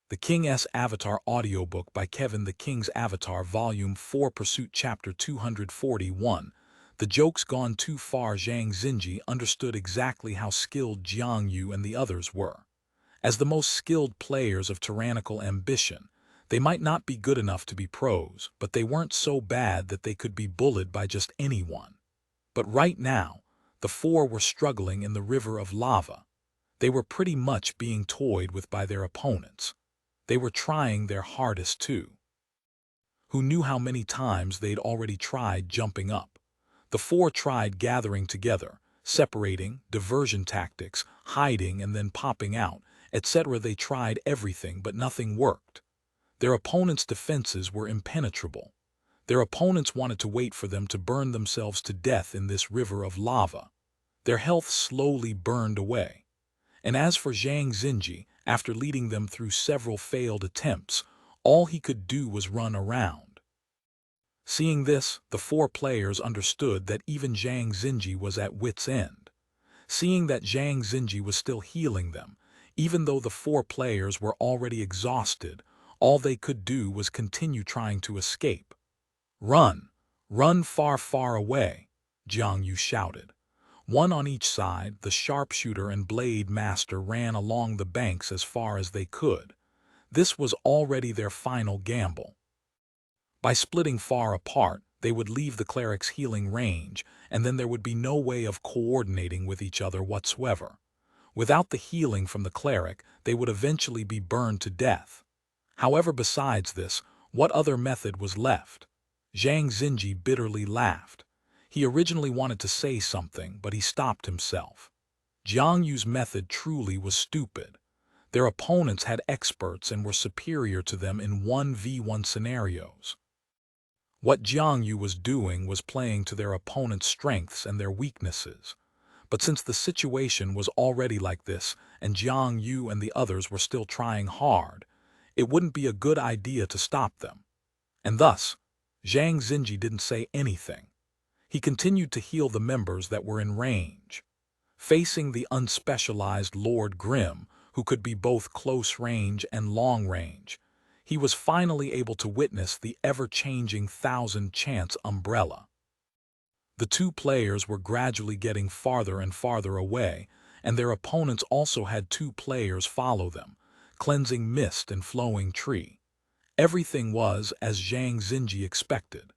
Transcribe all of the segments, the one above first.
The King's Avatar audiobook by Kevin The King's Avatar Volume 4 Pursuit Chapter 241. The joke's gone too far. Zhang Xinji understood exactly how skilled Jiang Yu and the others were. As the most skilled players of tyrannical ambition, they might not be good enough to be pros, but they weren't so bad that they could be bullied by just anyone. But right now, the four were struggling in the river of lava. They were pretty much being toyed with by their opponents. They were trying their hardest too. Who knew how many times they'd already tried jumping up? The four tried gathering together, separating, diversion tactics, hiding and then popping out, etc. They tried everything, but nothing worked. Their opponents' defenses were impenetrable. Their opponents wanted to wait for them to burn themselves to death in this river of lava. Their health slowly burned away. And as for Zhang Xinji, after leading them through several failed attempts, all he could do was run around. Seeing this, the four players understood that even Zhang Xinji was at wit's end. Seeing that Zhang Xinji was still healing them, even though the four players were already exhausted, all they could do was continue trying to escape. "Run! Run far, far away!" Jiang Yu shouted. One on each side, the sharpshooter and blade master ran along the banks as far as they could. This was already their final gamble. By splitting far apart, they would leave the cleric's healing range, and then there would be no way of coordinating with each other whatsoever. Without the healing from the cleric, they would eventually be burned to death. However, besides this, what other method was left? Zhang Xinji bitterly laughed. He originally wanted to say something, but he stopped himself. Jiang Yu's method truly was stupid. Their opponents had experts and were superior to them in 1v1 scenarios. What Jiang Yu was doing was playing to their opponents' strengths and their weaknesses. But since the situation was already like this, and Jiang Yu and the others were still trying hard, it wouldn't be a good idea to stop them. And thus, Zhang Xinji didn't say anything. He continued to heal the members that were in range. Facing the unspecialized Lord Grimm, who could be both close range and long range, he was finally able to witness the ever-changing thousand-chance umbrella. The two players were gradually getting farther and farther away, and their opponents also had two players follow them, cleansing mist and flowing tree. Everything was as Zhang Xinji expected.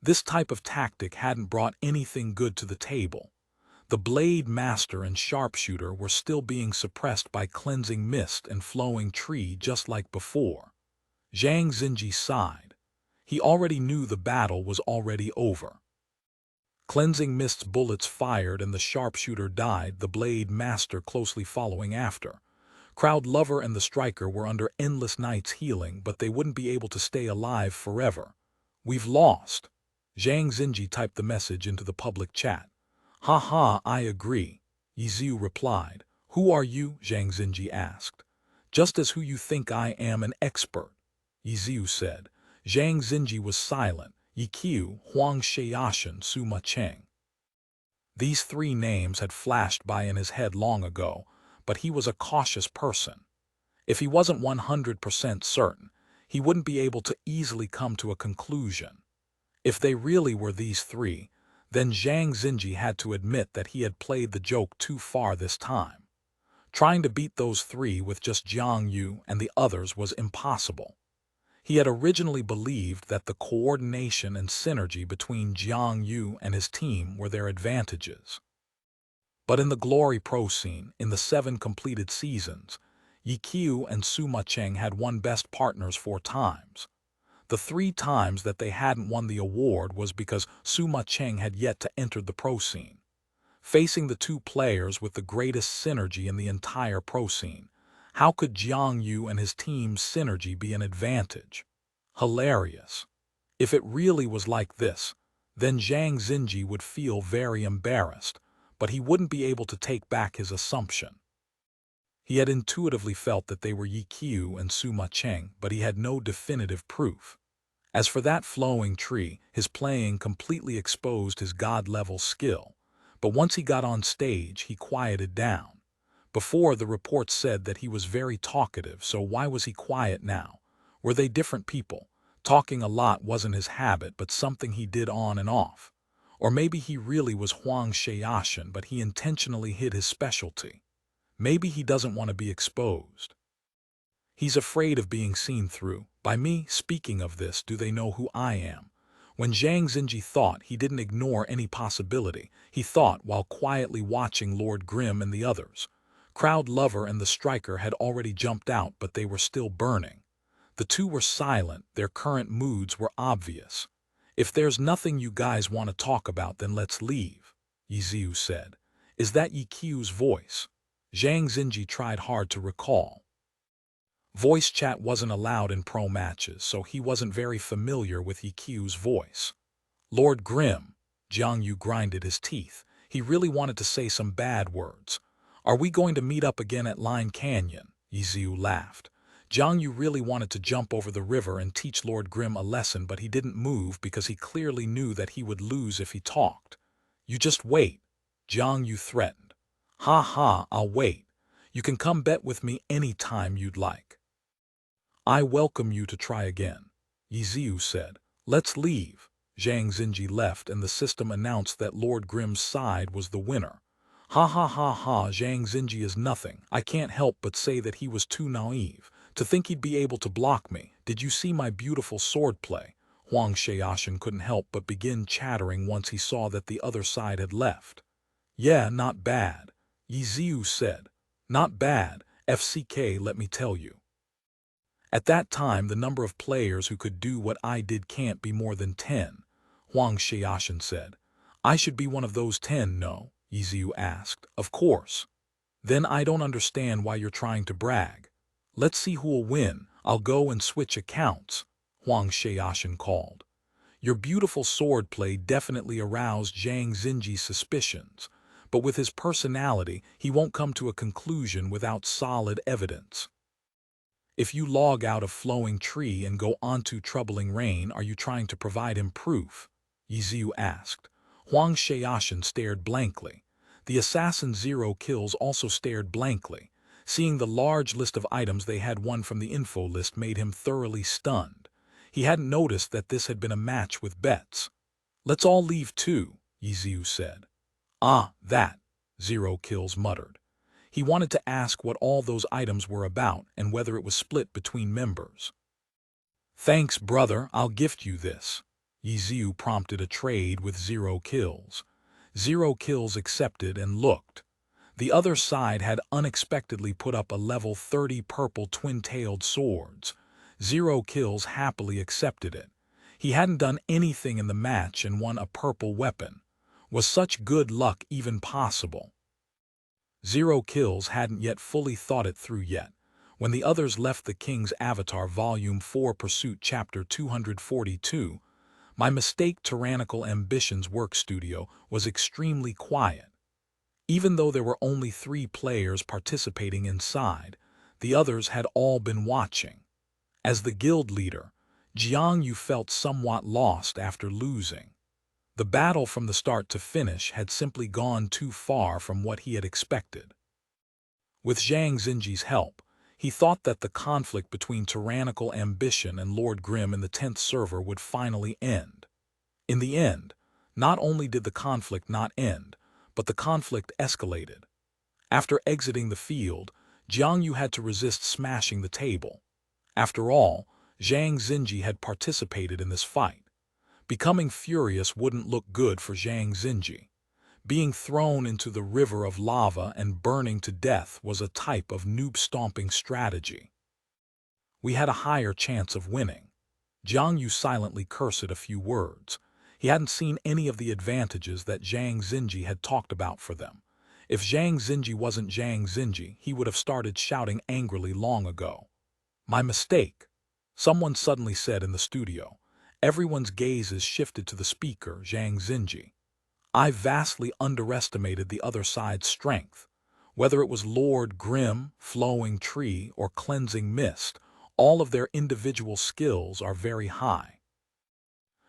This type of tactic hadn't brought anything good to the table. The blade master and sharpshooter were still being suppressed by cleansing mist and flowing tree just like before. Zhang Xinji sighed. He already knew the battle was already over. Cleansing mist's bullets fired and the sharpshooter died, the blade master closely following after. Crowd Lover and the striker were under endless nights healing, but they wouldn't be able to stay alive forever. "We've lost." Zhang Xinji typed the message into the public chat. "Ha ha, I agree," Ye Xiu replied. "Who are you?" Zhang Xinji asked. "Just as who you think I am, an expert," Ye Xiu said. Zhang Xinji was silent. Ye Xiu, Huang Xiaoshan, Suma Cheng. These three names had flashed by in his head long ago, but he was a cautious person. If he wasn't 100% certain, he wouldn't be able to easily come to a conclusion. If they really were these three, then Zhang Xinji had to admit that he had played the joke too far this time. Trying to beat those three with just Jiang Yu and the others was impossible. He had originally believed that the coordination and synergy between Jiang Yu and his team were their advantages. But in the Glory Pro scene, in the 7 completed seasons, Ye Xiu and Suma Cheng had won Best Partners 4 times. The 3 times that they hadn't won the award was because Suma Cheng had yet to enter the pro scene. Facing the two players with the greatest synergy in the entire pro scene, how could Jiang Yu and his team's synergy be an advantage? Hilarious. If it really was like this, then Zhang Xinji would feel very embarrassed, but he wouldn't be able to take back his assumption. He had intuitively felt that they were Ye Xiu and Suma Cheng, but he had no definitive proof. As for that flowing tree, his playing completely exposed his god-level skill, but once he got on stage, he quieted down. Before, the report said that he was very talkative, so why was he quiet now? Were they different people? Talking a lot wasn't his habit, but something he did on and off. Or maybe he really was Huang Xiaoshan, but he intentionally hid his specialty. Maybe he doesn't want to be exposed. He's afraid of being seen through. By me, speaking of this, do they know who I am? When Zhang Xinji thought, he didn't ignore any possibility. He thought while quietly watching Lord Grimm and the others. Crowd Lover and the Striker had already jumped out, but they were still burning. The two were silent, their current moods were obvious. If there's nothing you guys want to talk about, then let's leave, Ye Xiu said. Is that Ye Qiu's voice? Zhang Xinji tried hard to recall. Voice chat wasn't allowed in pro matches, so he wasn't very familiar with Ye Qiu's voice. Lord Grimm, Jiang Yu grinded his teeth. He really wanted to say some bad words. Are we going to meet up again at Line Canyon? Ye Xiu laughed. Jiang Yu really wanted to jump over the river and teach Lord Grimm a lesson, but he didn't move because he clearly knew that he would lose if he talked. You just wait, Jiang Yu threatened. Ha ha, I'll wait. You can come bet with me any time you'd like. I welcome you to try again, Ye Xiu said. Let's leave. Zhang Xinji left, and the system announced that Lord Grimm's side was the winner. Ha ha ha ha, Zhang Xinji is nothing. I can't help but say that he was too naive. To think he'd be able to block me. Did you see my beautiful swordplay? Huang Xiaoshan couldn't help but begin chattering once he saw that the other side had left. Yeah, not bad, Ye Xiu said. Not bad, FCK, let me tell you. At that time, the number of players who could do what I did can't be more than 10, Huang Xiaoshan said. I should be one of those 10, no? Ye Xiu asked. Of course. Then I don't understand why you're trying to brag. Let's see who'll win. I'll go and switch accounts, Huang Xiaoshan called. Your beautiful swordplay definitely aroused Zhang Xinji's suspicions, but with his personality, he won't come to a conclusion without solid evidence. If you log out of Flowing Tree and go onto Troubling Rain, are you trying to provide him proof? Ye Xiu asked. Huang Xiaoshan stared blankly. The assassin Zero Kills also stared blankly. Seeing the large list of items they had won from the info list made him thoroughly stunned. He hadn't noticed that this had been a match with bets. Let's all leave too, Ye Xiu said. Ah, that, Zero Kills muttered. He wanted to ask what all those items were about and whether it was split between members. Thanks, brother, I'll gift you this. Ye Xiu prompted a trade with Zero Kills. Zero Kills accepted and looked. The other side had unexpectedly put up a level 30 purple twin-tailed swords. Zero Kills happily accepted it. He hadn't done anything in the match and won a purple weapon. Was such good luck even possible? Zero Kills hadn't yet fully thought it through yet. When the others left the King's Avatar Volume 4 Pursuit Chapter 242, My Mistake Tyrannical Ambitions work studio was extremely quiet. Even though there were only 3 players participating inside, the others had all been watching. As the guild leader, Jiang Yu felt somewhat lost after losing. The battle from the start to finish had simply gone too far from what he had expected. With Zhang Xinji's help, he thought that the conflict between tyrannical ambition and Lord Grimm in the 10th server would finally end. In the end, not only did the conflict not end, but the conflict escalated. After exiting the field, Jiang Yu had to resist smashing the table. After all, Zhang Xinji had participated in this fight. Becoming furious wouldn't look good for Zhang Xinji. Being thrown into the river of lava and burning to death was a type of noob-stomping strategy. We had a higher chance of winning. Jiang Yu silently cursed a few words. He hadn't seen any of the advantages that Zhang Xinji had talked about for them. If Zhang Xinji wasn't Zhang Xinji, he would have started shouting angrily long ago. My mistake, someone suddenly said in the studio. Everyone's gazes shifted to the speaker, Zhang Xinji. I vastly underestimated the other side's strength. Whether it was Lord Grimm, Flowing Tree, or Cleansing Mist, all of their individual skills are very high.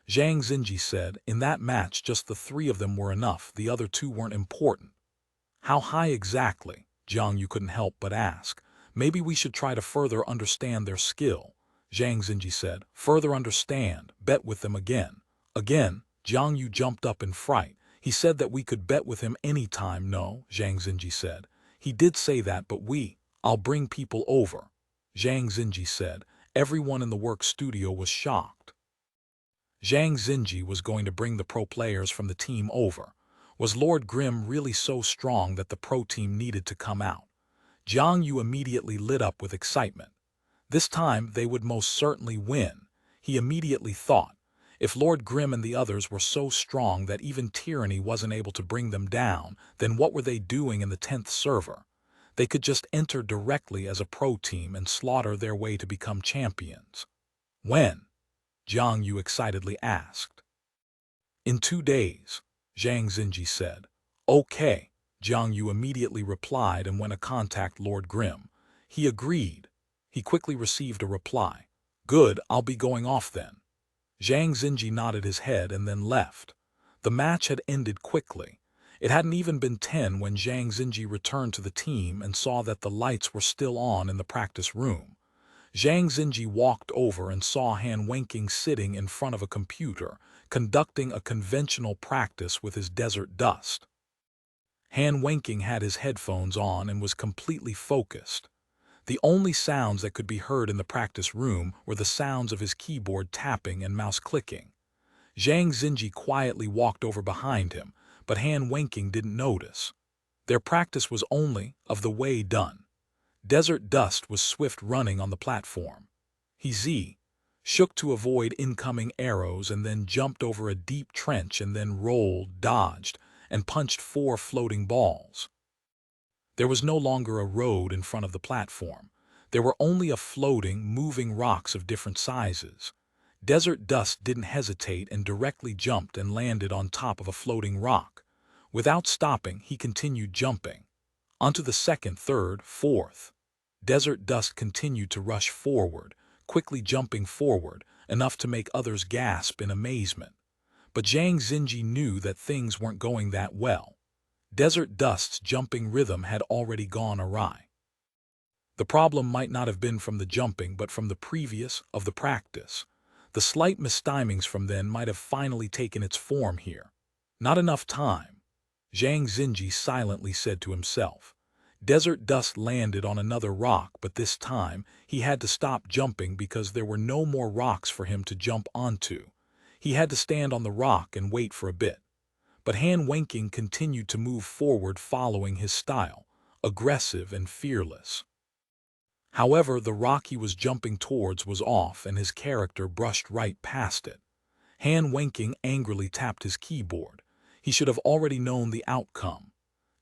Zhang Xinji said, in that match just the 3 of them were enough, the other 2 weren't important. How high exactly? Jiang Yu couldn't help but ask. Maybe we should try to further understand their skill, Zhang Xinji said. Further understand, bet with them again. Again, Jiang Yu jumped up in fright. He said that we could bet with him any time. No, Zhang Xinji said. He did say that, but I'll bring people over, Zhang Xinji said. Everyone in the work studio was shocked. Zhang Xinji was going to bring the pro players from the team over. Was Lord Grimm really so strong that the pro team needed to come out? Jiang Yu immediately lit up with excitement. This time they would most certainly win. He immediately thought, if Lord Grimm and the others were so strong that even tyranny wasn't able to bring them down, then what were they doing in the 10th server? They could just enter directly as a pro team and slaughter their way to become champions. When? Jiang Yu excitedly asked. In 2 days, Zhang Xinji said. Okay, Jiang Yu immediately replied and went to contact Lord Grimm. He agreed. He quickly received a reply. Good, I'll be going off then. Zhang Xinji nodded his head and then left. The match had ended quickly. It hadn't even been 10 when Zhang Xinji returned to the team and saw that the lights were still on in the practice room. Zhang Xinji walked over and saw Han Wenqing sitting in front of a computer, conducting a conventional practice with his desert dust. Han Wenqing had his headphones on and was completely focused. The only sounds that could be heard in the practice room were the sounds of his keyboard tapping and mouse clicking. Zhang Xinji quietly walked over behind him, but Han Wenqing didn't notice. Their practice was only of the way done. Desert dust was swift running on the platform. He shook to avoid incoming arrows and then jumped over a deep trench and then rolled, dodged, and punched 4 floating balls. There was no longer a road in front of the platform. There were only floating, moving rocks of different sizes. Desert dust didn't hesitate and directly jumped and landed on top of a floating rock. Without stopping, he continued jumping. Onto the 2nd, 3rd, 4th. Desert dust continued to rush forward, quickly jumping forward, enough to make others gasp in amazement. But Zhang Xinji knew that things weren't going that well. Desert dust's jumping rhythm had already gone awry. The problem might not have been from the jumping but from the previous of the practice. The slight mistimings from then might have finally taken its form here. Not enough time, Zhang Xinji silently said to himself. Desert dust landed on another rock, but this time he had to stop jumping because there were no more rocks for him to jump onto. He had to stand on the rock and wait for a bit. But Han Wenqing continued to move forward following his style, aggressive and fearless. However, the rock he was jumping towards was off and his character brushed right past it. Han Wenqing angrily tapped his keyboard. He should have already known the outcome.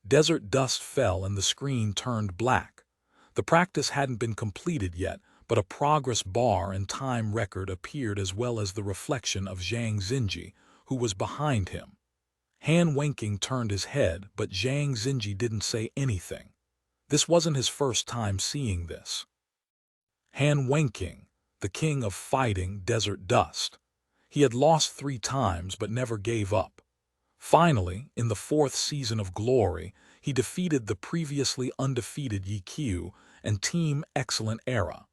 Desert dust fell and the screen turned black. The practice hadn't been completed yet, but a progress bar and time record appeared as well as the reflection of Zhang Xinji, who was behind him. Han Wenqing turned his head, but Zhang Xinji didn't say anything. This wasn't his first time seeing this. Han Wenqing, the king of fighting desert dust. He had lost 3 times but never gave up. Finally, in the 4th season of Glory, he defeated the previously undefeated Ye Xiu and Team Excellent Era.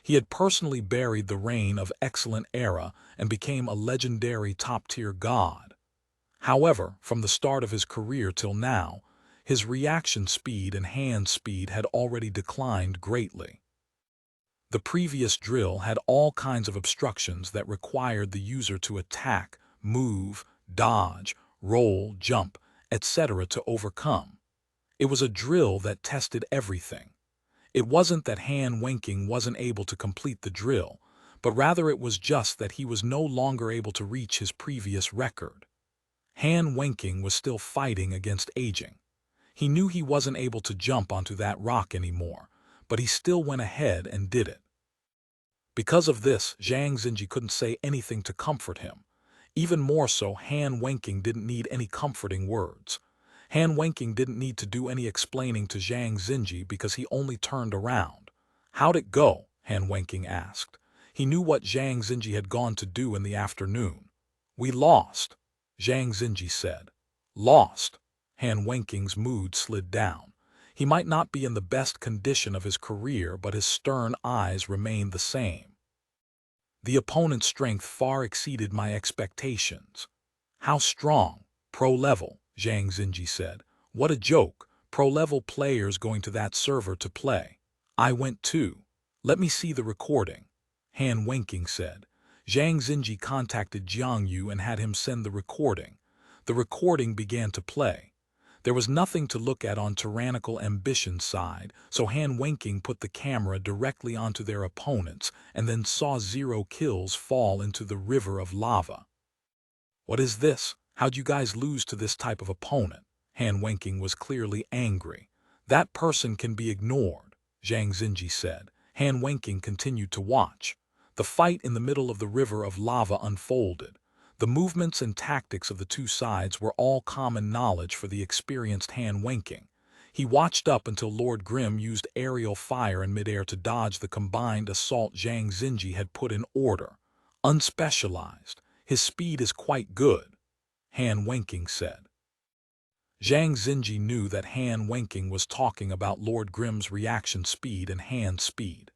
He had personally buried the reign of Excellent Era and became a legendary top-tier god. However, from the start of his career till now, his reaction speed and hand speed had already declined greatly. The previous drill had all kinds of obstructions that required the user to attack, move, dodge, roll, jump, etc. to overcome. It was a drill that tested everything. It wasn't that Han Wenqing wasn't able to complete the drill, but rather it was just that he was no longer able to reach his previous record. Han Wenqing was still fighting against aging. He knew he wasn't able to jump onto that rock anymore, but he still went ahead and did it. Because of this, Zhang Xinji couldn't say anything to comfort him. Even more so, Han Wenqing didn't need any comforting words. Han Wenqing didn't need to do any explaining to Zhang Xinji because he only turned around. How'd it go? Han Wenqing asked. He knew what Zhang Xinji had gone to do in the afternoon. We lost, Zhang Xinji said. Lost? Han Wenqing's mood slid down. He might not be in the best condition of his career, but his stern eyes remained the same. The opponent's strength far exceeded my expectations. How strong? Pro-level, Zhang Xinji said. What a joke, pro-level players going to that server to play. I went too. Let me see the recording, Han Wenqing said. Zhang Xinji contacted Jiang Yu and had him send the recording. The recording began to play. There was nothing to look at on tyrannical ambition's side, so Han Wenqing put the camera directly onto their opponents and then saw 0 kills fall into the river of lava. What is this? How'd you guys lose to this type of opponent? Han Wenqing was clearly angry. That person can be ignored, Zhang Xinji said. Han Wenqing continued to watch. The fight in the middle of the river of lava unfolded. The movements and tactics of the two sides were all common knowledge for the experienced Han Wenqing. He watched up until Lord Grimm used aerial fire in midair to dodge the combined assault Zhang Xinji had put in order. Unspecialized. His speed is quite good, Han Wenqing said. Zhang Xinji knew that Han Wenqing was talking about Lord Grimm's reaction speed and hand speed.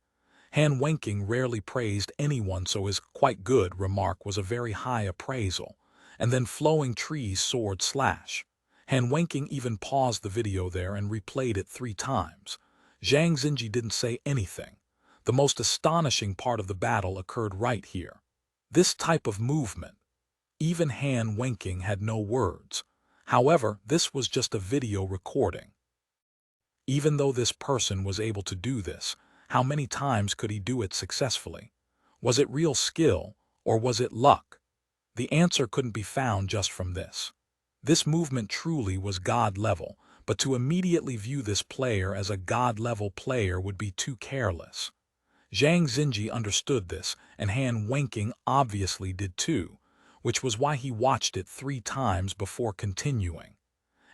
Han Wenqing rarely praised anyone, so his quite good remark was a very high appraisal. And then flowing trees sword slash. Han Wenqing even paused the video there and replayed it 3 times. Zhang Xinji didn't say anything. The most astonishing part of the battle occurred right here. This type of movement. Even Han Wenqing had no words. However, this was just a video recording. Even though this person was able to do this, how many times could he do it successfully? Was it real skill, or was it luck? The answer couldn't be found just from this. This movement truly was God-level, but to immediately view this player as a God-level player would be too careless. Zhang Xinji understood this, and Han Wenqing obviously did too, which was why he watched it 3 times before continuing.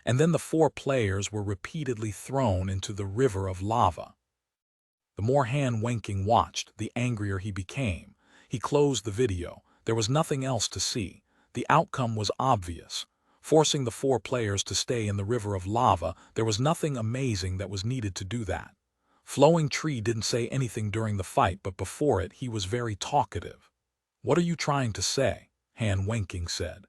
And then the 4 players were repeatedly thrown into the river of lava. The more Han Wenqing watched, the angrier he became. He closed the video. There was nothing else to see. The outcome was obvious. Forcing the 4 players to stay in the river of lava, there was nothing amazing that was needed to do that. Flowing Tree didn't say anything during the fight, but before it he was very talkative. What are you trying to say? Han Wenqing said.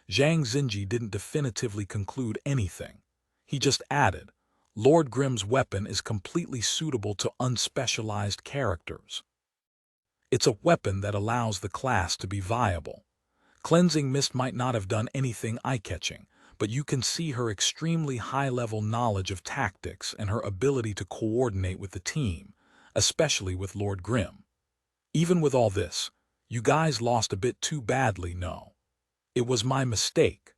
Zhang Xinji didn't definitively conclude anything. He just added, Lord Grimm's weapon is completely suitable to unspecialized characters. It's a weapon that allows the class to be viable. Cleansing Mist might not have done anything eye-catching, but you can see her extremely high-level knowledge of tactics and her ability to coordinate with the team, especially with Lord Grimm. Even with all this, you guys lost a bit too badly, no? It was my mistake.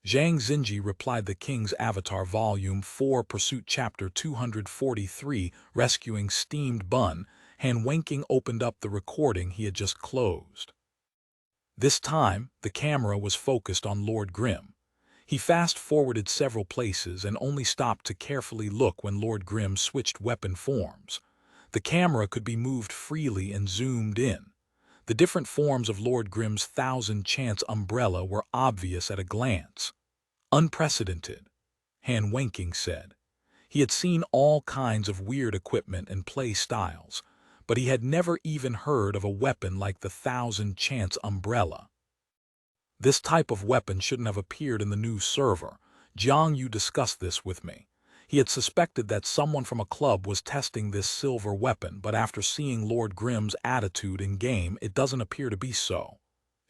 Zhang Xinji replied. The King's Avatar Volume 4 Pursuit Chapter 243 Rescuing Steamed Bun. Han Wenqing opened up the recording he had just closed. This time, the camera was focused on Lord Grimm. He fast-forwarded several places and only stopped to carefully look when Lord Grimm switched weapon forms. The camera could be moved freely and zoomed in. The different forms of Lord Grimm's 1000-chance umbrella were obvious at a glance. Unprecedented, Han Wenqing said. He had seen all kinds of weird equipment and play styles, but he had never even heard of a weapon like the 1000-chance umbrella. This type of weapon shouldn't have appeared in the new server. Jiang Yu discussed this with me. He had suspected that someone from a club was testing this silver weapon, but after seeing Lord Grimm's attitude in-game, it doesn't appear to be so.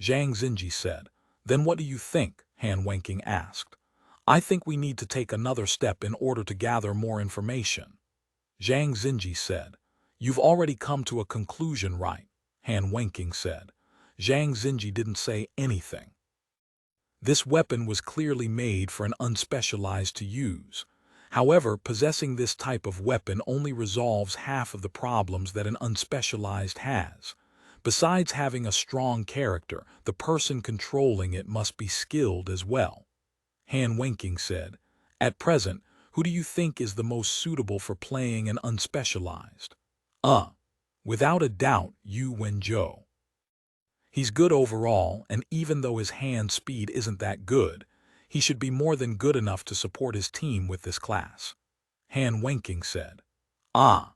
Zhang Xinji said. Then what do you think? Han Wenqing asked. I think we need to take another step in order to gather more information. Zhang Xinji said. You've already come to a conclusion, right? Han Wenqing said. Zhang Xinji didn't say anything. This weapon was clearly made for an unspecialized to use. However, possessing this type of weapon only resolves half of the problems that an unspecialized has. Besides having a strong character, the person controlling it must be skilled as well. Han Wenqing said, At present, who do you think is the most suitable for playing an unspecialized? Without a doubt, Yu Wenzhou. He's good overall, and even though his hand speed isn't that good, he should be more than good enough to support his team with this class. Han Wenqing said. Ah.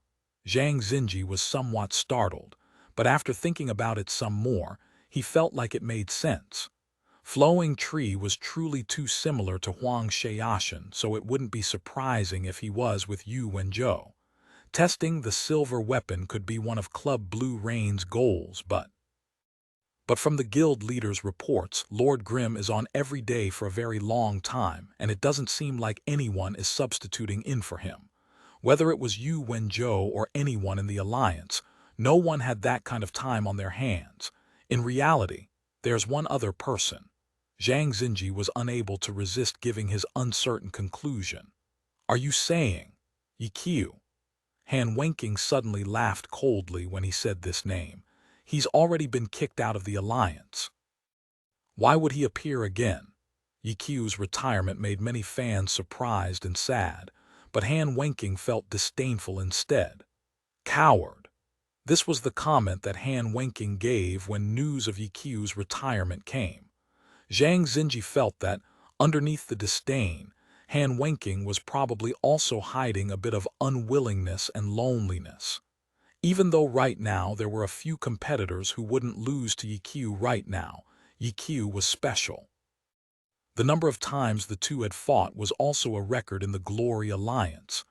Zhang Xinji was somewhat startled, but after thinking about it some more, he felt like it made sense. Flowing Tree was truly too similar to Huang Xiaoshan, so it wouldn't be surprising if he was with Yu Wenzhou. Testing the silver weapon could be one of Club Blue Rain's goals, but from the guild leader's reports, Lord Grimm is on every day for a very long time, and it doesn't seem like anyone is substituting in for him. Whether it was Yu Wenzhou or anyone in the alliance, no one had that kind of time on their hands. In reality, there's one other person. Zhang Xinji was unable to resist giving his uncertain conclusion. Are you saying Ye Xiu? Han Wenqing suddenly laughed coldly when he said this name. He's already been kicked out of the alliance. Why would he appear again? Ye Xiu's retirement made many fans surprised and sad, but Han Wenqing felt disdainful instead. Coward. This was the comment that Han Wenqing gave when news of Ye Xiu's retirement came. Zhang Xinji felt that, underneath the disdain, Han Wenqing was probably also hiding a bit of unwillingness and loneliness. Even though right now there were a few competitors who wouldn't lose to Ye Xiu right now, Ye Xiu was special. The number of times the two had fought was also a record in the Glory Alliance.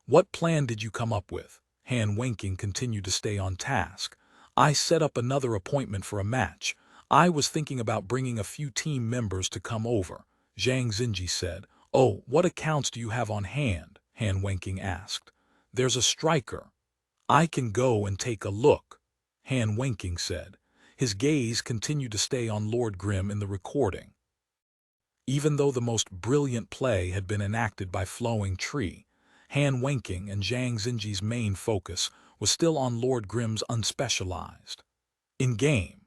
What plan did you come up with? Han Wenqing continued to stay on task. I set up another appointment for a match. I was thinking about bringing a few team members to come over, Zhang Xinji said. Oh, what accounts do you have on hand? Han Wenqing asked. There's a striker. I can go and take a look, Han Wenqing said. His gaze continued to stay on Lord Grimm in the recording. Even though the most brilliant play had been enacted by Flowing Tree, Han Wenqing and Zhang Xinji's main focus was still on Lord Grimm's unspecialized. In-game,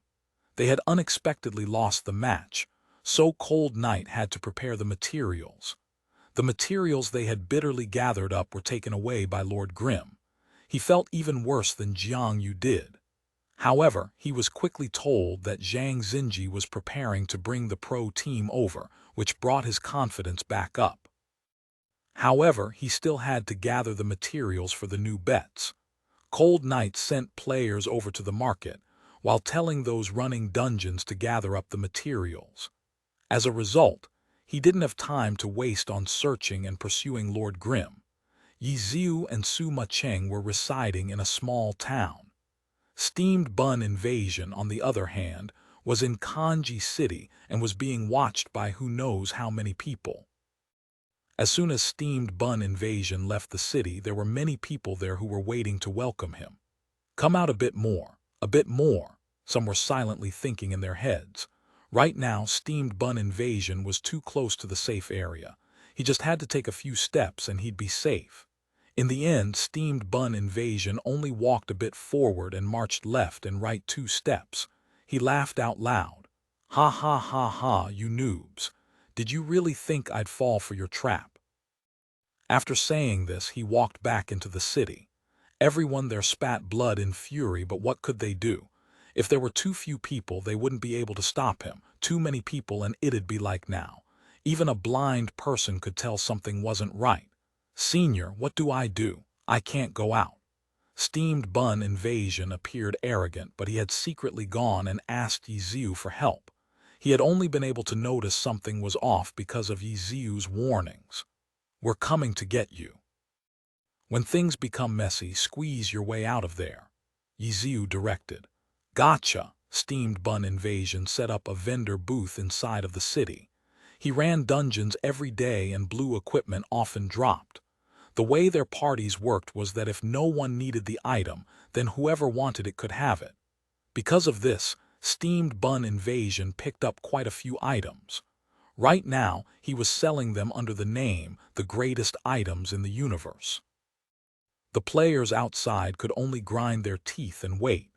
they had unexpectedly lost the match, so Cold Knight had to prepare the materials. The materials they had bitterly gathered up were taken away by Lord Grimm. He felt even worse than Jiang Yu did. However, he was quickly told that Zhang Xinji was preparing to bring the pro team over, which brought his confidence back up. However, he still had to gather the materials for the new bets. Cold Knight sent players over to the market, while telling those running dungeons to gather up the materials. As a result, he didn't have time to waste on searching and pursuing Lord Grimm. Ye Xiu and Su Macheng were residing in a small town. Steamed Bun Invasion, on the other hand, was in Kanji City and was being watched by who knows how many people. As soon as Steamed Bun Invasion left the city, there were many people there who were waiting to welcome him. Come out a bit more, some were silently thinking in their heads. Right now, Steamed Bun Invasion was too close to the safe area. He just had to take a few steps and he'd be safe. In the end, Steamed Bun Invasion only walked a bit forward and marched left and right 2 steps. He laughed out loud. Ha ha ha ha, you noobs. Did you really think I'd fall for your trap? After saying this, he walked back into the city. Everyone there spat blood in fury, but what could they do? If there were too few people, they wouldn't be able to stop him. Too many people and it'd be like now. Even a blind person could tell something wasn't right. Senior, what do? I can't go out. Steamed Bun Invasion appeared arrogant, but he had secretly gone and asked Ye Xiu for help. He had only been able to notice something was off because of Ye Xiu's warnings. We're coming to get you. When things become messy, squeeze your way out of there, Ye Xiu directed. Gotcha. Steamed Bun Invasion set up a vendor booth inside of the city. He ran dungeons every day and blue equipment often dropped. The way their parties worked was that if no one needed the item, then whoever wanted it could have it. Because of this, Steamed Bun Invasion picked up quite a few items. Right now, he was selling them under the name The Greatest Items in the Universe. The players outside could only grind their teeth and wait.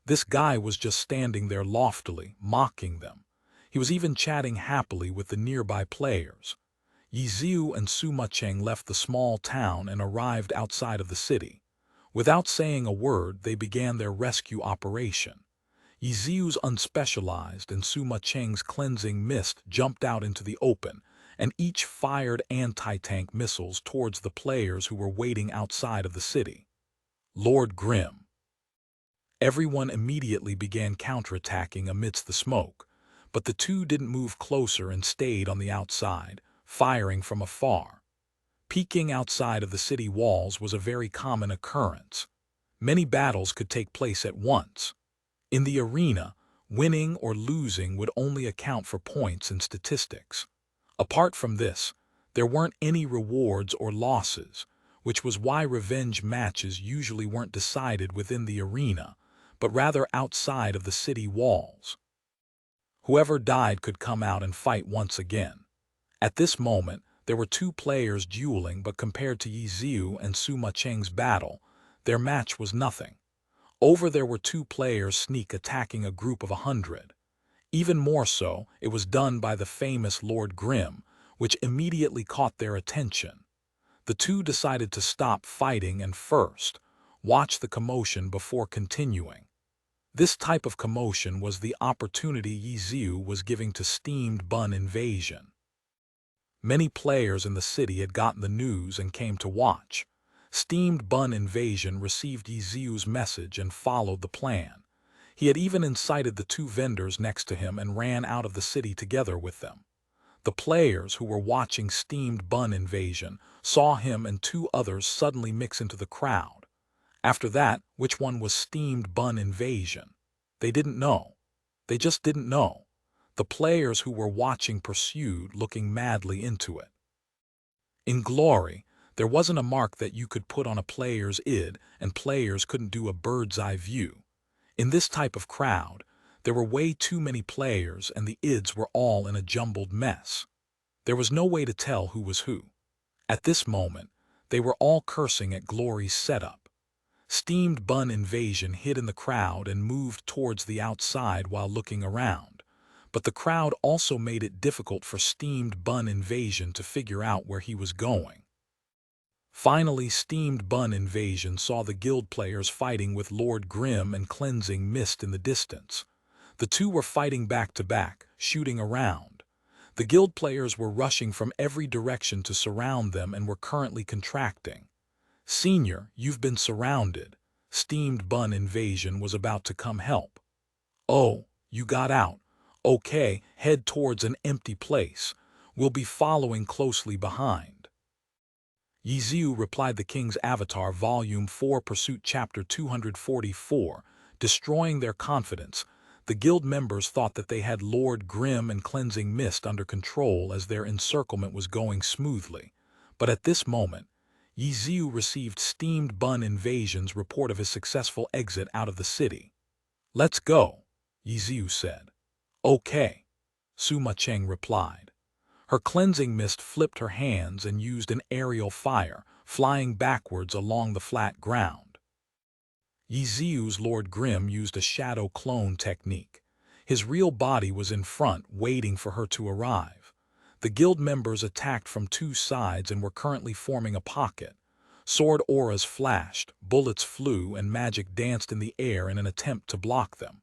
This guy was just standing there loftily, mocking them. He was even chatting happily with the nearby players. Ye Xiu and Su Macheng left the small town and arrived outside of the city. Without saying a word, they began their rescue operation. Ye Xiu's unspecialized and Su Macheng's cleansing mist jumped out into the open, and each fired anti-tank missiles towards the players who were waiting outside of the city. Lord Grimm. Everyone immediately began counterattacking amidst the smoke, but the two didn't move closer and stayed on the outside, firing from afar. Peeking outside of the city walls was a very common occurrence. Many battles could take place at once. In the arena, winning or losing would only account for points in statistics. Apart from this, there weren't any rewards or losses, which was why revenge matches usually weren't decided within the arena, but rather outside of the city walls. Whoever died could come out and fight once again. At this moment, there were two players dueling, but compared to Ye Xiu and Sima Cheng's battle, their match was nothing. Over there were two players sneak attacking a group of 100. Even more so, it was done by the famous Lord Grimm, which immediately caught their attention. The two decided to stop fighting and first watch the commotion before continuing. This type of commotion was the opportunity Ye Xiu was giving to steamed bun invasion. Many players in the city had gotten the news and came to watch. Steamed bun invasion received Ye Xiu's message and followed the plan. He had even incited the two vendors next to him and ran out of the city together with them. The players who were watching steamed bun invasion saw him and two others suddenly mix into the crowd. After that, which one was steamed bun invasion? They didn't know. They just didn't know. The players who were watching pursued, looking madly into it. In Glory, there wasn't a mark that you could put on a player's id, and players couldn't do a bird's-eye view. In this type of crowd, there were way too many players and the ids were all in a jumbled mess. There was no way to tell who was who. At this moment, they were all cursing at Glory's setup. Steamed bun invasion hid in the crowd and moved towards the outside while looking around. But the crowd also made it difficult for steamed bun invasion to figure out where he was going. Finally, steamed bun invasion saw the guild players fighting with Lord Grimm and cleansing mist in the distance. The two were fighting back to back, shooting around. The guild players were rushing from every direction to surround them and were currently contracting. "Senior, you've been surrounded." Steamed bun invasion was about to come help. "Oh, you got out. Okay, head towards an empty place. We'll be following closely behind." Ye Xiu replied the King's Avatar, Volume 4, Pursuit, Chapter 244, destroying their confidence. The guild members thought that they had Lord Grimm and Cleansing Mist under control as their encirclement was going smoothly. But at this moment, Ye Xiu received steamed bun invasion's report of his successful exit out of the city. "Let's go," Ye Xiu said. "Okay," Sima Cheng replied. Her cleansing mist flipped her hands and used an aerial fire, flying backwards along the flat ground. Ye Xiu's Lord Grimm used a shadow clone technique. His real body was in front, waiting for her to arrive. The guild members attacked from two sides and were currently forming a pocket. Sword auras flashed, bullets flew, and magic danced in the air in an attempt to block them.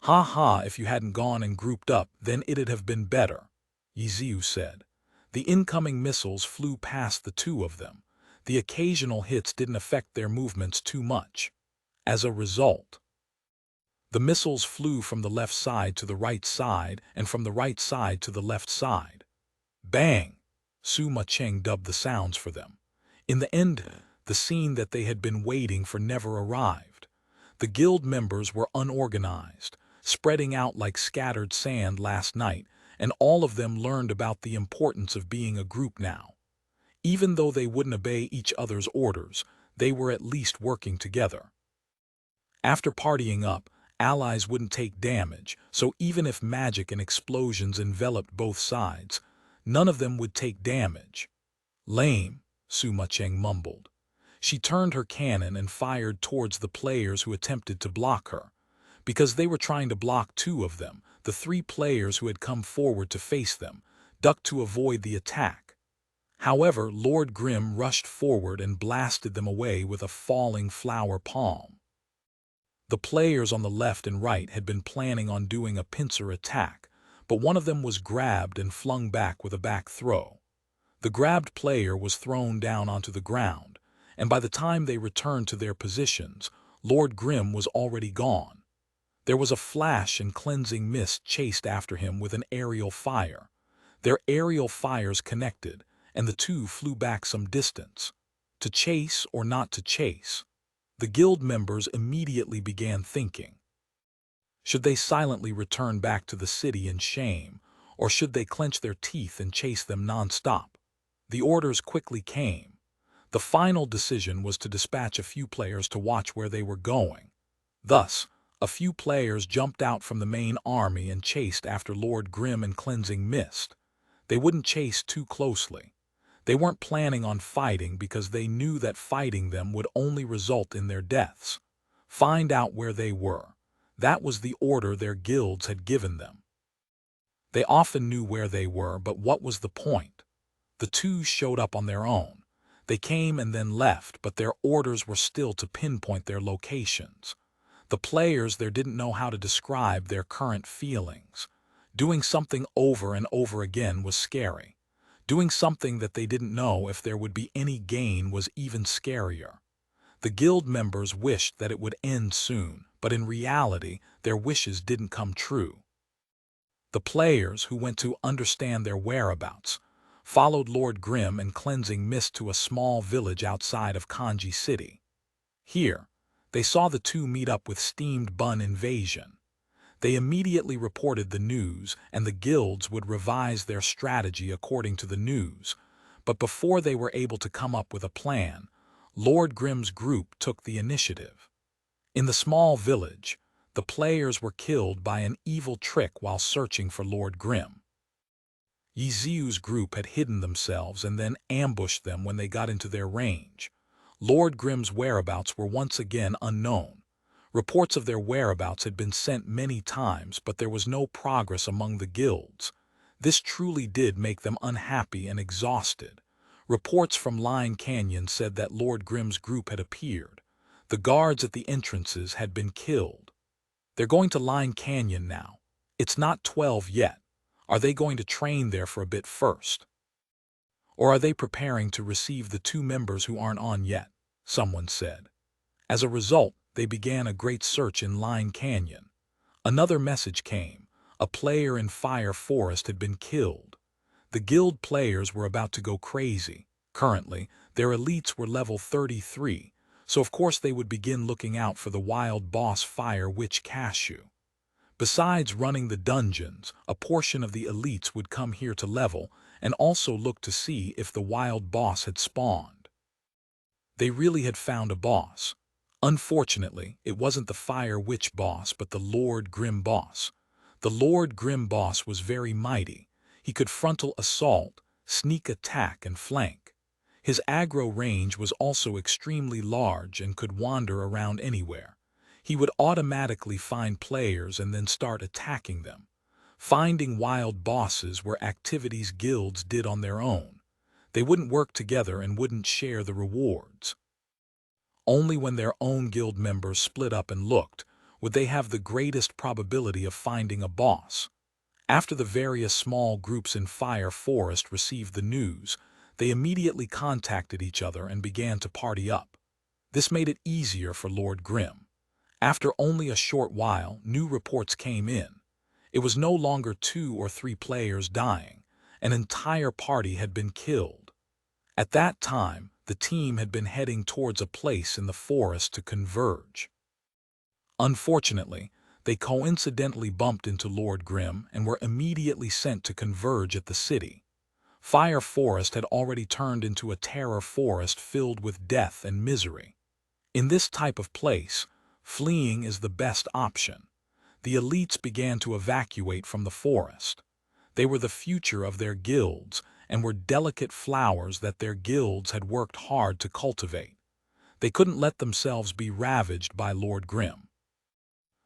"Ha ha, if you hadn't gone and grouped up, then it'd have been better," Ye Xiu said. The incoming missiles flew past the two of them. The occasional hits didn't affect their movements too much. As a result, the missiles flew from the left side to the right side and from the right side to the left side. Bang! Sima Cheng dubbed the sounds for them. In the end, the scene that they had been waiting for never arrived. The guild members were unorganized, spreading out like scattered sand last night, and all of them learned about the importance of being a group now. Even though they wouldn't obey each other's orders, they were at least working together. After partying up, allies wouldn't take damage, so even if magic and explosions enveloped both sides, none of them would take damage. "Lame," Sima Cheng mumbled. She turned her cannon and fired towards the players who attempted to block her. Because they were trying to block two of them, the three players who had come forward to face them ducked to avoid the attack. However, Lord Grimm rushed forward and blasted them away with a falling flower palm. The players on the left and right had been planning on doing a pincer attack, but one of them was grabbed and flung back with a back throw. The grabbed player was thrown down onto the ground, and by the time they returned to their positions, Lord Grim was already gone. There was a flash and cleansing mist chased after him with an aerial fire. Their aerial fires connected, and the two flew back some distance. To chase or not to chase? The guild members immediately began thinking. Should they silently return back to the city in shame, or should they clench their teeth and chase them non-stop? The orders quickly came. The final decision was to dispatch a few players to watch where they were going. Thus, a few players jumped out from the main army and chased after Lord Grim and Cleansing Mist. They wouldn't chase too closely. They weren't planning on fighting because they knew that fighting them would only result in their deaths. Find out where they were. That was the order their guilds had given them. They often knew where they were, but what was the point? The two showed up on their own. They came and then left, but their orders were still to pinpoint their locations. The players there didn't know how to describe their current feelings. Doing something over and over again was scary. Doing something that they didn't know if there would be any gain was even scarier. The guild members wished that it would end soon, but in reality, their wishes didn't come true. The players, who went to understand their whereabouts, followed Lord Grim and Cleansing Mist to a small village outside of Kanji City. Here, they saw the two meet up with Steamed Bun Invasion. They immediately reported the news, and the guilds would revise their strategy according to the news. But before they were able to come up with a plan, Lord Grim's group took the initiative. In the small village, the players were killed by an evil trick while searching for Lord Grim. Ye Xiu's group had hidden themselves and then ambushed them when they got into their range. Lord Grim's whereabouts were once again unknown. Reports of their whereabouts had been sent many times, but there was no progress among the guilds. This truly did make them unhappy and exhausted. Reports from Line Canyon said that Lord Grim's group had appeared. The guards at the entrances had been killed. They're going to Line Canyon now. It's not 12 yet. Are they going to train there for a bit first? Or are they preparing to receive the two members who aren't on yet? Someone said. As a result, they began a great search in Line Canyon. Another message came. A player in Fire Forest had been killed. The guild players were about to go crazy. Currently, their elites were level 33, so of course they would begin looking out for the wild boss Fire Witch Ye Xiu. Besides running the dungeons, a portion of the elites would come here to level and also look to see if the wild boss had spawned. They really had found a boss. Unfortunately, it wasn't the Fire Witch boss but the Lord Grim boss. The Lord Grim boss was very mighty. He could frontal assault, sneak attack, and flank. His aggro range was also extremely large and could wander around anywhere. He would automatically find players and then start attacking them. Finding wild bosses were activities guilds did on their own. They wouldn't work together and wouldn't share the rewards. Only when their own guild members split up and looked would they have the greatest probability of finding a boss. After the various small groups in Fire Forest received the news, they immediately contacted each other and began to party up. This made it easier for Lord Grim. After only a short while, new reports came in. It was no longer 2 or 3 players dying. An entire party had been killed. At that time, the team had been heading towards a place in the forest to converge. Unfortunately, they coincidentally bumped into Lord Grim and were immediately sent to converge at the city. Fire Forest had already turned into a terror forest filled with death and misery. In this type of place, fleeing is the best option. The elites began to evacuate from the forest. They were the future of their guilds and were delicate flowers that their guilds had worked hard to cultivate. They couldn't let themselves be ravaged by Lord Grim.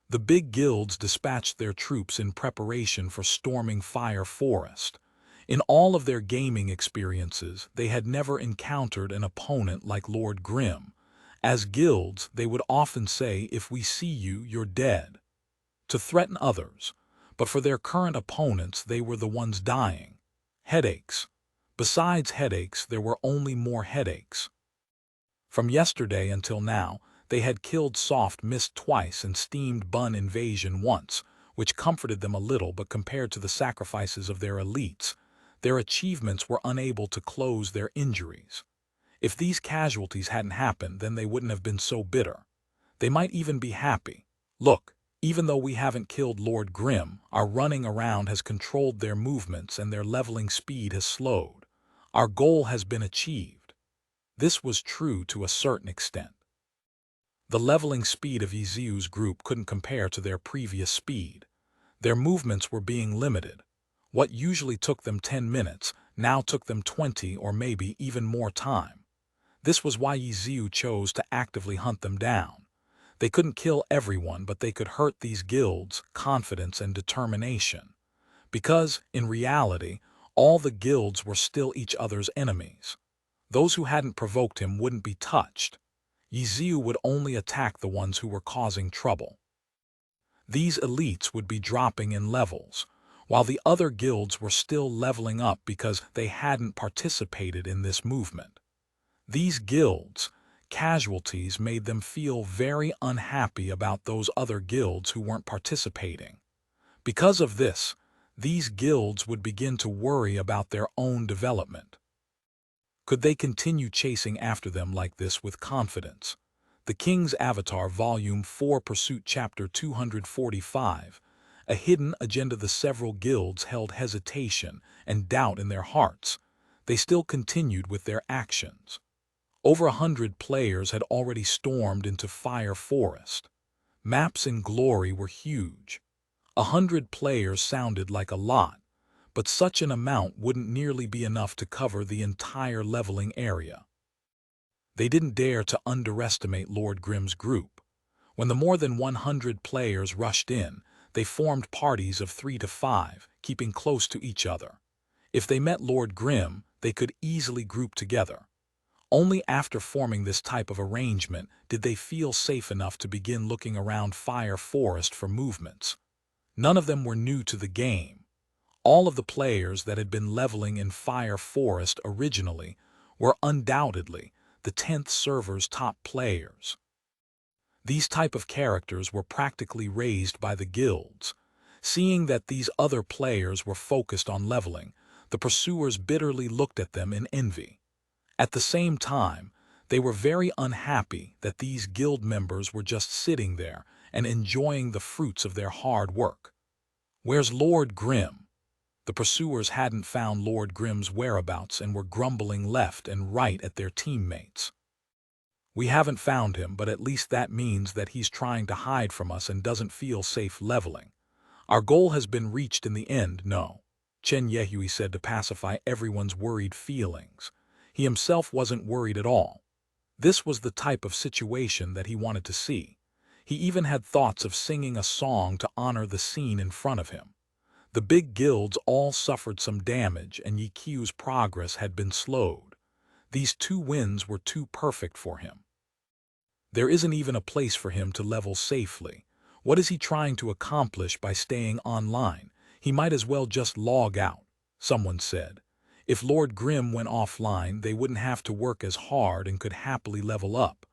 The big guilds dispatched their troops in preparation for storming Fire Forest. In all of their gaming experiences, they had never encountered an opponent like Lord Grim. As guilds, they would often say, "If we see you, you're dead," to threaten others, but for their current opponents, they were the ones dying. Headaches. Besides headaches, there were only more headaches. From yesterday until now, they had killed Soft Mist twice and Steamed Bun Invasion once, which comforted them a little, but compared to the sacrifices of their elites, their achievements were unable to close their injuries. If these casualties hadn't happened, then they wouldn't have been so bitter. They might even be happy. Look, even though we haven't killed Lord Grimm, our running around has controlled their movements and their leveling speed has slowed. Our goal has been achieved. This was true to a certain extent. The leveling speed of Ye Xiu's group couldn't compare to their previous speed. Their movements were being limited. What usually took them 10 minutes now took them 20 or maybe even more time. This was why Ye Xiu chose to actively hunt them down. They couldn't kill everyone, but they could hurt these guilds' confidence and determination. Because, in reality, all the guilds were still each other's enemies. Those who hadn't provoked him wouldn't be touched. Ye Xiu would only attack the ones who were causing trouble. These elites would be dropping in levels, while the other guilds were still leveling up because they hadn't participated in this movement. These guilds' casualties made them feel very unhappy about those other guilds who weren't participating. Because of this, these guilds would begin to worry about their own development. Could they continue chasing after them like this with confidence? The King's Avatar, Volume 4, Pursuit, Chapter 245. A hidden agenda. The several guilds held hesitation and doubt in their hearts. They still continued with their actions. Over 100 players had already stormed into Fire Forest. Maps in Glory were huge. 100 players sounded like a lot, but such an amount wouldn't nearly be enough to cover the entire leveling area. They didn't dare to underestimate Lord Grimm's group. When the more than 100 players rushed in, they formed parties of 3 to 5, keeping close to each other. If they met Lord Grimm, they could easily group together. Only after forming this type of arrangement did they feel safe enough to begin looking around Fire Forest for movements. None of them were new to the game. All of the players that had been leveling in Fire Forest originally were undoubtedly the 10th server's top players. These type of characters were practically raised by the guilds. Seeing that these other players were focused on leveling, the pursuers bitterly looked at them in envy. At the same time, they were very unhappy that these guild members were just sitting there and enjoying the fruits of their hard work. Where's Lord Grimm? The pursuers hadn't found Lord Grimm's whereabouts and were grumbling left and right at their teammates. We haven't found him, but at least that means that he's trying to hide from us and doesn't feel safe leveling. Our goal has been reached in the end, no, Chen Yehui said to pacify everyone's worried feelings. He himself wasn't worried at all. This was the type of situation that he wanted to see. He even had thoughts of singing a song to honor the scene in front of him. The big guilds all suffered some damage and Ye Xiu's progress had been slowed. These 2 wins were too perfect for him. There isn't even a place for him to level safely. What is he trying to accomplish by staying online? He might as well just log out, someone said. If Lord Grimm went offline, they wouldn't have to work as hard and could happily level up.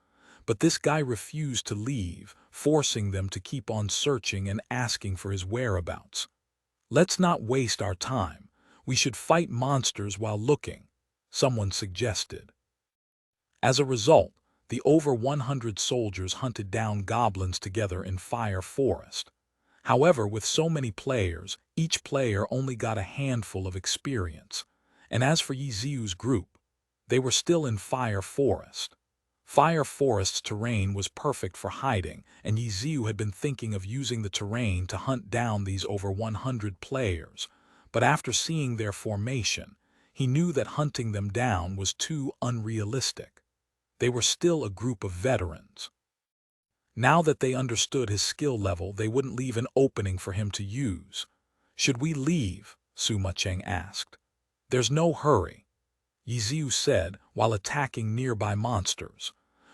But this guy refused to leave, forcing them to keep on searching and asking for his whereabouts. Let's not waste our time. We should fight monsters while looking, someone suggested. As a result, the over 100 soldiers hunted down goblins together in Fire Forest. However, with so many players, each player only got a handful of experience. And as for Ye Xiu's group, they were still in Fire Forest. Fire Forest's terrain was perfect for hiding, and Ye Xiu had been thinking of using the terrain to hunt down these over 100 players. But after seeing their formation, he knew that hunting them down was too unrealistic. They were still a group of veterans. Now that they understood his skill level, they wouldn't leave an opening for him to use. Should we leave? Sima Cheng asked. There's no hurry, Ye Xiu said while attacking nearby monsters.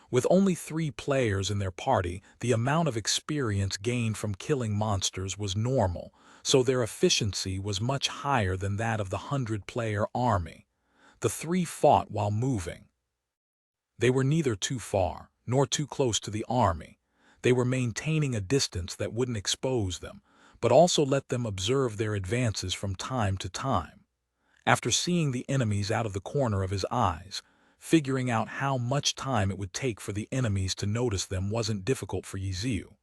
With only 3 players in their party, the amount of experience gained from killing monsters was normal, so their efficiency was much higher than that of the 100-player army. The three fought while moving. They were neither too far nor too close to the army. They were maintaining a distance that wouldn't expose them, but also let them observe their advances from time to time. After seeing the enemies out of the corner of his eyes, figuring out how much time it would take for the enemies to notice them wasn't difficult for Ye Xiu.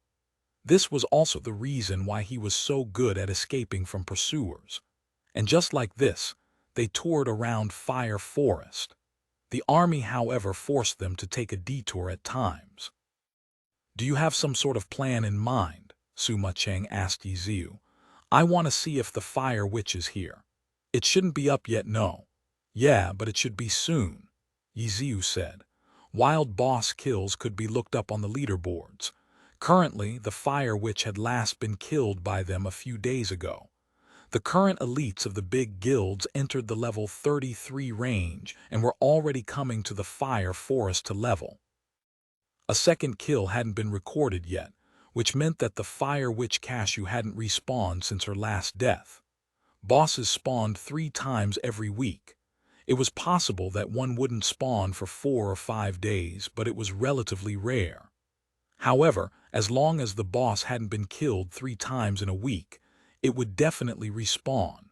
This was also the reason why he was so good at escaping from pursuers. And just like this, they toured around Fire Forest. The army, however, forced them to take a detour at times. "Do you have some sort of plan in mind?" Sima Cheng asked Ye Xiu. "I want to see if the Fire Witch is here." "It shouldn't be up yet, no." "Yeah, but it should be soon," Ye Xiu said. Wild boss kills could be looked up on the leaderboards. Currently, the Fire Witch had last been killed by them a few days ago. The current elites of the big guilds entered the level 33 range and were already coming to the Fire Forest to level. A second kill hadn't been recorded yet, which meant that the Fire Witch Cashew hadn't respawned since her last death. Bosses spawned 3 times every week. It was possible that one wouldn't spawn for 4 or 5 days, but it was relatively rare. However, as long as the boss hadn't been killed 3 times in a week, it would definitely respawn.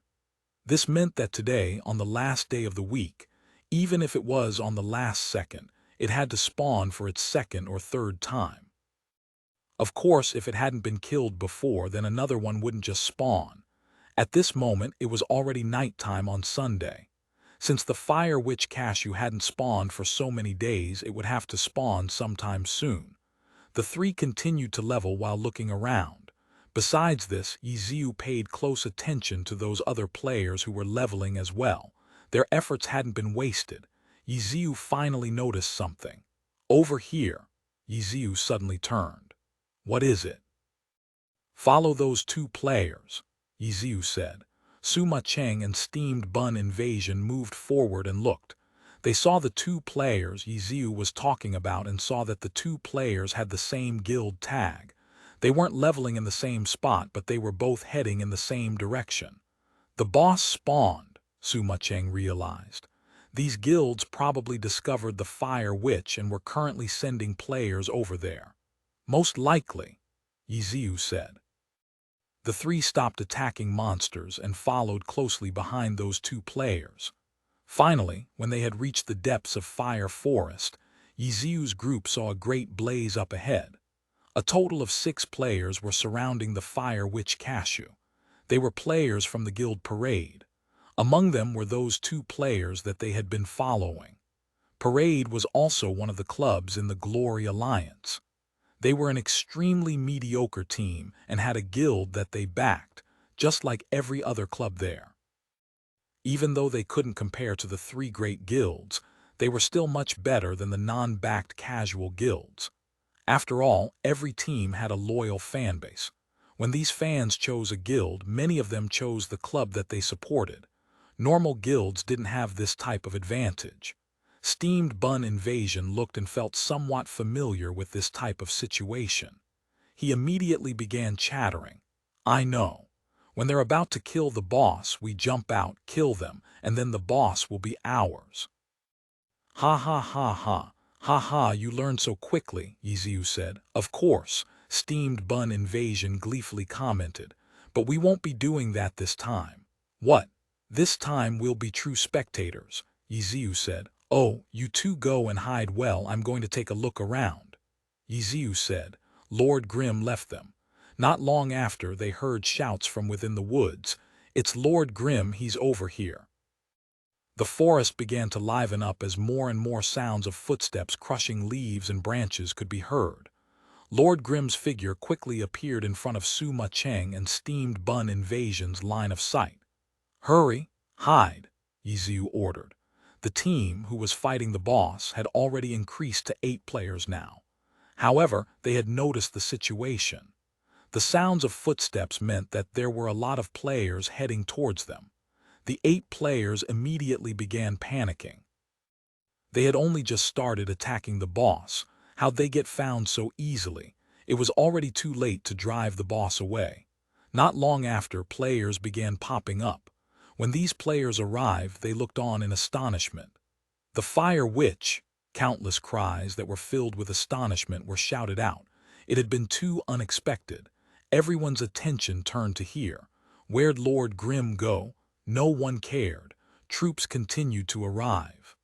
This meant that today, on the last day of the week, even if it was on the last second, it had to spawn for its second or third time. Of course, if it hadn't been killed before, then another one wouldn't just spawn. At this moment, it was already nighttime on Sunday. Since the Fire Witch Cashew hadn't spawned for so many days, it would have to spawn sometime soon. The three continued to level while looking around. Besides this, Ye Xiu paid close attention to those other players who were leveling as well. Their efforts hadn't been wasted. Ye Xiu finally noticed something. "Over here." Ye Xiu suddenly turned. "What is it?" "Follow those 2 players," Ye Xiu said. Sima Cheng and Steamed Bun Invasion moved forward and looked. They saw the 2 players Ye Xiu was talking about and saw that the 2 players had the same guild tag. They weren't leveling in the same spot, but they were both heading in the same direction. The boss spawned, Sima Cheng realized. These guilds probably discovered the Fire Witch and were currently sending players over there. "Most likely," Ye Xiu said. The 3 stopped attacking monsters and followed closely behind those 2 players. Finally, when they had reached the depths of Fire Forest, Ye Xiu's group saw a great blaze up ahead. A total of 6 players were surrounding the Fire Witch Cashew. They were players from the guild Parade. Among them were those 2 players that they had been following. Parade was also one of the clubs in the Glory Alliance. They were an extremely mediocre team and had a guild that they backed, just like every other club there. Even though they couldn't compare to the 3 great guilds, they were still much better than the non-backed casual guilds. After all, every team had a loyal fanbase. When these fans chose a guild, many of them chose the club that they supported. Normal guilds didn't have this type of advantage. Steamed Bun Invasion looked and felt somewhat familiar with this type of situation. He immediately began chattering. "I know. When they're about to kill the boss, we jump out, kill them, and then the boss will be ours." "Ha ha ha ha. Ha ha, you learned so quickly," Ye Xiu said. "Of course," Steamed Bun Invasion gleefully commented. "But we won't be doing that this time." "What? This time we'll be true spectators," Ye Xiu said. "Oh, you 2 go and hide well, I'm going to take a look around," Ye Xiu said. Lord Grim left them. Not long after, they heard shouts from within the woods. "It's Lord Grim, he's over here." The forest began to liven up as more and more sounds of footsteps crushing leaves and branches could be heard. Lord Grim's figure quickly appeared in front of Sima Cheng and Steamed Bun Invasion's line of sight. "Hurry, hide," Ye Xiu ordered. The team, who was fighting the boss, had already increased to 8 players now. However, they had noticed the situation. The sounds of footsteps meant that there were a lot of players heading towards them. The 8 players immediately began panicking. They had only just started attacking the boss. How'd they get found so easily? It was already too late to drive the boss away. Not long after, players began popping up. When these players arrived, they looked on in astonishment. "The Fire Witch!" Countless cries that were filled with astonishment were shouted out. It had been too unexpected. Everyone's attention turned to here. Where'd Lord Grim go? No one cared. Troops continued to arrive.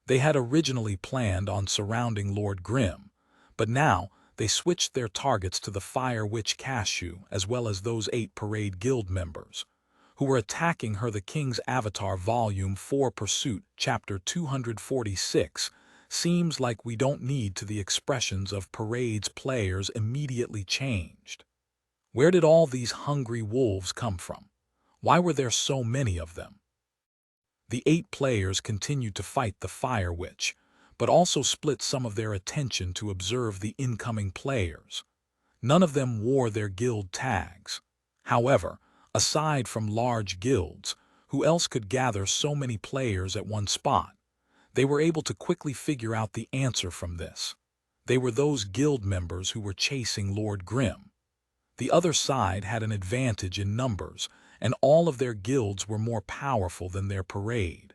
They had originally planned on surrounding Lord Grim, but now they switched their targets to the Fire Witch Cashew as well as those 8 Parade Guild members, who were attacking her. The King's Avatar Volume 4 Pursuit, Chapter 246. Seems like we don't need to. The expressions of Parade's players immediately changed. Where did all these hungry wolves come from? Why were there so many of them? The 8 players continued to fight the Fire Witch, but also split some of their attention to observe the incoming players. None of them wore their guild tags. However, aside from large guilds, who else could gather so many players at one spot? They were able to quickly figure out the answer from this. They were those guild members who were chasing Lord Grim. The other side had an advantage in numbers, and all of their guilds were more powerful than their parade.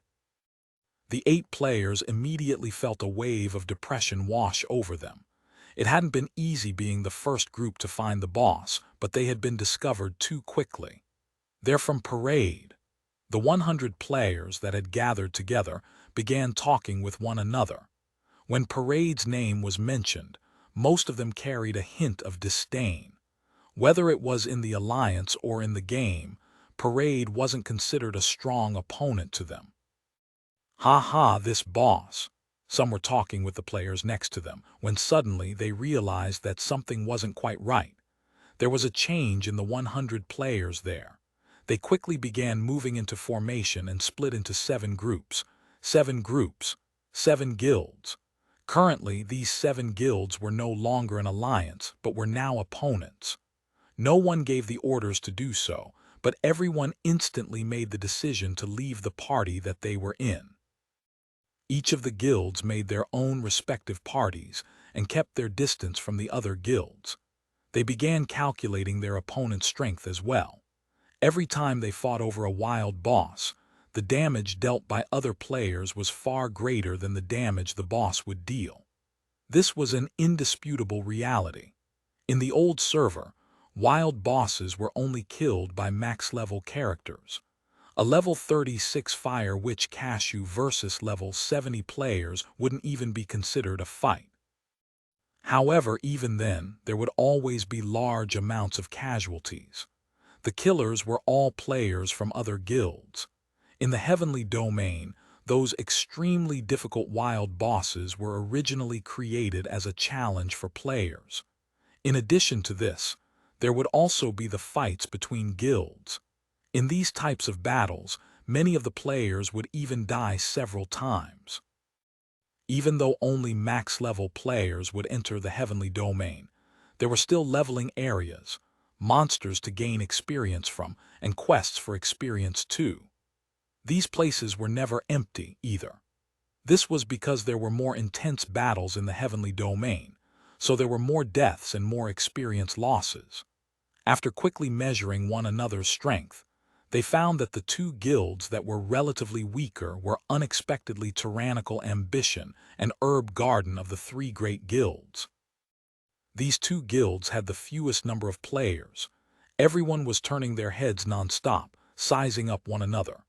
The 8 players immediately felt a wave of depression wash over them. It hadn't been easy being the first group to find the boss, but they had been discovered too quickly. They're from Parade. The 100 players that had gathered together began talking with one another. When Parade's name was mentioned, most of them carried a hint of disdain. Whether it was in the alliance or in the game, Parade wasn't considered a strong opponent to them. "Ha ha, this boss." Some were talking with the players next to them, when suddenly they realized that something wasn't quite right. There was a change in the 100 players there. They quickly began moving into formation and split into 7 groups. 7 groups, 7 guilds. Currently, these 7 guilds were no longer an alliance, but were now opponents. No one gave the orders to do so, but everyone instantly made the decision to leave the party that they were in. Each of the guilds made their own respective parties and kept their distance from the other guilds. They began calculating their opponent's strength as well. Every time they fought over a wild boss, the damage dealt by other players was far greater than the damage the boss would deal. This was an indisputable reality. In the old server, wild bosses were only killed by max-level characters. A level 36 Fire Witch Cashew versus level 70 players wouldn't even be considered a fight. However, even then, there would always be large amounts of casualties. The killers were all players from other guilds. In the Heavenly Domain, those extremely difficult wild bosses were originally created as a challenge for players. In addition to this, there would also be the fights between guilds. In these types of battles, many of the players would even die several times. Even though only max-level players would enter the Heavenly Domain, there were still leveling areas, monsters to gain experience from, and quests for experience too. These places were never empty either. This was because there were more intense battles in the Heavenly Domain, so there were more deaths and more experience losses. After quickly measuring one another's strength, they found that the 2 guilds that were relatively weaker were unexpectedly Tyrannical Ambition and Herb Garden of the 3 great guilds. These 2 guilds had the fewest number of players. Everyone was turning their heads non-stop, sizing up one another.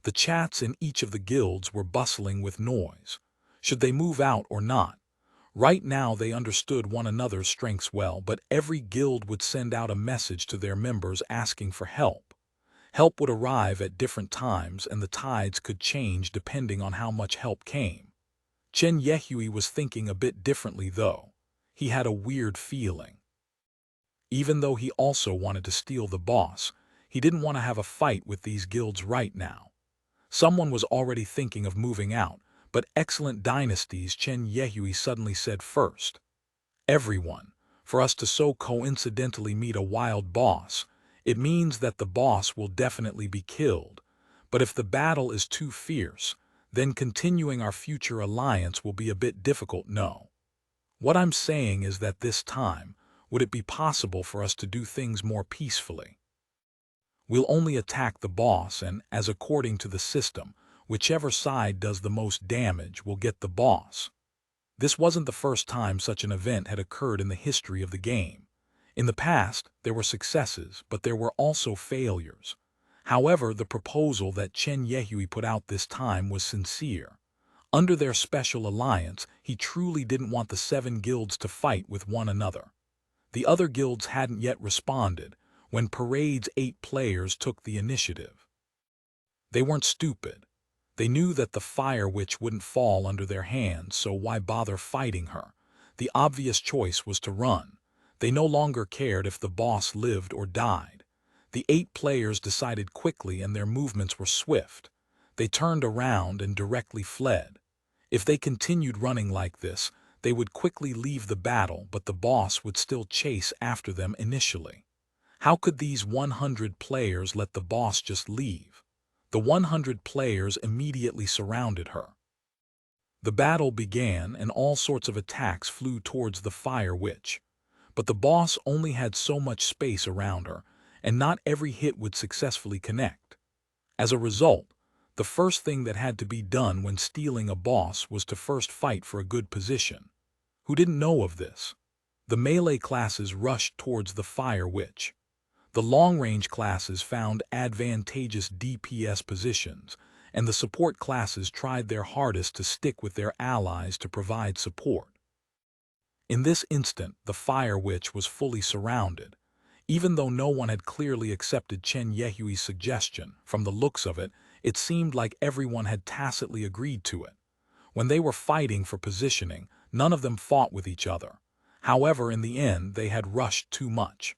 The chats in each of the guilds were bustling with noise. Should they move out or not? Right now they understood one another's strengths well, but every guild would send out a message to their members asking for help. Help would arrive at different times, and the tides could change depending on how much help came. Ye Xiu was thinking a bit differently, though. He had a weird feeling. Even though he also wanted to steal the boss, he didn't want to have a fight with these guilds right now. Someone was already thinking of moving out, but Excellent Dynasty's Ye Xiu suddenly said first. "Everyone, for us to so coincidentally meet a wild boss, it means that the boss will definitely be killed. But if the battle is too fierce, then continuing our future alliance will be a bit difficult. No. What I'm saying is that this time, would it be possible for us to do things more peacefully?" We'll only attack the boss and, as according to the system, whichever side does the most damage will get the boss. This wasn't the first time such an event had occurred in the history of the game. In the past, there were successes, but there were also failures. However, the proposal that Chen Yehui put out this time was sincere. Under their special alliance, he truly didn't want the 7 guilds to fight with one another. The other guilds hadn't yet responded when Parade's 8 players took the initiative. They weren't stupid. They knew that the Fire Witch wouldn't fall under their hands, so why bother fighting her? The obvious choice was to run. They no longer cared if the boss lived or died. The 8 players decided quickly and their movements were swift. They turned around and directly fled. If they continued running like this, they would quickly leave the battle, but the boss would still chase after them initially. How could these 100 players let the boss just leave? The 100 players immediately surrounded her. The battle began and all sorts of attacks flew towards the Fire Witch. But the boss only had so much space around her, and not every hit would successfully connect. As a result, the first thing that had to be done when stealing a boss was to first fight for a good position. Who didn't know of this? The melee classes rushed towards the Fire Witch. The long-range classes found advantageous DPS positions, and the support classes tried their hardest to stick with their allies to provide support. In this instant, the Fire Witch was fully surrounded. Even though no one had clearly accepted Chen Yehui's suggestion, from the looks of it, it seemed like everyone had tacitly agreed to it. When they were fighting for positioning, none of them fought with each other. However, in the end, they had rushed too much.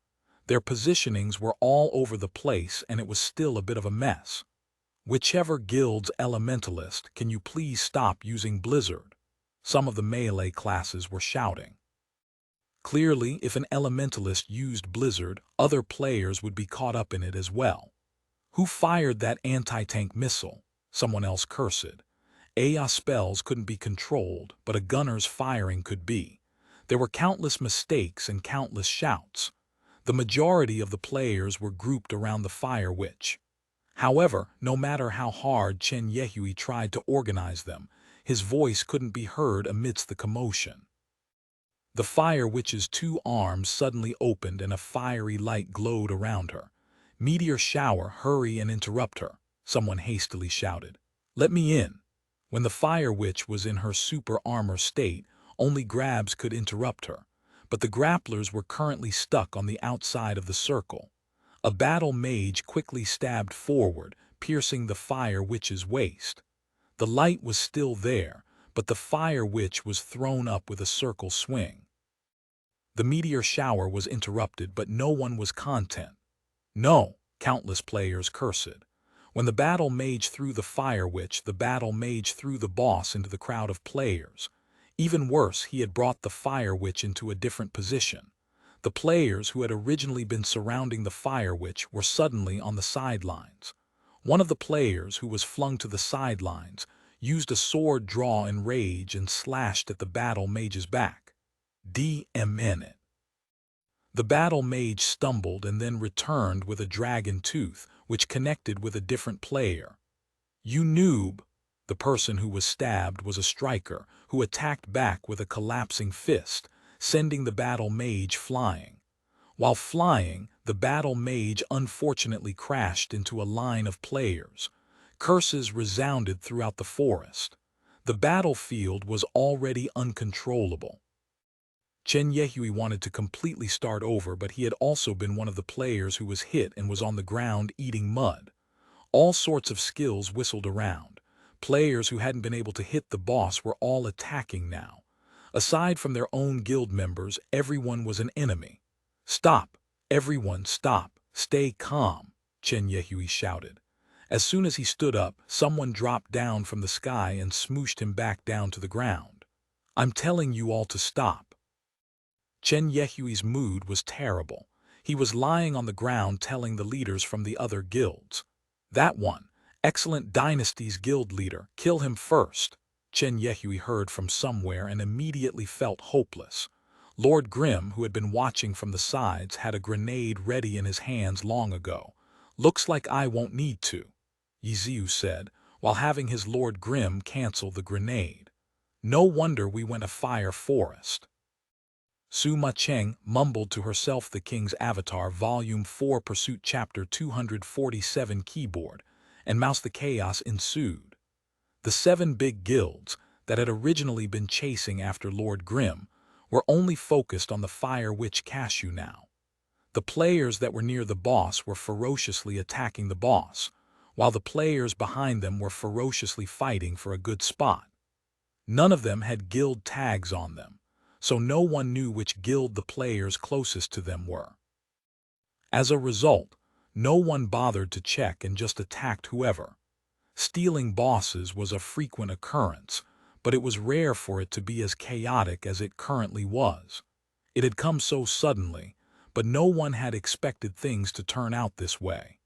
Their positionings were all over the place and it was still a bit of a mess. Whichever guild's elementalist, can you please stop using Blizzard? Some of the melee classes were shouting. Clearly, if an elementalist used Blizzard, other players would be caught up in it as well. Who fired that anti-tank missile? Someone else cursed. AI spells couldn't be controlled, but a gunner's firing could be. There were countless mistakes and countless shouts. The majority of the players were grouped around the Fire Witch. However, no matter how hard Chen Yehui tried to organize them, his voice couldn't be heard amidst the commotion. The Fire Witch's 2 arms suddenly opened and a fiery light glowed around her. "Meteor shower, hurry and interrupt her," someone hastily shouted. "Let me in." When the Fire Witch was in her super armor state, only grabs could interrupt her. But the grapplers were currently stuck on the outside of the circle. A battle mage quickly stabbed forward, piercing the Fire Witch's waist. The light was still there, but the Fire Witch was thrown up with a circle swing. The meteor shower was interrupted, but no one was content. "No," countless players cursed. When the battle mage threw the Fire Witch, the battle mage threw the boss into the crowd of players. Even worse, he had brought the Fire Witch into a different position. The players who had originally been surrounding the Fire Witch were suddenly on the sidelines. One of the players, who was flung to the sidelines, used a sword draw in rage and slashed at the battle mage's back. DMN. The battle mage stumbled and then returned with a dragon tooth, which connected with a different player. "You noob!" The person who was stabbed was a striker, who attacked back with a collapsing fist, sending the battle mage flying. While flying, the battle mage unfortunately crashed into a line of players. Curses resounded throughout the forest. The battlefield was already uncontrollable. Chen Yehui wanted to completely start over, but he had also been one of the players who was hit and was on the ground eating mud. All sorts of skills whistled around. Players who hadn't been able to hit the boss were all attacking now. Aside from their own guild members, everyone was an enemy. "Stop! Everyone stop! Stay calm!" Chen Yehui shouted. As soon as he stood up, someone dropped down from the sky and smooshed him back down to the ground. "I'm telling you all to stop." Chen Yehui's mood was terrible. He was lying on the ground telling the leaders from the other guilds. "That one, excellent Dynasty's guild leader, kill him first." Chen Yehui heard from somewhere and immediately felt hopeless. Lord Grimm, who had been watching from the sides, had a grenade ready in his hands long ago. "Looks like I won't need to," Ye Xiu said, while having his Lord Grim cancel the grenade. "No wonder we went a fire forest." Su Ma-cheng mumbled to herself the King's Avatar Volume 4 Pursuit Chapter 247 keyboard and mouse. The chaos ensued. The 7 big guilds that had originally been chasing after Lord Grim were only focused on the Fire Witch Cashew now. The players that were near the boss were ferociously attacking the boss, while the players behind them were ferociously fighting for a good spot. None of them had guild tags on them, so no one knew which guild the players closest to them were. As a result, no one bothered to check and just attacked whoever. Stealing bosses was a frequent occurrence, but it was rare for it to be as chaotic as it currently was. It had come so suddenly, but no one had expected things to turn out this way.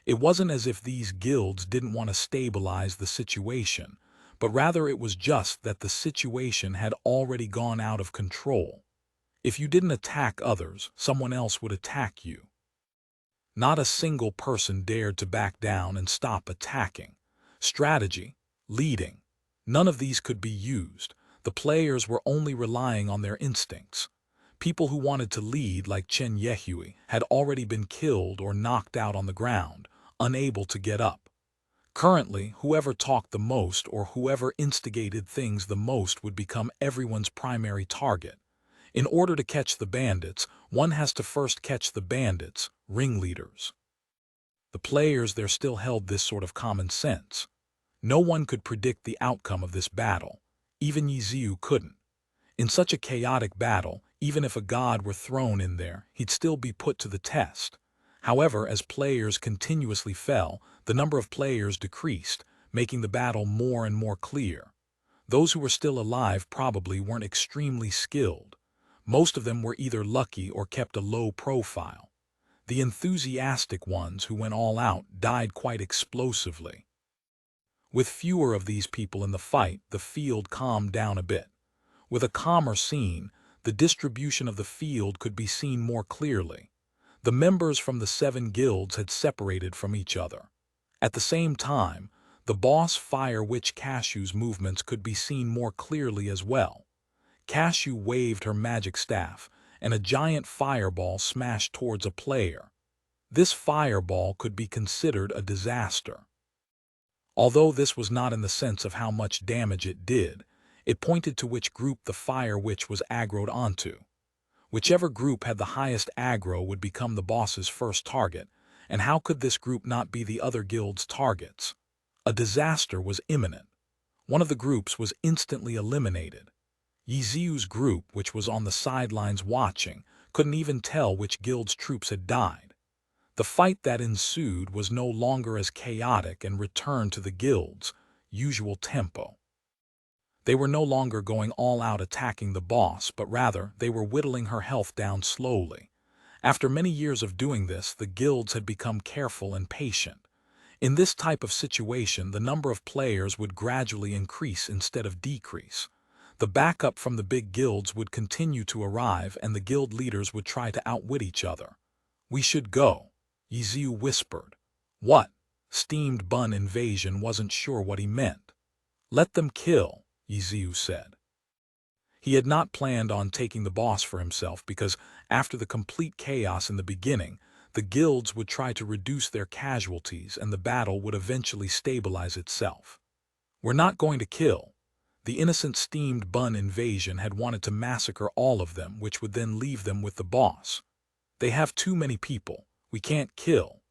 It wasn't as if these guilds didn't want to stabilize the situation, but rather it was just that the situation had already gone out of control. If you didn't attack others, someone else would attack you. Not a single person dared to back down and stop attacking. Strategy, leading, none of these could be used. The players were only relying on their instincts. People who wanted to lead, like Chen Yehui, had already been killed or knocked out on the ground, unable to get up. Currently, whoever talked the most or whoever instigated things the most would become everyone's primary target. In order to catch the bandits, one has to first catch the bandits, ringleaders. The players there still held this sort of common sense. No one could predict the outcome of this battle. Even Ye Xiu couldn't. In such a chaotic battle, even if a god were thrown in there, he'd still be put to the test. However, as players continuously fell, the number of players decreased, making the battle more and more clear. Those who were still alive probably weren't extremely skilled. Most of them were either lucky or kept a low profile. The enthusiastic ones who went all out died quite explosively. With fewer of these people in the fight, the field calmed down a bit. With a calmer scene, the distribution of the field could be seen more clearly. The members from the 7 guilds had separated from each other. At the same time, the boss Fire Witch Cashew's movements could be seen more clearly as well. Cashew waved her magic staff, and a giant fireball smashed towards a player. This fireball could be considered a disaster. Although this was not in the sense of how much damage it did, it pointed to which group the Fire Witch was aggroed onto. Whichever group had the highest aggro would become the boss's first target, and how could this group not be the other guild's targets? A disaster was imminent. One of the groups was instantly eliminated. Ye Xiu's group, which was on the sidelines watching, couldn't even tell which guild's troops had died. The fight that ensued was no longer as chaotic and returned to the guild's usual tempo. They were no longer going all out attacking the boss, but rather they were whittling her health down slowly. After many years of doing this, the guilds had become careful and patient. In this type of situation, the number of players would gradually increase instead of decrease. The backup from the big guilds would continue to arrive, and the guild leaders would try to outwit each other. "We should go," Ye Xiu whispered. "What?" Steamed Bun Invasion wasn't sure what he meant. "Let them kill," Ye Xiu said. He had not planned on taking the boss for himself because, after the complete chaos in the beginning, the guilds would try to reduce their casualties and the battle would eventually stabilize itself. "We're not going to kill." The innocent Steamed Bun Invasion had wanted to massacre all of them, which would then leave them with the boss. "They have too many people. We can't kill,"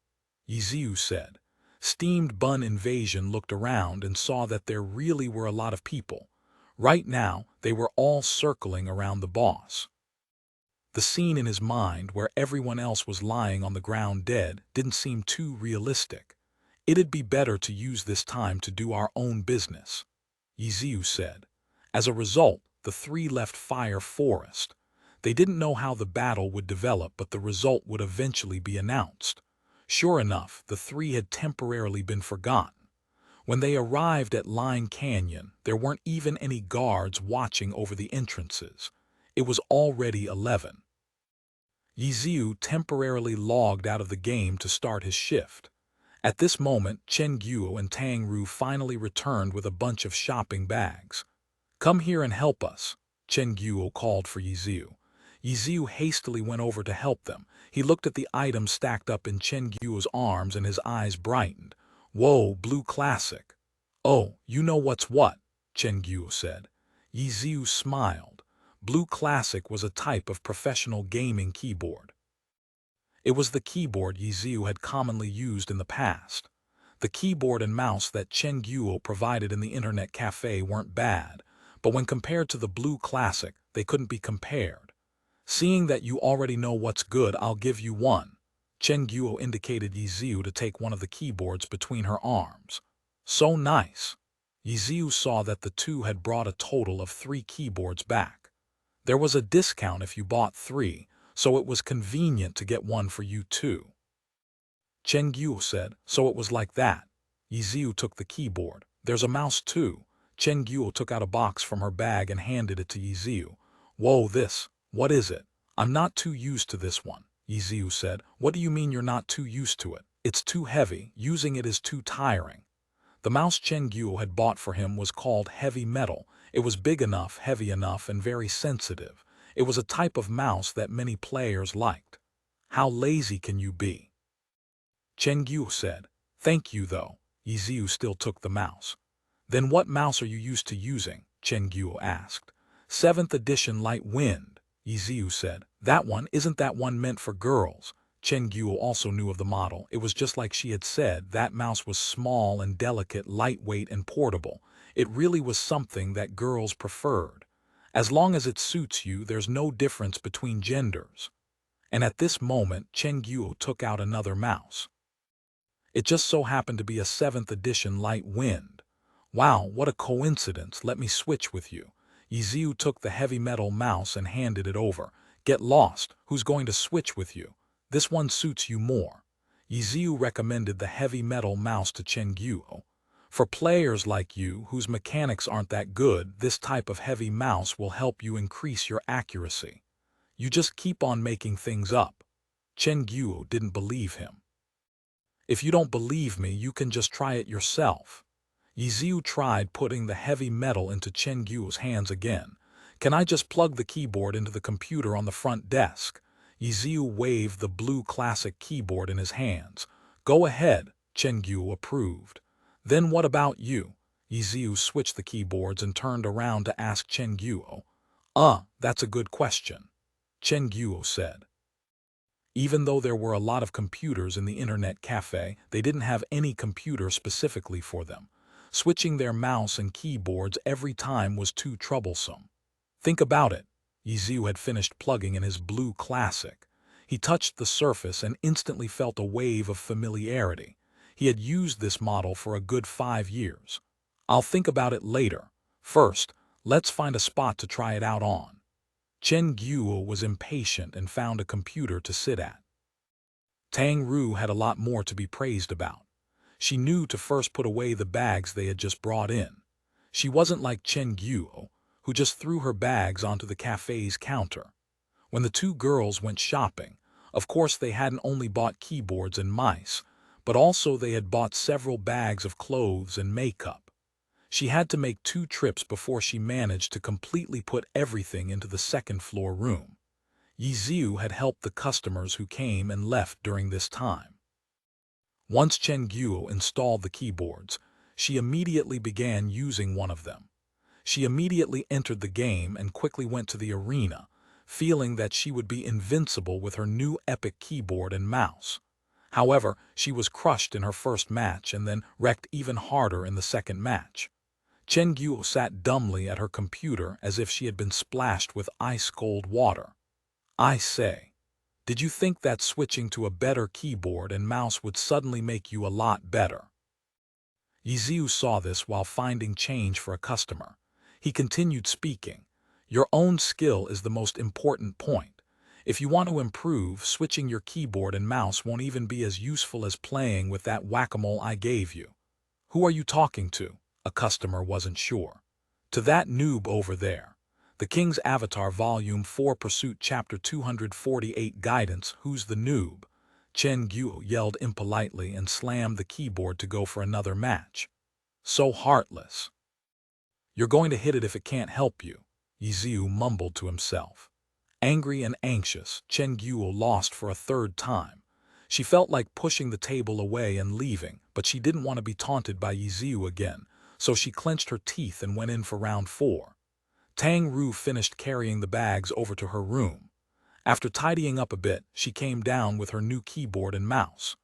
Ye Xiu said. Steamed Bun Invasion looked around and saw that there really were a lot of people. Right now, they were all circling around the boss. The scene in his mind, where everyone else was lying on the ground dead, didn't seem too realistic. "It'd be better to use this time to do our own business," Ye Xiu said. As a result, the 3 left Fire Forest. They didn't know how the battle would develop, but the result would eventually be announced. Sure enough, the 3 had temporarily been forgotten. When they arrived at Line Canyon, there weren't even any guards watching over the entrances. It was already 11. Ye Xiu temporarily logged out of the game to start his shift. At this moment, Chen Guo and Tang Ru finally returned with a bunch of shopping bags. "Come here and help us," Chen Guo called for Ye Xiu. Ye Xiu hastily went over to help them. He looked at the items stacked up in Chen Guo's arms and his eyes brightened. "Whoa, Blue Classic." "Oh, you know what's what," Chen Guo said. Ye Xiu smiled. Blue Classic was a type of professional gaming keyboard. It was the keyboard Ye Xiu had commonly used in the past. The keyboard and mouse that Chen Guo provided in the internet cafe weren't bad, but when compared to the Blue Classic, they couldn't be compared. "Seeing that you already know what's good, I'll give you one." Chen Guo indicated Ye Xiu to take one of the keyboards between her arms. "So nice." Ye Xiu saw that the two had brought a total of 3 keyboards back. There was a discount if you bought 3, so it was convenient to get one for you too. Chen Guo said, "So it was like that." Ye Xiu took the keyboard. "There's a mouse too." Chen Guo took out a box from her bag and handed it to Ye Xiu. "Whoa, what is it?" "I'm not too used to this one," Ye Xiu said. "What do you mean you're not too used to it?" "It's too heavy, using it is too tiring." The mouse Chen Guo had bought for him was called Heavy Metal. It was big enough, heavy enough, and very sensitive. It was a type of mouse that many players liked. "How lazy can you be?" Chen Guo said. "Thank you though." Ye Xiu still took the mouse. "Then what mouse are you used to using?" Chen Guo asked. "7th edition Light Wind," Ye Xiu said. Isn't that one meant for girls?" Chen Guo also knew of the model. It was just like she had said, that mouse was small and delicate, lightweight and portable. It really was something that girls preferred. As long as it suits you, there's no difference between genders. And at this moment, Chen Guo took out another mouse. It just so happened to be a 7th edition Light Wind. "Wow, what a coincidence. Let me switch with you." Ye Xiu took the Heavy Metal mouse and handed it over. "Get lost. Who's going to switch with you? This one suits you more." Ye Xiu recommended the Heavy Metal mouse to Chen Guo. "For players like you, whose mechanics aren't that good, this type of heavy mouse will help you increase your accuracy. You just keep on making things up." Chen Guo didn't believe him. "If you don't believe me, you can just try it yourself." Ye Xiu tried putting the Heavy Metal into Chen Guo's hands again. "Can I just plug the keyboard into the computer on the front desk?" Ye Xiu waved the Blue Classic keyboard in his hands. "Go ahead," Chen Guo approved. "Then what about you?" Ye Xiu switched the keyboards and turned around to ask Chen Guo. That's a good question," Chen Guo said. Even though there were a lot of computers in the internet cafe, they didn't have any computer specifically for them. Switching their mouse and keyboards every time was too troublesome. "Think about it." Ye Xiu had finished plugging in his Blue Classic. He touched the surface and instantly felt a wave of familiarity. He had used this model for a good 5 years. "I'll think about it later. First, let's find a spot to try it out on." Chen Guo was impatient and found a computer to sit at. Tang Ru had a lot more to be praised about. She knew to first put away the bags they had just brought in. She wasn't like Chen Guo, who just threw her bags onto the cafe's counter. When the two girls went shopping, of course they hadn't only bought keyboards and mice, but also they had bought several bags of clothes and makeup. She had to make 2 trips before she managed to completely put everything into the second-floor room. Ye Xiu had helped the customers who came and left during this time. Once Chen Guo installed the keyboards, she immediately began using one of them. She immediately entered the game and quickly went to the arena, feeling that she would be invincible with her new epic keyboard and mouse. However, she was crushed in her first match and then wrecked even harder in the second match. Chen Guo sat dumbly at her computer as if she had been splashed with ice-cold water. "I say, did you think that switching to a better keyboard and mouse would suddenly make you a lot better?" Ye Xiu saw this while finding change for a customer. He continued speaking. "Your own skill is the most important point. If you want to improve, switching your keyboard and mouse won't even be as useful as playing with that whack-a-mole I gave you." "Who are you talking to?" A customer wasn't sure. "To that noob over there. The King's Avatar Volume 4 Pursuit Chapter 248 Guidance. Who's the noob? Chen Guo yelled impolitely and slammed the keyboard to go for another match. So heartless. You're going to hit it if it can't help you, Ye Xiu mumbled to himself. Angry and anxious, Chen Guo lost for a third time. She felt like pushing the table away and leaving, but she didn't want to be taunted by Ye Xiu again, so she clenched her teeth and went in for round 4. Tang Ru finished carrying the bags over to her room. After tidying up a bit, she came down with her new keyboard and mouse.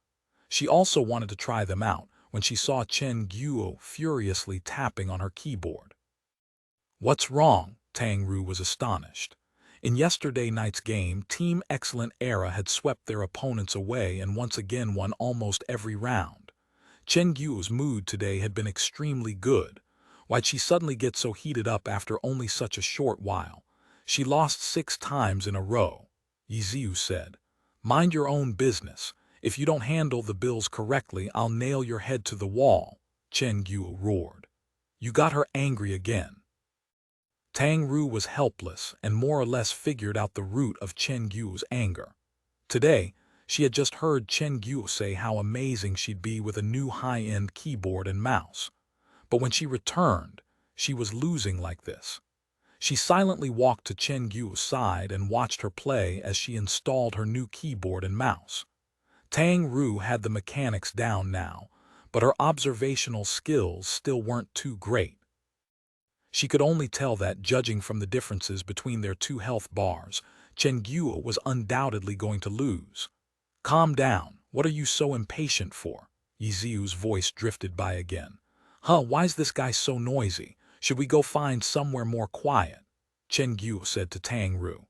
She also wanted to try them out when she saw Chen Guo furiously tapping on her keyboard. What's wrong? Tang Ru was astonished. In yesterday night's game, Team Excellent Era had swept their opponents away and once again won almost every round. Chen Guo's mood today had been extremely good. Why'd she suddenly get so heated up after only such a short while? She lost 6 times in a row. Ye Xiu said, "Mind your own business. If you don't handle the bills correctly, I'll nail your head to the wall," Chen Guo roared. You got her angry again. Tang Ru was helpless and more or less figured out the root of Chen Guo's anger. Today, she had just heard Chen Guo say how amazing she'd be with a new high-end keyboard and mouse. But when she returned, she was losing like this. She silently walked to Chen Guo's side and watched her play as she installed her new keyboard and mouse. Tang Ru had the mechanics down now, but her observational skills still weren't too great. She could only tell that, judging from the differences between their 2 health bars, Chen Guo was undoubtedly going to lose. Calm down, what are you so impatient for? Ye Xiu's voice drifted by again. Why's this guy so noisy? Should we go find somewhere more quiet? Chen Guo said to Tang Ru.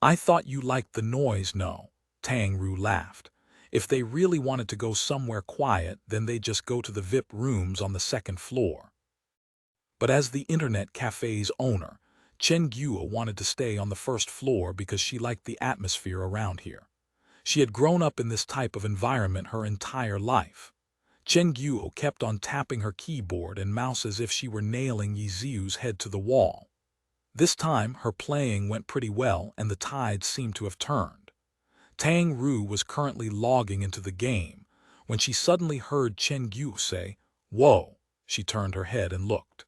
I thought you liked the noise. No, Tang Ru laughed. If they really wanted to go somewhere quiet, then they'd just go to the VIP rooms on the 2nd floor. But as the internet cafe's owner, Chen Guo wanted to stay on the 1st floor because she liked the atmosphere around here. She had grown up in this type of environment her entire life. Chen Guo kept on tapping her keyboard and mouse as if she were nailing Ye Xiu's head to the wall. This time, her playing went pretty well and the tide seemed to have turned. Tang Ru was currently logging into the game when she suddenly heard Chen Guo say, "Whoa!" She turned her head and looked.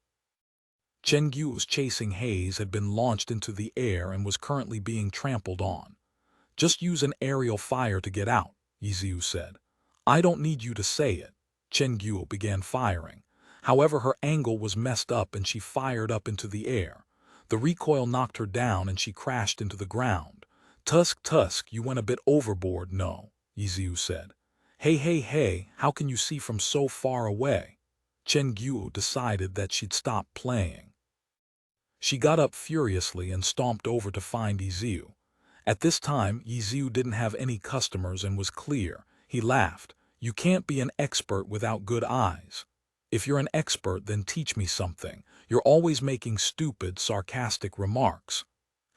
Chen Guo's chasing haze had been launched into the air and was currently being trampled on. Just use an aerial fire to get out, Ye Xiu said. I don't need you to say it. Chen Guo began firing. However, her angle was messed up and she fired up into the air. The recoil knocked her down and she crashed into the ground. Tusk, you went a bit overboard, no, Ye Xiu said. Hey, how can you see from so far away? Chen Guo decided that she'd stop playing. She got up furiously and stomped over to find Ye Xiu. At this time, Ye Xiu didn't have any customers and was clear. He laughed. You can't be an expert without good eyes. If you're an expert, then teach me something. You're always making stupid, sarcastic remarks.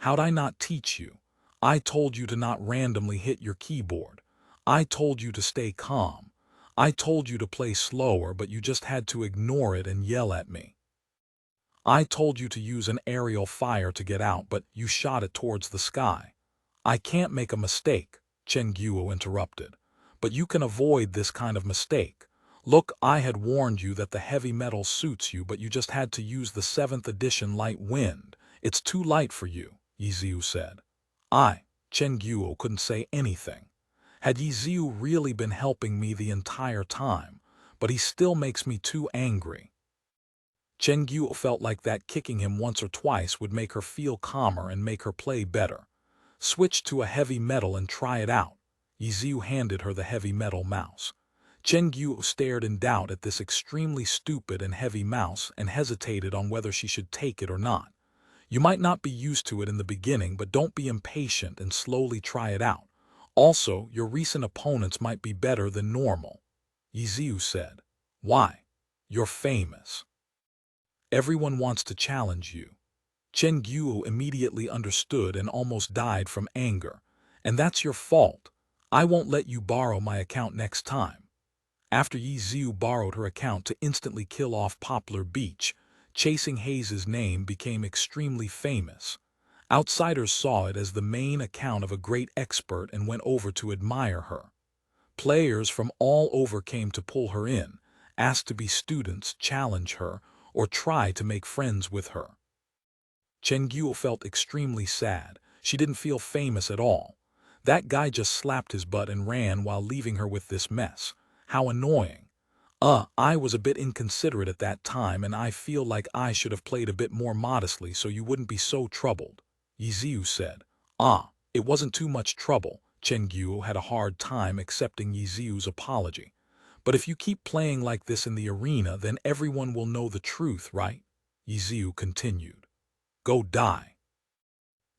How'd I not teach you? I told you to not randomly hit your keyboard. I told you to stay calm. I told you to play slower, but you just had to ignore it and yell at me. I told you to use an aerial fire to get out, but you shot it towards the sky. I can't make a mistake, Chen Guo interrupted. But you can avoid this kind of mistake. Look, I had warned you that the heavy metal suits you, but you just had to use the 7th edition light wind. It's too light for you, Ye Xiu said. Chen Guo couldn't say anything. Had Ye Xiu really been helping me the entire time? But he still makes me too angry. Chen Guo felt like that kicking him once or twice would make her feel calmer and make her play better. Switch to a heavy metal and try it out. Ye Xiu handed her the heavy metal mouse. Chen Guo stared in doubt at this extremely stupid and heavy mouse and hesitated on whether she should take it or not. You might not be used to it in the beginning, but don't be impatient and slowly try it out. Also, your recent opponents might be better than normal. Ye Xiu said. Why? You're famous. Everyone wants to challenge you. Chen Guo immediately understood and almost died from anger. And that's your fault. I won't let you borrow my account next time. After Ye Xiu borrowed her account to instantly kill off Poplar Beach, Chasing Hayes's name became extremely famous. Outsiders saw it as the main account of a great expert and went over to admire her. Players from all over came to pull her in, asked to be students, challenge her, or try to make friends with her. Chen Guo felt extremely sad. She didn't feel famous at all. That guy just slapped his butt and ran while leaving her with this mess. How annoying. I was a bit inconsiderate at that time, and I feel like I should have played a bit more modestly so you wouldn't be so troubled, Ye Xiu said. It wasn't too much trouble. Chen Guo had a hard time accepting Ye Xiu's apology. But if you keep playing like this in the arena, then everyone will know the truth, right? Ye Xiu continued. Go die.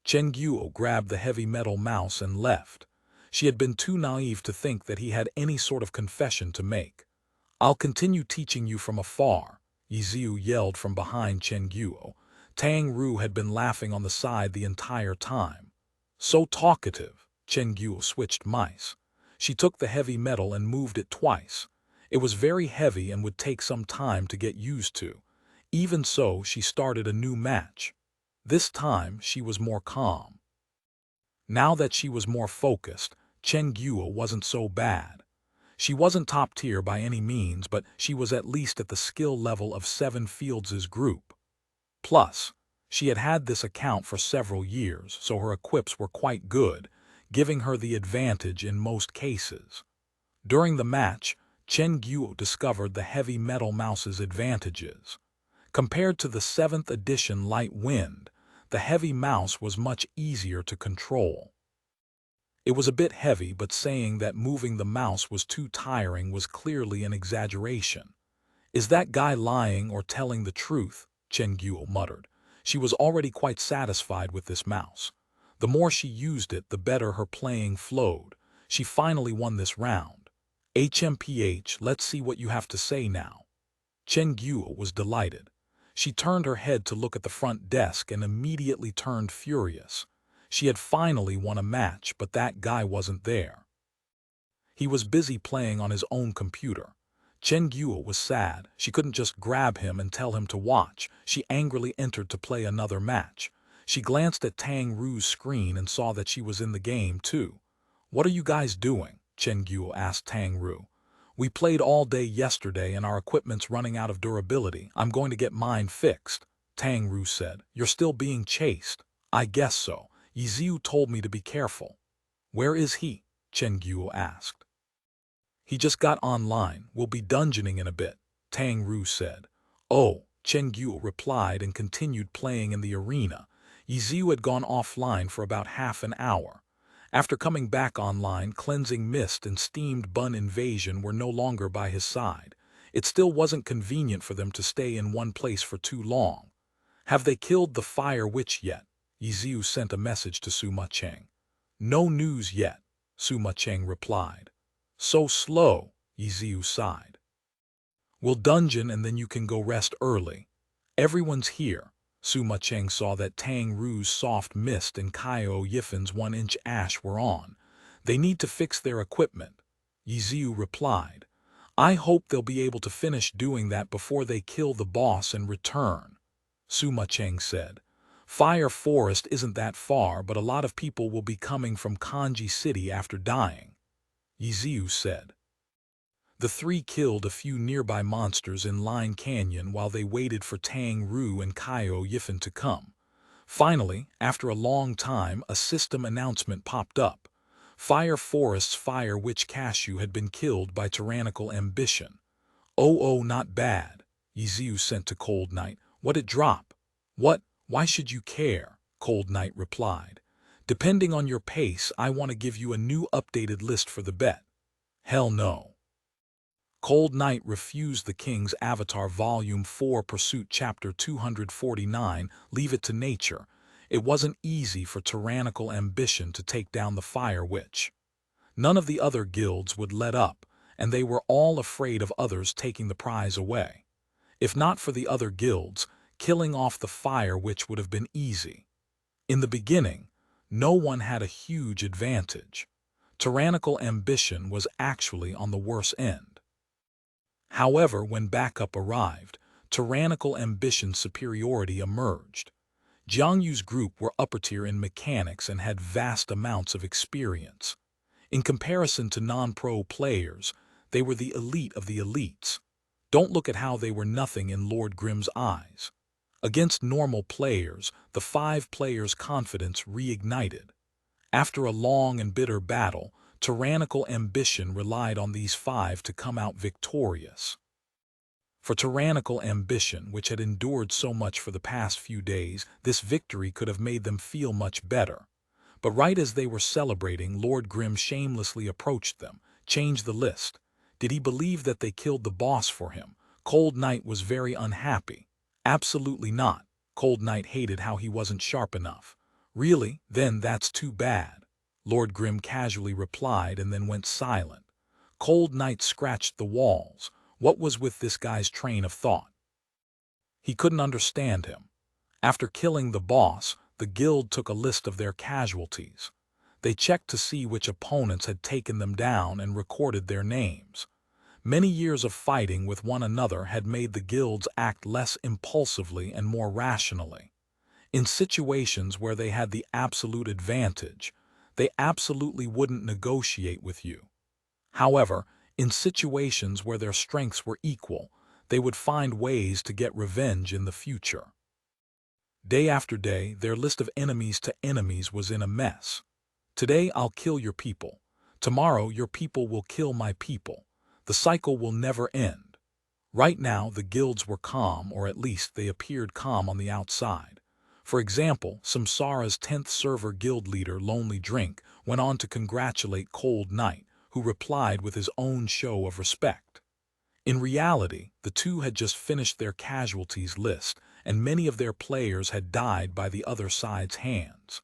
Chen Guo grabbed the heavy metal mouse and left. She had been too naive to think that he had any sort of confession to make. I'll continue teaching you from afar, Ye Xiu yelled from behind Chen Guo. Tang Ru had been laughing on the side the entire time. So talkative, Chen Guo switched mice. She took the heavy metal and moved it twice. It was very heavy and would take some time to get used to. Even so, she started a new match. This time, she was more calm. Now that she was more focused, Chen Guo wasn't so bad. She wasn't top tier by any means, but she was at least at the skill level of Seven Fields' group. Plus, she had had this account for several years, so her equips were quite good, giving her the advantage in most cases. During the match, Chen Guo discovered the heavy metal mouse's advantages. Compared to the 7th edition Light Wind, the heavy mouse was much easier to control. It was a bit heavy, but saying that moving the mouse was too tiring was clearly an exaggeration. Is that guy lying or telling the truth? Chen Guo muttered. She was already quite satisfied with this mouse. The more she used it, the better her playing flowed. She finally won this round. HMPH, let's see what you have to say now. Chen Guo was delighted. She turned her head to look at the front desk and immediately turned furious. She had finally won a match, but that guy wasn't there. He was busy playing on his own computer. Chen Guo was sad. She couldn't just grab him and tell him to watch. She angrily entered to play another match. She glanced at Tang Ru's screen and saw that she was in the game too. What are you guys doing? Chen Guo asked Tang Ru. We played all day yesterday and our equipment's running out of durability. I'm going to get mine fixed, Tang Ru said. You're still being chased. I guess so. Ye Xiu told me to be careful. Where is he? Chen Guo asked. He just got online. We'll be dungeoning in a bit, Tang Ru said. Oh, Chen Guo replied and continued playing in the arena. Ye Xiu had gone offline for about half an hour. After coming back online, Cleansing Mist and Steamed Bun Invasion were no longer by his side. It still wasn't convenient for them to stay in one place for too long. Have they killed the Fire Witch yet? Ye Xiu sent a message to Sima Cheng. No news yet, Sima Cheng replied. So slow, Ye Xiu sighed. We'll dungeon and then you can go rest early. Everyone's here. Sima Cheng saw that Tang Ru's soft mist and Kaio Yifen's 1-inch ash were on. They need to fix their equipment. Ye Xiu replied. I hope they'll be able to finish doing that before they kill the boss and return. Sima Cheng said. Fire Forest isn't that far, but a lot of people will be coming from Kanji City after dying. Ye Xiu said. The three killed a few nearby monsters in Line Canyon while they waited for Tang Ru and Kaio Yifen to come. Finally, after a long time, a system announcement popped up. Fire Forest's Fire Witch Cashew had been killed by tyrannical ambition. Oh, not bad, Ye Xiu sent to Cold Knight. What'd it drop? What? Why should you care? Cold Knight replied. Depending on your pace, I want to give you a new updated list for the bet. Hell no. Cold Knight refused the King's Avatar Volume 4 Pursuit Chapter 249, Leave It to Nature. It wasn't easy for tyrannical ambition to take down the Fire Witch. None of the other guilds would let up, and they were all afraid of others taking the prize away. If not for the other guilds, killing off the Fire Witch would have been easy. In the beginning, no one had a huge advantage. Tyrannical ambition was actually on the worse end. However, when backup arrived, tyrannical ambition superiority emerged. Jiang Yu's group were upper-tier in mechanics and had vast amounts of experience. In comparison to non-pro players, they were the elite of the elites. Don't look at how they were nothing in Lord Grimm's eyes. Against normal players, the 5 players' confidence reignited. After a long and bitter battle, tyrannical ambition relied on these 5 to come out victorious. For tyrannical ambition, which had endured so much for the past few days, this victory could have made them feel much better. But right as they were celebrating, Lord Grimm shamelessly approached them, changed the list. Did he believe that they killed the boss for him? Cold Knight was very unhappy. Absolutely not. Cold Knight hated how he wasn't sharp enough. Really? Then that's too bad. Lord Grimm casually replied and then went silent. Cold Knight scratched the walls. What was with this guy's train of thought? He couldn't understand him. After killing the boss, the guild took a list of their casualties. They checked to see which opponents had taken them down and recorded their names. Many years of fighting with one another had made the guilds act less impulsively and more rationally. In situations where they had the absolute advantage, they absolutely wouldn't negotiate with you. However, in situations where their strengths were equal, they would find ways to get revenge in the future. Day after day, their list of enemies to enemies was in a mess. Today I'll kill your people. Tomorrow your people will kill my people. The cycle will never end. Right now the guilds were calm, or at least they appeared calm on the outside. For example, Samsara's 10th server guild leader Lonely Drink went on to congratulate Cold Knight, who replied with his own show of respect. In reality, the two had just finished their casualties list, and many of their players had died by the other side's hands.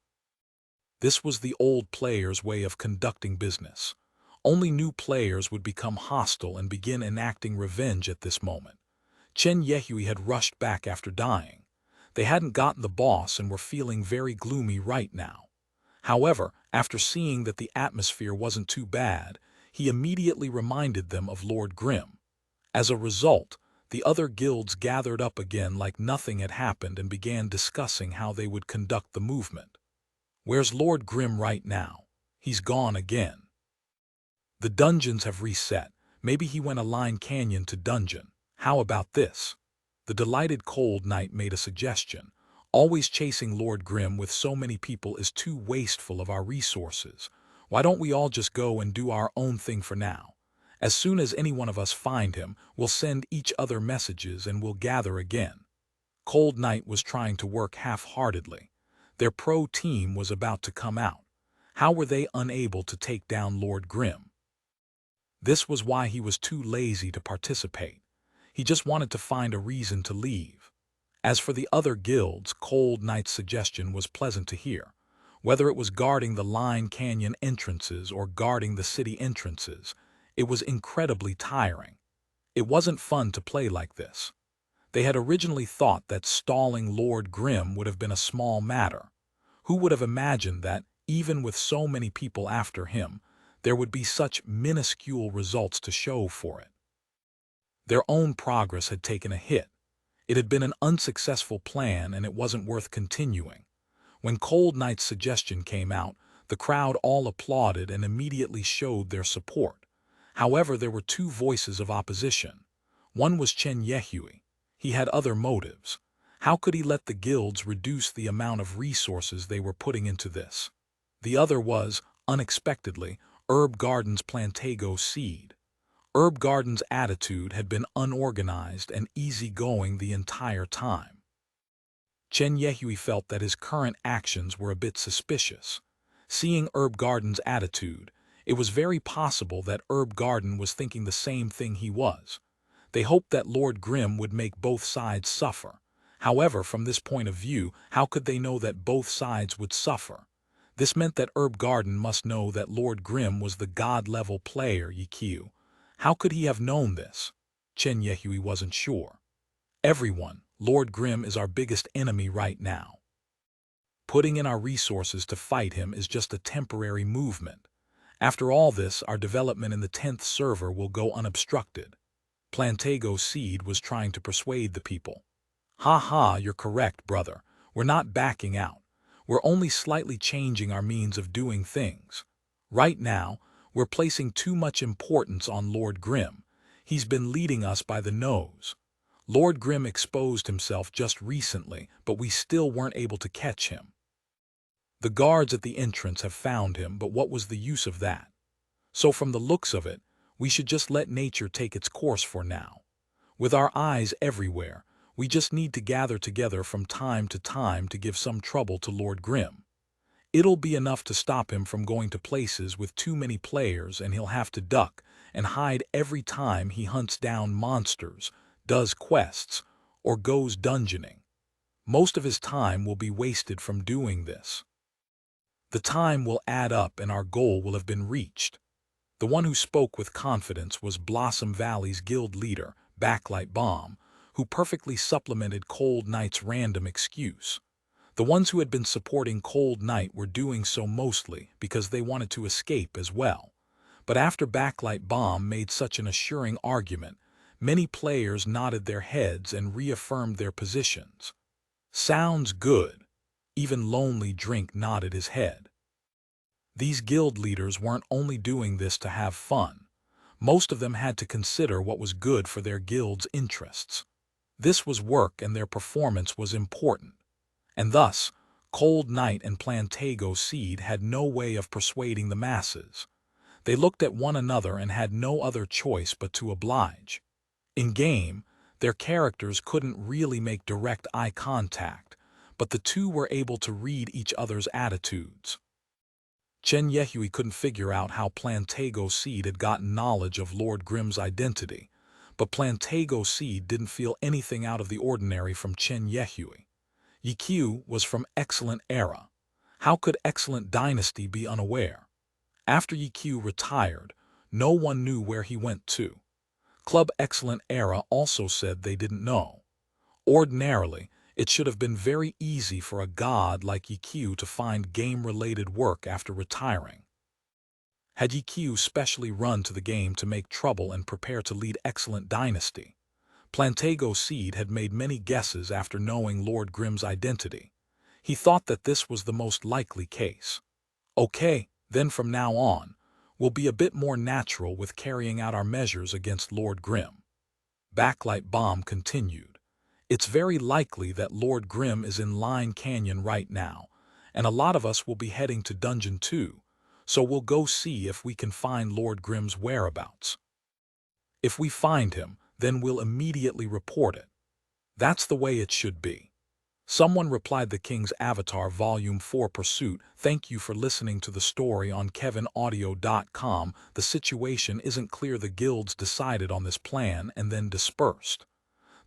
This was the old players' way of conducting business. Only new players would become hostile and begin enacting revenge at this moment. Chen Yehui had rushed back after dying. They hadn't gotten the boss and were feeling very gloomy right now. However, after seeing that the atmosphere wasn't too bad, he immediately reminded them of Lord Grimm. As a result, the other guilds gathered up again like nothing had happened and began discussing how they would conduct the movement. Where's Lord Grimm right now? He's gone again. The dungeons have reset. Maybe he went a line canyon to dungeon. How about this? The delighted Cold Knight made a suggestion. Always chasing Lord Grimm with so many people is too wasteful of our resources. Why don't we all just go and do our own thing for now? As soon as any one of us find him, we'll send each other messages and we'll gather again. Cold Knight was trying to work half-heartedly. Their pro team was about to come out. How were they unable to take down Lord Grimm? This was why he was too lazy to participate. He just wanted to find a reason to leave. As for the other guilds, Cold Knight's suggestion was pleasant to hear. Whether it was guarding the Line Canyon entrances or guarding the city entrances, it was incredibly tiring. It wasn't fun to play like this. They had originally thought that stalling Lord Grimm would have been a small matter. Who would have imagined that, even with so many people after him, there would be such minuscule results to show for it? Their own progress had taken a hit. It had been an unsuccessful plan and it wasn't worth continuing. When Cold Knight's suggestion came out, the crowd all applauded and immediately showed their support. However, there were 2 voices of opposition. One was Chen Yehui. He had other motives. How could he let the guilds reduce the amount of resources they were putting into this? The other was, unexpectedly, Herb Garden's Plantago Seed. Herb Garden's attitude had been unorganized and easygoing the entire time. Chen Yehui felt that his current actions were a bit suspicious. Seeing Herb Garden's attitude, it was very possible that Herb Garden was thinking the same thing he was. They hoped that Lord Grimm would make both sides suffer. However, from this point of view, how could they know that both sides would suffer? This meant that Herb Garden must know that Lord Grimm was the god-level player Ye Xiu. How could he have known this? Chen Yehui wasn't sure. Everyone, Lord Grimm is our biggest enemy right now. Putting in our resources to fight him is just a temporary movement. After all this, our development in the 10th server will go unobstructed. Plantago Seed was trying to persuade the people. "Ha ha, you're correct, brother. We're not backing out. We're only slightly changing our means of doing things. Right now, we're placing too much importance on Lord Grimm. He's been leading us by the nose. Lord Grimm exposed himself just recently, but we still weren't able to catch him. The guards at the entrance have found him, but what was the use of that? So from the looks of it, we should just let nature take its course for now. With our eyes everywhere, we just need to gather together from time to time to give some trouble to Lord Grimm. It'll be enough to stop him from going to places with too many players, and he'll have to duck and hide every time he hunts down monsters, does quests, or goes dungeoning. Most of his time will be wasted from doing this. The time will add up and our goal will have been reached." The one who spoke with confidence was Blossom Valley's guild leader, Backlight Bomb, who perfectly supplemented Cold Knight's random excuse. The ones who had been supporting Cold Knight were doing so mostly because they wanted to escape as well. But after Backlight Bomb made such an assuring argument, many players nodded their heads and reaffirmed their positions. "Sounds good." Even Lonely Drink nodded his head. These guild leaders weren't only doing this to have fun. Most of them had to consider what was good for their guild's interests. This was work and their performance was important. And thus, Cold Knight and Plantago Seed had no way of persuading the masses. They looked at one another and had no other choice but to oblige. In-game, their characters couldn't really make direct eye contact, but the two were able to read each other's attitudes. Ye Xiu couldn't figure out how Plantago Seed had gotten knowledge of Lord Grimm's identity, but Plantago Seed didn't feel anything out of the ordinary from Ye Xiu. Ye Xiu was from Excellent Era. How could Excellent Dynasty be unaware? After Ye Xiu retired, no one knew where he went to. Club Excellent Era also said they didn't know. Ordinarily, it should have been very easy for a god like Ye Xiu to find game-related work after retiring. Had Ye Xiu specially run to the game to make trouble and prepare to lead Excellent Dynasty? Plantago Seed had made many guesses after knowing Lord Grimm's identity. He thought that this was the most likely case. Okay, then from now on, we'll be a bit more natural with carrying out our measures against Lord Grimm. Backlight Bomb continued. It's very likely that Lord Grimm is in Line Canyon right now, and a lot of us will be heading to Dungeon 2, so we'll go see if we can find Lord Grimm's whereabouts. If we find him, then we'll immediately report it. That's the way it should be. Someone replied the King's Avatar Volume 4 Pursuit. Thank you for listening to the story on KevinAudio.com. The situation isn't clear. The guilds decided on this plan and then dispersed.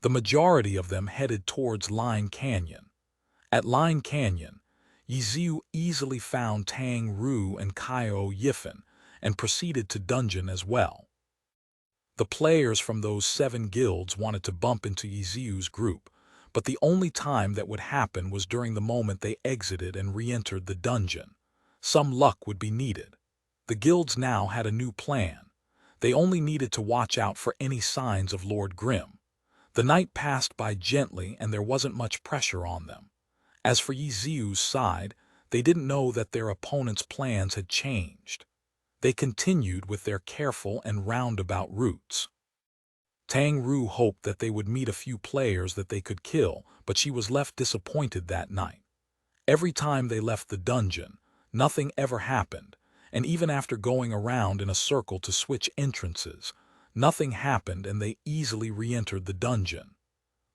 The majority of them headed towards Line Canyon. At Line Canyon, Ye Xiu easily found Tang Ru and Kaio Yifen and proceeded to dungeon as well. The players from those 7 guilds wanted to bump into Ye Xiu's group, but the only time that would happen was during the moment they exited and re-entered the dungeon. Some luck would be needed. The guilds now had a new plan. They only needed to watch out for any signs of Lord Grimm. The night passed by gently and there wasn't much pressure on them. As for Ye Xiu's side, they didn't know that their opponent's plans had changed. They continued with their careful and roundabout routes. Tang Ru hoped that they would meet a few players that they could kill, but she was left disappointed that night. Every time they left the dungeon, nothing ever happened, and even after going around in a circle to switch entrances, nothing happened and they easily re-entered the dungeon.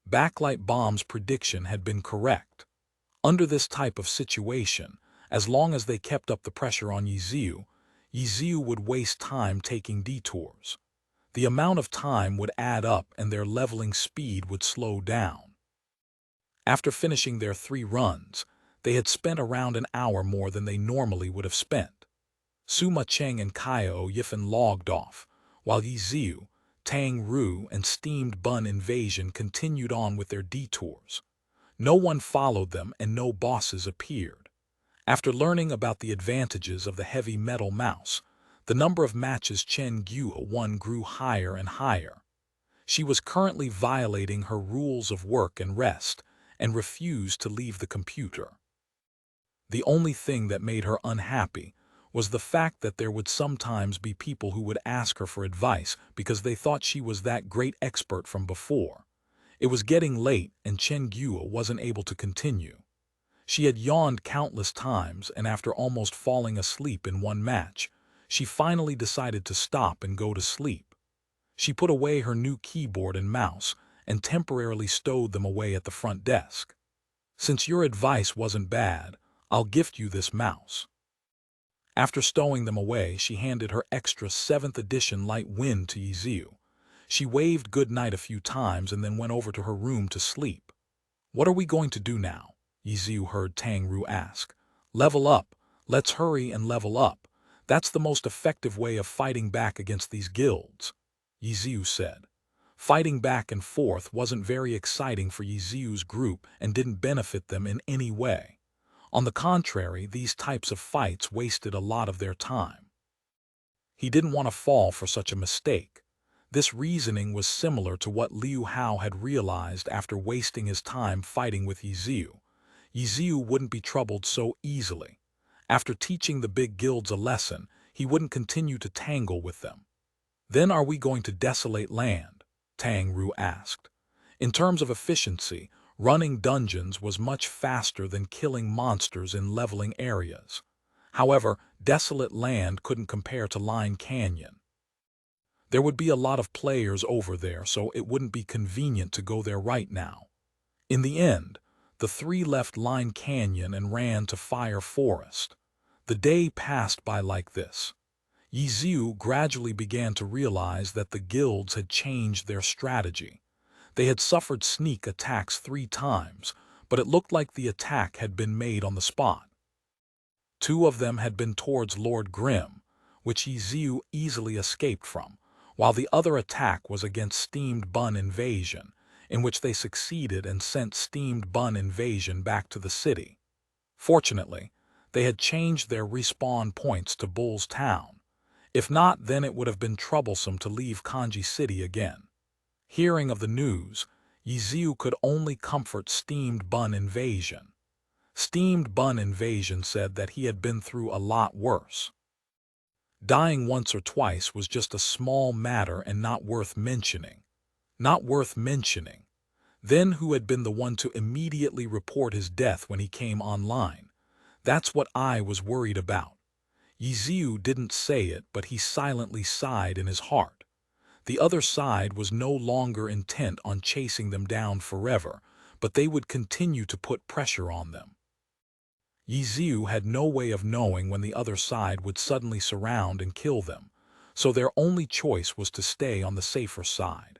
Backlight Bomb's prediction had been correct. Under this type of situation, as long as they kept up the pressure on Ye Xiu would waste time taking detours. The amount of time would add up and their leveling speed would slow down. After finishing their 3 runs, they had spent around an hour more than they normally would have spent. Suma Cheng and Kaio Yifen logged off, while Ye Xiu, Tang Ru, and Steamed Bun Invasion continued on with their detours. No one followed them and no bosses appeared. After learning about the advantages of the heavy metal mouse, the number of matches Chen Guo won grew higher and higher. She was currently violating her rules of work and rest, and refused to leave the computer. The only thing that made her unhappy was the fact that there would sometimes be people who would ask her for advice because they thought she was that great expert from before. It was getting late and Chen Guo wasn't able to continue. She had yawned countless times, and after almost falling asleep in one match, she finally decided to stop and go to sleep. She put away her new keyboard and mouse and temporarily stowed them away at the front desk. "Since your advice wasn't bad, I'll gift you this mouse." After stowing them away, she handed her extra 7th edition Light Wind to Ye Xiu. She waved good night a few times and then went over to her room to sleep. "What are we going to do now?" Ye Xiu heard Tang Ru ask. "Level up. Let's hurry and level up. That's the most effective way of fighting back against these guilds," Ye Xiu said. Fighting back and forth wasn't very exciting for Ye Xiu's group and didn't benefit them in any way. On the contrary, these types of fights wasted a lot of their time. He didn't want to fall for such a mistake. This reasoning was similar to what Liu Hao had realized after wasting his time fighting with Ye Xiu. Ye Xiu wouldn't be troubled so easily. After teaching the big guilds a lesson, he wouldn't continue to tangle with them. "Then are we going to desolate land?" Tang Ru asked. In terms of efficiency, running dungeons was much faster than killing monsters in leveling areas. However, desolate land couldn't compare to Line Canyon. There would be a lot of players over there, so it wouldn't be convenient to go there right now. In the end, the three left Line Canyon and ran to Fire Forest. The day passed by like this. Ye Xiu gradually began to realize that the guilds had changed their strategy. They had suffered sneak attacks 3 times, but it looked like the attack had been made on the spot. 2 of them had been towards Lord Grimm, which Ye Xiu easily escaped from, while the other attack was against Steamed Bun Invasion, in which they succeeded and sent Steamed Bun Invasion back to the city. Fortunately, they had changed their respawn points to Bull's Town. If not, then it would have been troublesome to leave Kanji City again. Hearing of the news, Ye Xiu could only comfort Steamed Bun Invasion. Steamed Bun Invasion said that he had been through a lot worse. Dying once or twice was just a small matter and not worth mentioning. Not worth mentioning. Then who had been the one to immediately report his death when he came online? That's what I was worried about. Ye Xiu didn't say it, but he silently sighed in his heart. The other side was no longer intent on chasing them down forever, but they would continue to put pressure on them. Ye Xiu had no way of knowing when the other side would suddenly surround and kill them, so their only choice was to stay on the safer side.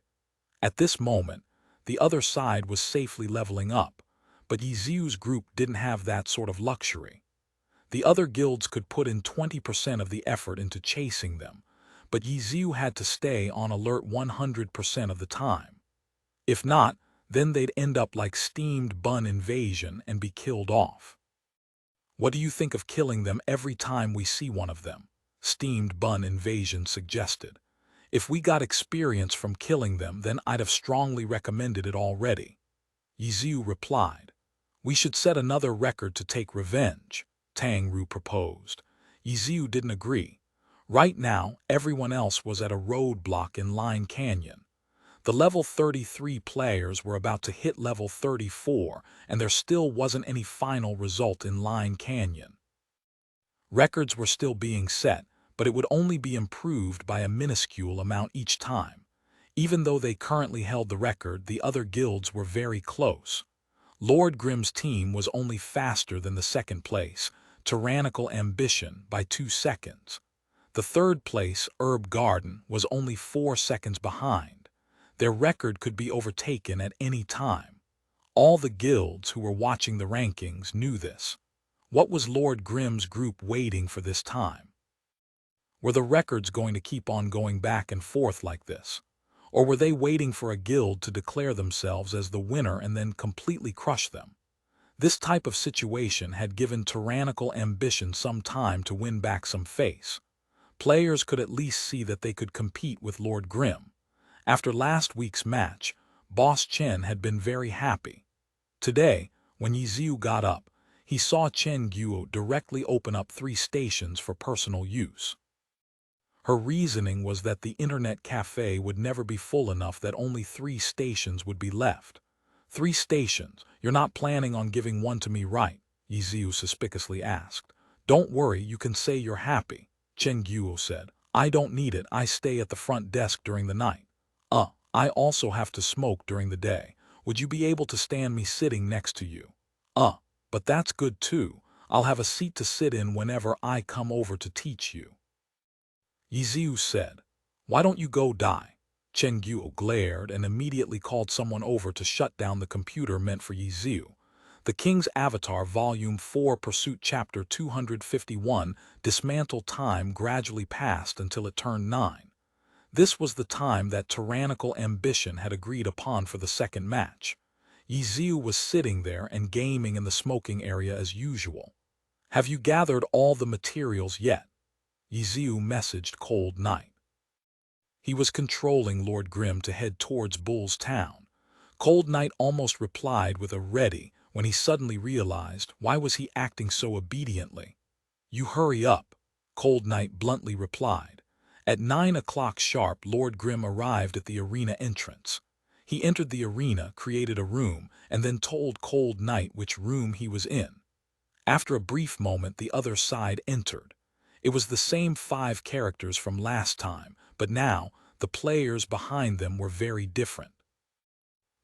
At this moment, the other side was safely leveling up, but Ye Xiu's group didn't have that sort of luxury. The other guilds could put in 20% of the effort into chasing them, but Ye Xiu had to stay on alert 100% of the time. If not, then they'd end up like Steamed Bun Invasion and be killed off. "What do you think of killing them every time we see one of them?" Steamed Bun Invasion suggested. "If we got experience from killing them, then I'd have strongly recommended it already." Ye Xiu replied. "We should set another record to take revenge," Tang Ru proposed. Ye Xiu didn't agree. Right now, everyone else was at a roadblock in Line Canyon. The level 33 players were about to hit level 34, and there still wasn't any final result in Line Canyon. Records were still being set, but it would only be improved by a minuscule amount each time. Even though they currently held the record, the other guilds were very close. Lord Grimm's team was only faster than the second place, Tyrannical Ambition, by 2 seconds. The third place, Herb Garden, was only 4 seconds behind. Their record could be overtaken at any time. All the guilds who were watching the rankings knew this. What was Lord Grimm's group waiting for this time? Were the records going to keep on going back and forth like this? Or were they waiting for a guild to declare themselves as the winner and then completely crush them? This type of situation had given Tyrannical Ambition some time to win back some face. Players could at least see that they could compete with Lord Grimm. After last week's match, Boss Chen had been very happy. Today, when Ye Xiu got up, he saw Chen Guo directly open up 3 stations for personal use. Her reasoning was that the internet cafe would never be full enough, that only 3 stations would be left. 3 stations? You're not planning on giving one to me, right? Ye Xiu suspiciously asked. Don't worry, you can say you're happy, Chen Guo said. I don't need it, I stay at the front desk during the night. I also have to smoke during the day. Would you be able to stand me sitting next to you? But that's good too. I'll have a seat to sit in whenever I come over to teach you. Ye Xiu said. Why don't you go die? Chen Guo glared and immediately called someone over to shut down the computer meant for Ye Xiu. The King's Avatar, Volume 4, Pursuit, Chapter 251, Dismantle. Time gradually passed until it turned 9. This was the time that tyrannical ambition had agreed upon for the second match. Ye Xiu was sitting there and gaming in the smoking area as usual. Have you gathered all the materials yet? Ye Xiu messaged Cold Knight. He was controlling Lord Grimm to head towards Bull's Town. Cold Knight almost replied with a ready when he suddenly realized why was he acting so obediently. You hurry up, Cold Knight bluntly replied. At 9 o'clock sharp, Lord Grimm arrived at the arena entrance. He entered the arena, created a room, and then told Cold Knight which room he was in. After a brief moment, the other side entered. It was the same 5 characters from last time, but now the players behind them were very different.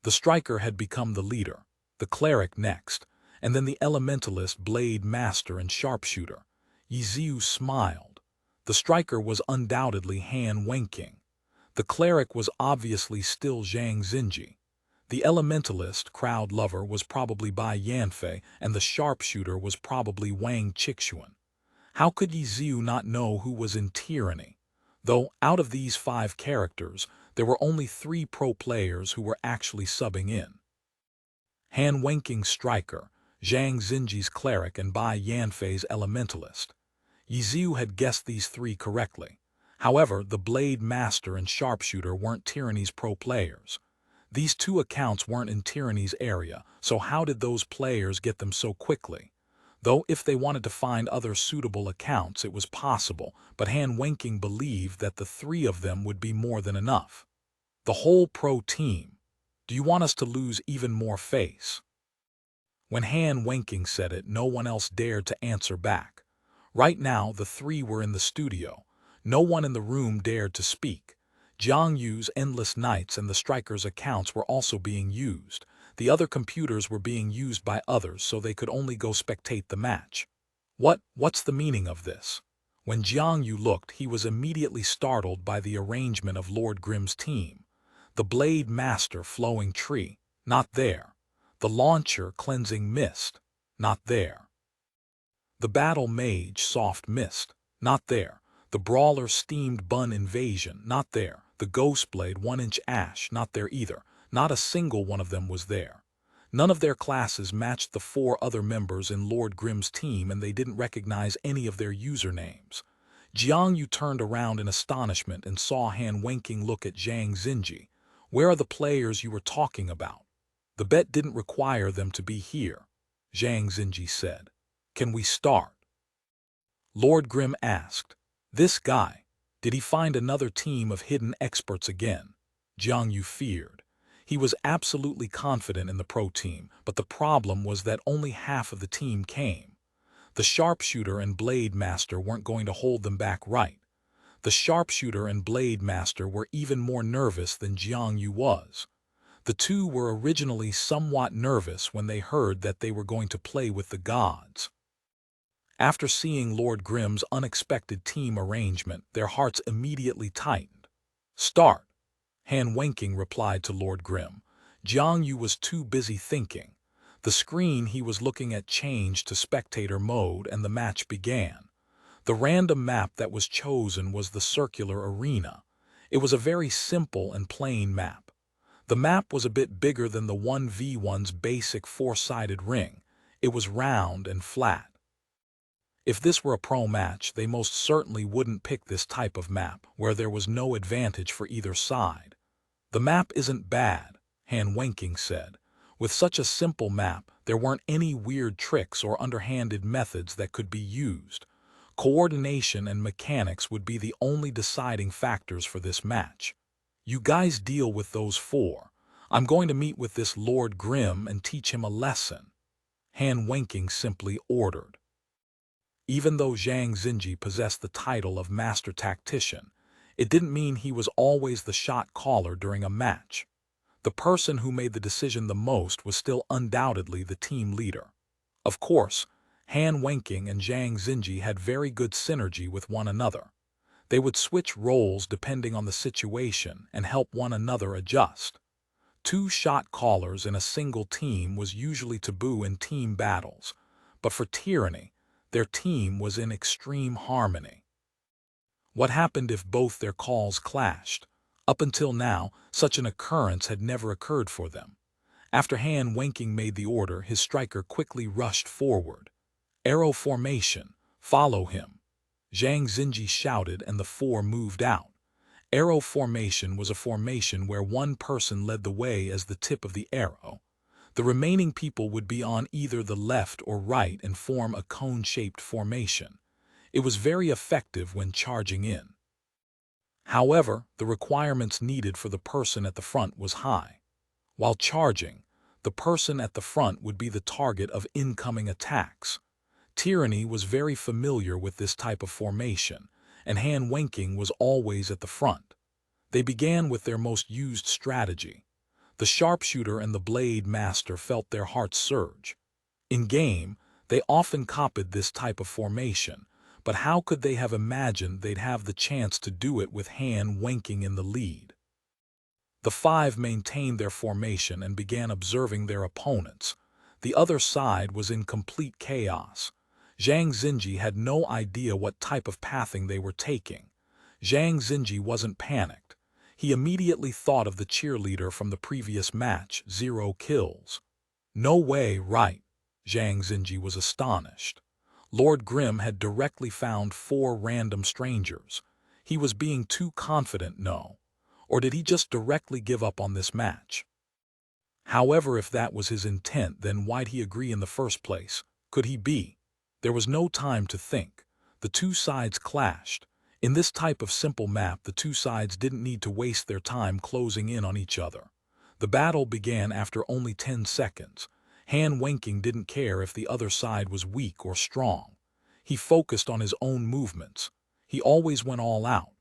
The striker had become the leader, the cleric next, and then the elementalist, blade master, and sharpshooter. Ye Xiu smiled. The striker was undoubtedly Han Wenqing. The cleric was obviously still Zhang Xinji. The elementalist, crowd lover, was probably Bai Yanfei, and the sharpshooter was probably Wang Qixuan. How could Ye Xiu not know who was in tyranny? Though, out of these 5 characters, there were only 3 pro players who were actually subbing in. Han Wenqing's striker, Zhang Xinji's cleric, and Bai Yanfei's elementalist. Ye Xiu had guessed these 3 correctly. However, the blade master and sharpshooter weren't tyranny's pro players. These 2 accounts weren't in tyranny's area, so how did those players get them so quickly? Though if they wanted to find other suitable accounts, it was possible, but Han Wenqing believed that the 3 of them would be more than enough. The whole pro team. Do you want us to lose even more face? When Han Wenqing said it, no one else dared to answer back. Right now, the 3 were in the studio. No one in the room dared to speak. Jiang Yu's endless nights and the striker's accounts were also being used. The other computers were being used by others, so they could only go spectate the match. What's the meaning of this? When Jiang Yu looked, he was immediately startled by the arrangement of Lord Grimm's team. The blade master, flowing tree, not there. The launcher, cleansing mist, not there. The battle mage, soft mist, not there. The brawler, steamed bun invasion, not there. The ghostblade, 1-inch ash, not there either. Not a single one of them was there. None of their classes matched the 4 other members in Lord Grimm's team, and they didn't recognize any of their usernames. Jiang Yu turned around in astonishment and saw Han Wenqing look at Zhang Xinji. Where are the players you were talking about? The bet didn't require them to be here, Zhang Xinji said. Can we start? Lord Grimm asked. This guy, did he find another team of hidden experts again? Jiang Yu feared. He was absolutely confident in the pro team, but the problem was that only half of the team came. The sharpshooter and blade master weren't going to hold them back, right? The sharpshooter and blade master were even more nervous than Jiang Yu was. The 2 were originally somewhat nervous when they heard that they were going to play with the gods. After seeing Lord Grimm's unexpected team arrangement, their hearts immediately tightened. Start, Han Wenqing replied to Lord Grimm. Jiang Yu was too busy thinking. The screen he was looking at changed to spectator mode and the match began. The random map that was chosen was the circular arena. It was a very simple and plain map. The map was a bit bigger than the 1v1's basic 4-sided ring. It was round and flat. If this were a pro match, they most certainly wouldn't pick this type of map, where there was no advantage for either side. "The map isn't bad," Han Wenking said. "With such a simple map, there weren't any weird tricks or underhanded methods that could be used. Coordination and mechanics would be the only deciding factors for this match. You guys deal with those four. I'm going to meet with this Lord Grimm and teach him a lesson," Han Wenking simply ordered. Even though Zhang Xinji possessed the title of Master Tactician, it didn't mean he was always the shot caller during a match. The person who made the decision the most was still undoubtedly the team leader. Of course, Han Wenking and Zhang Xinji had very good synergy with one another. They would switch roles depending on the situation and help one another adjust. Two shot callers in a single team was usually taboo in team battles, but for Tyranny, their team was in extreme harmony. What happened if both their calls clashed? Up until now, such an occurrence had never occurred for them. After Han Wenking made the order, his striker quickly rushed forward. "Arrow formation, follow him," Zhang Xinji shouted, and the four moved out. Arrow formation was a formation where one person led the way as the tip of the arrow. The remaining people would be on either the left or right and form a cone-shaped formation. It was very effective when charging in. However, the requirements needed for the person at the front was high. While charging, the person at the front would be the target of incoming attacks. Tyranny was very familiar with this type of formation, and Han Wenking was always at the front. They began with their most used strategy. The sharpshooter and the blade master felt their hearts surge. In game, they often copied this type of formation, but how could they have imagined they'd have the chance to do it with Han Wenking in the lead? The five maintained their formation and began observing their opponents. The other side was in complete chaos. Zhang Xinji had no idea what type of pathing they were taking. Zhang Xinji wasn't panicked. He immediately thought of the cheerleader from the previous match, 0 kills. "No way, right?" Zhang Xinji was astonished. Lord Grimm had directly found 4 random strangers. He was being too confident, no? Or did he just directly give up on this match? However, if that was his intent, then why'd he agree in the first place? Could he be? There was no time to think. The two sides clashed. In this type of simple map, the two sides didn't need to waste their time closing in on each other. The battle began after only 10 seconds. Han Wenking didn't care if the other side was weak or strong. He focused on his own movements. He always went all out.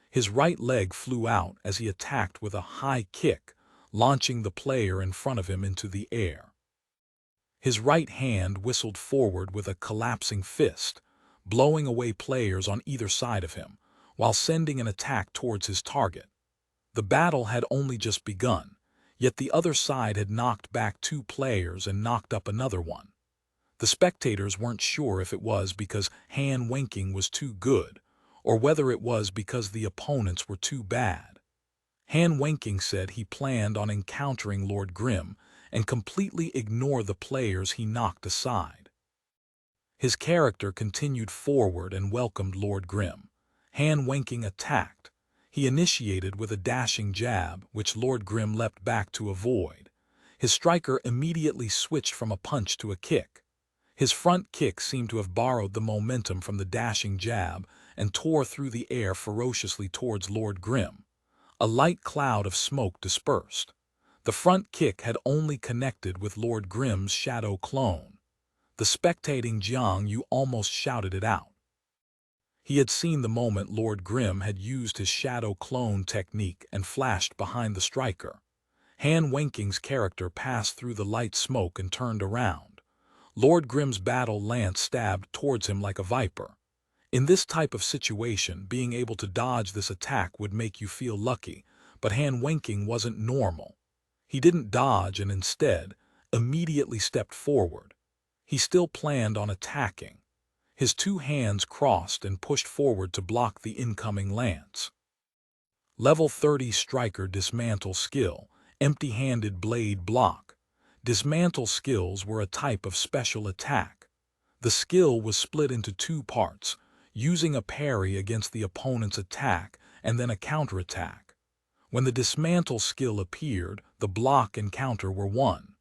His right leg flew out as he attacked with a high kick, launching the player in front of him into the air. His right hand whistled forward with a collapsing fist, blowing away players on either side of him, while sending an attack towards his target. The battle had only just begun, yet the other side had knocked back 2 players and knocked up another one. The spectators weren't sure if it was because Han Wenking was too good, or whether it was because the opponents were too bad. Han Wenking said he planned on encountering Lord Grimm and completely ignore the players he knocked aside. His character continued forward and welcomed Lord Grimm. Han Wenking attacked. He initiated with a dashing jab, which Lord Grimm leapt back to avoid. His striker immediately switched from a punch to a kick. His front kick seemed to have borrowed the momentum from the dashing jab and tore through the air ferociously towards Lord Grimm. A light cloud of smoke dispersed. The front kick had only connected with Lord Grimm's shadow clone. The spectating Jiang Yu almost shouted it out. He had seen the moment Lord Grimm had used his shadow clone technique and flashed behind the striker. Han Wenking's character passed through the light smoke and turned around. Lord Grimm's battle lance stabbed towards him like a viper. In this type of situation, being able to dodge this attack would make you feel lucky, but Han Wenking wasn't normal. He didn't dodge and instead immediately stepped forward. He still planned on attacking. His 2 hands crossed and pushed forward to block the incoming lance. Level 30 Striker Dismantle Skill, Empty-Handed Blade Block. Dismantle skills were a type of special attack. The skill was split into 2 parts, using a parry against the opponent's attack and then a counterattack. When the dismantle skill appeared, the block and counter were won.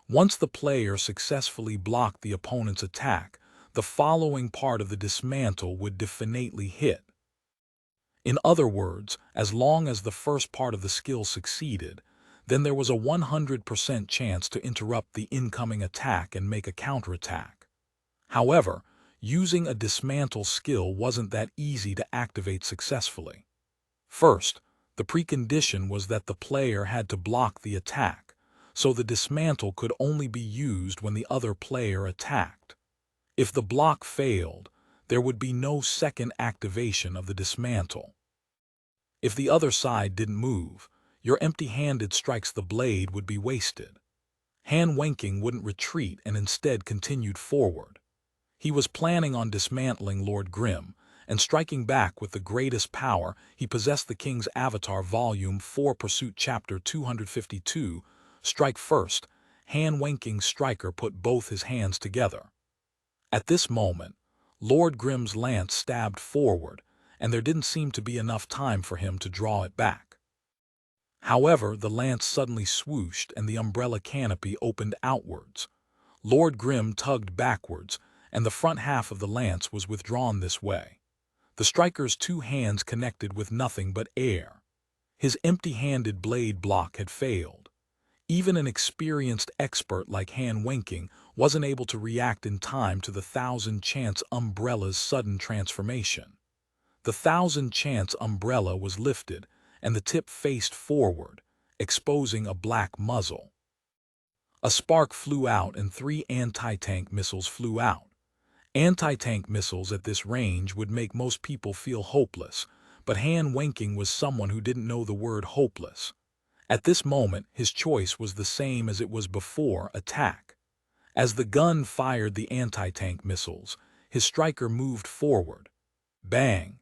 Once the player successfully blocked the opponent's attack, the following part of the dismantle would definitely hit. In other words, as long as the first part of the skill succeeded, then there was a 100% chance to interrupt the incoming attack and make a counterattack. However, using a dismantle skill wasn't that easy to activate successfully. First, the precondition was that the player had to block the attack, so the dismantle could only be used when the other player attacked. If the block failed, there would be no second activation of the dismantle. If the other side didn't move, your empty-handed strikes the blade would be wasted. Han Wenking wouldn't retreat and instead continued forward. He was planning on dismantling Lord Grimm and striking back with the greatest power. He possessed the King's Avatar Volume 4 Pursuit Chapter 252. Strike first. Han Wenking's striker put both his hands together. At this moment, Lord Grimm's lance stabbed forward, and there didn't seem to be enough time for him to draw it back. However, the lance suddenly swooshed and the umbrella canopy opened outwards. Lord Grimm tugged backwards, and the front half of the lance was withdrawn this way. The striker's two hands connected with nothing but air. His empty-handed blade block had failed. Even an experienced expert like Han Wenking wasn't able to react in time to the thousand-chance umbrella's sudden transformation. The thousand-chance umbrella was lifted, and the tip faced forward, exposing a black muzzle. A spark flew out and 3 anti-tank missiles flew out. Anti-tank missiles at this range would make most people feel hopeless, but Han Wenking was someone who didn't know the word hopeless. At this moment, his choice was the same as it was before: attack. As the gun fired the anti-tank missiles, his striker moved forward. Bang!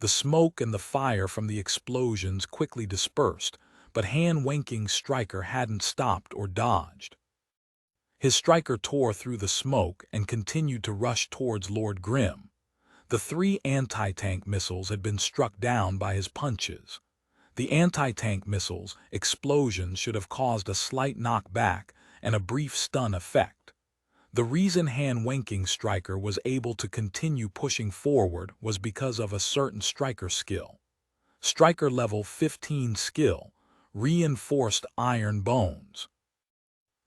The smoke and the fire from the explosions quickly dispersed, but Han Wenking's striker hadn't stopped or dodged. His striker tore through the smoke and continued to rush towards Lord Grimm. The 3 anti-tank missiles had been struck down by his punches. The anti-tank missiles' explosions should have caused a slight knockback and a brief stun effect. The reason Han Wenking's striker was able to continue pushing forward was because of a certain striker skill. Striker level 15 skill, reinforced iron bones.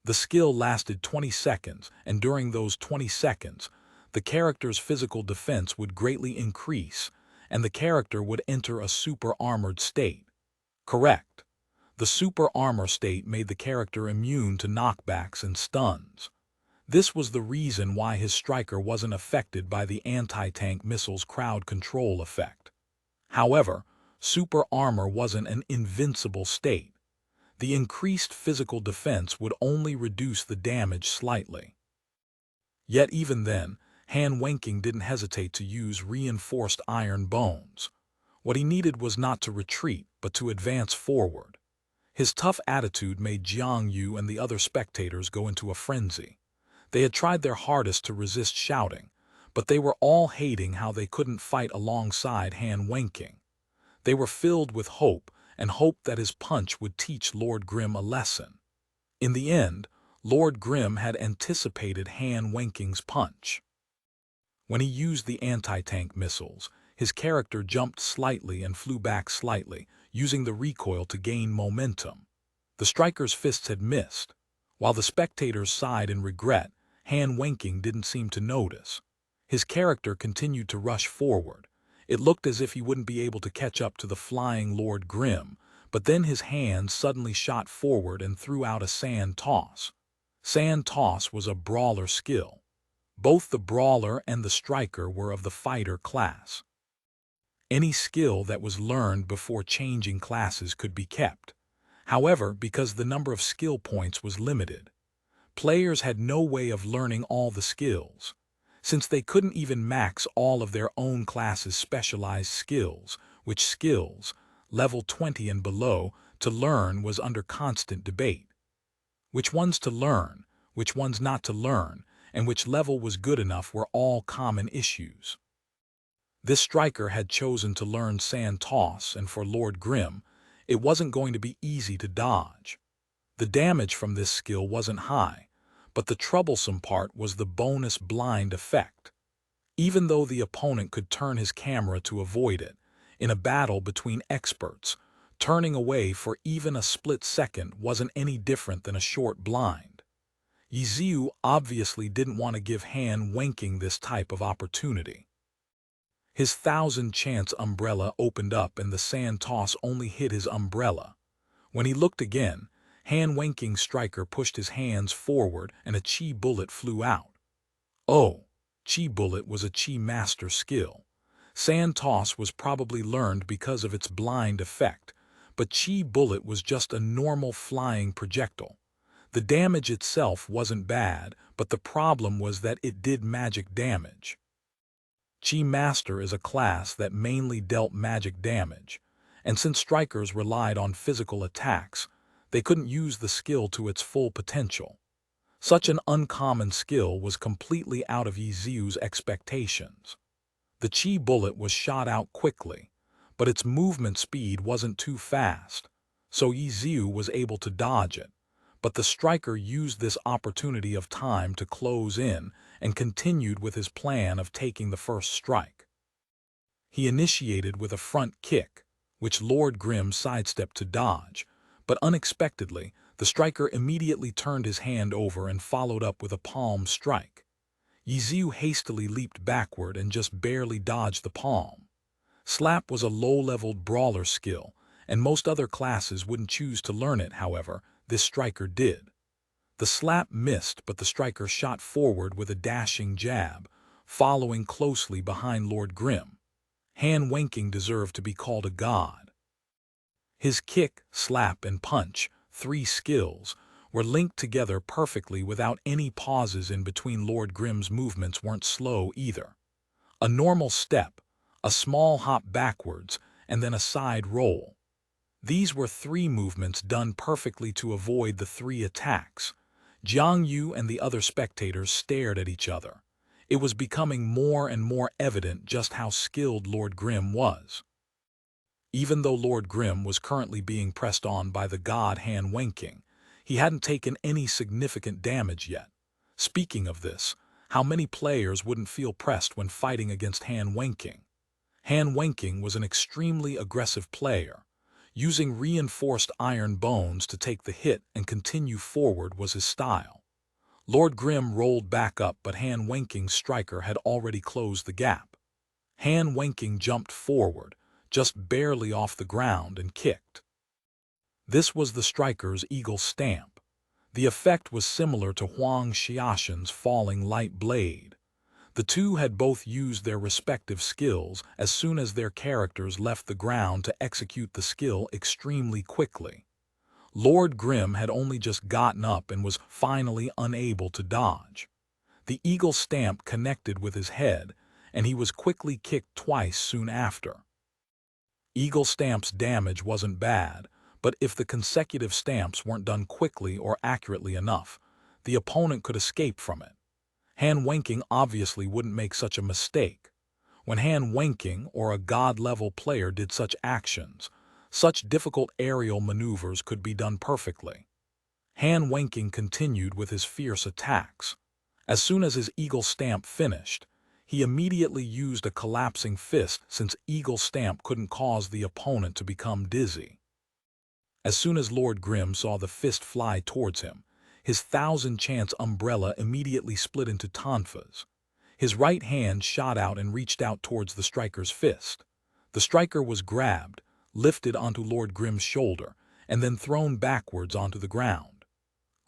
The skill lasted 20 seconds, and during those 20 seconds, the character's physical defense would greatly increase, and the character would enter a super-armored state. Correct. The super armor state made the character immune to knockbacks and stuns. This was the reason why his striker wasn't affected by the anti-tank missile's crowd control effect. However, super armor wasn't an invincible state. The increased physical defense would only reduce the damage slightly. Yet even then, Han Wenking didn't hesitate to use reinforced iron bones. What he needed was not to retreat, but to advance forward. His tough attitude made Jiang Yu and the other spectators go into a frenzy. They had tried their hardest to resist shouting, but they were all hating how they couldn't fight alongside Han Wenking. They were filled with hope, and hoped that his punch would teach Lord Grimm a lesson. In the end, Lord Grimm had anticipated Han Wenking's punch. When he used the anti-tank missiles, his character jumped slightly and flew back slightly, using the recoil to gain momentum. The striker's fists had missed. While the spectators sighed in regret, Han Wenking didn't seem to notice. His character continued to rush forward. It looked as if he wouldn't be able to catch up to the flying Lord Grimm, but then his hand suddenly shot forward and threw out a sand toss. Sand toss was a brawler skill. Both the brawler and the striker were of the fighter class. Any skill that was learned before changing classes could be kept. However, because the number of skill points was limited, players had no way of learning all the skills. Since they couldn't even max all of their own class's specialized skills, which skills, level 20 and below, to learn was under constant debate. Which ones to learn, which ones not to learn, and which level was good enough were all common issues. This striker had chosen to learn sand toss, and for Lord Grimm, It wasn't going to be easy to dodge. The damage from this skill wasn't high, but the troublesome part was the bonus blind effect. Even though the opponent could turn his camera to avoid it, in a battle between experts, turning away for even a split second wasn't any different than a short blind. Ye Xiu obviously didn't want to give Han Wenking this type of opportunity. His 1,000-chance umbrella opened up and the sand toss only hit his umbrella. When he looked again, Han Wenking's striker pushed his hands forward and a chi bullet flew out. Oh, chi bullet was a chi master skill. Sand toss was probably learned because of its blind effect, but chi bullet was just a normal flying projectile. The damage itself wasn't bad, but the problem was that it did magic damage. Chi Master is a class that mainly dealt magic damage, and since strikers relied on physical attacks, they couldn't use the skill to its full potential. Such an uncommon skill was completely out of Ye Xiu's expectations. The chi bullet was shot out quickly, but its movement speed wasn't too fast, so Ye Xiu was able to dodge it. But the striker used this opportunity of time to close in and continued with his plan of taking the first strike. He initiated with a front kick, which Lord Grimm sidestepped to dodge, but unexpectedly, the striker immediately turned his hand over and followed up with a palm strike. Ye Xiu hastily leaped backward and just barely dodged the palm. Slap was a low-leveled brawler skill, and most other classes wouldn't choose to learn it, however, this striker did. The slap missed, but the striker shot forward with a dashing jab, following closely behind Lord Grimm. Han Wenking deserved to be called a god. His kick, slap, and punch, 3 skills, were linked together perfectly without any pauses in between. Lord Grimm's movements weren't slow either. A normal step, a small hop backwards, and then a side roll. These were 3 movements done perfectly to avoid the 3 attacks. Jiang Yu and the other spectators stared at each other. It was becoming more and more evident just how skilled Lord Grimm was. Even though Lord Grimm was currently being pressed on by the god Han Wenking, he hadn't taken any significant damage yet. Speaking of this, how many players wouldn't feel pressed when fighting against Han Wenking? Han Wenking was an extremely aggressive player. Using reinforced iron bones to take the hit and continue forward was his style. Lord Grimm rolled back up, but Han Wenking's striker had already closed the gap. Han Wenking jumped forward, just barely off the ground, and kicked. This was the striker's eagle stamp. The effect was similar to Huang Xiaoshen's falling light blade. The two had both used their respective skills as soon as their characters left the ground to execute the skill extremely quickly. Lord Grimm had only just gotten up and was finally unable to dodge. The eagle stamp connected with his head, and he was quickly kicked twice soon after. Eagle stamp's damage wasn't bad, but if the consecutive stamps weren't done quickly or accurately enough, the opponent could escape from it. Han Wenking obviously wouldn't make such a mistake. When Han Wenking or a god-level player did such actions, such difficult aerial maneuvers could be done perfectly. Han Wenking continued with his fierce attacks. As soon as his eagle stamp finished, he immediately used a collapsing fist since eagle stamp couldn't cause the opponent to become dizzy. As soon as Lord Grimm saw the fist fly towards him, his 1,000-chance umbrella immediately split into tonfas. His right hand shot out and reached out towards the striker's fist. The striker was grabbed, lifted onto Lord Grimm's shoulder, and then thrown backwards onto the ground.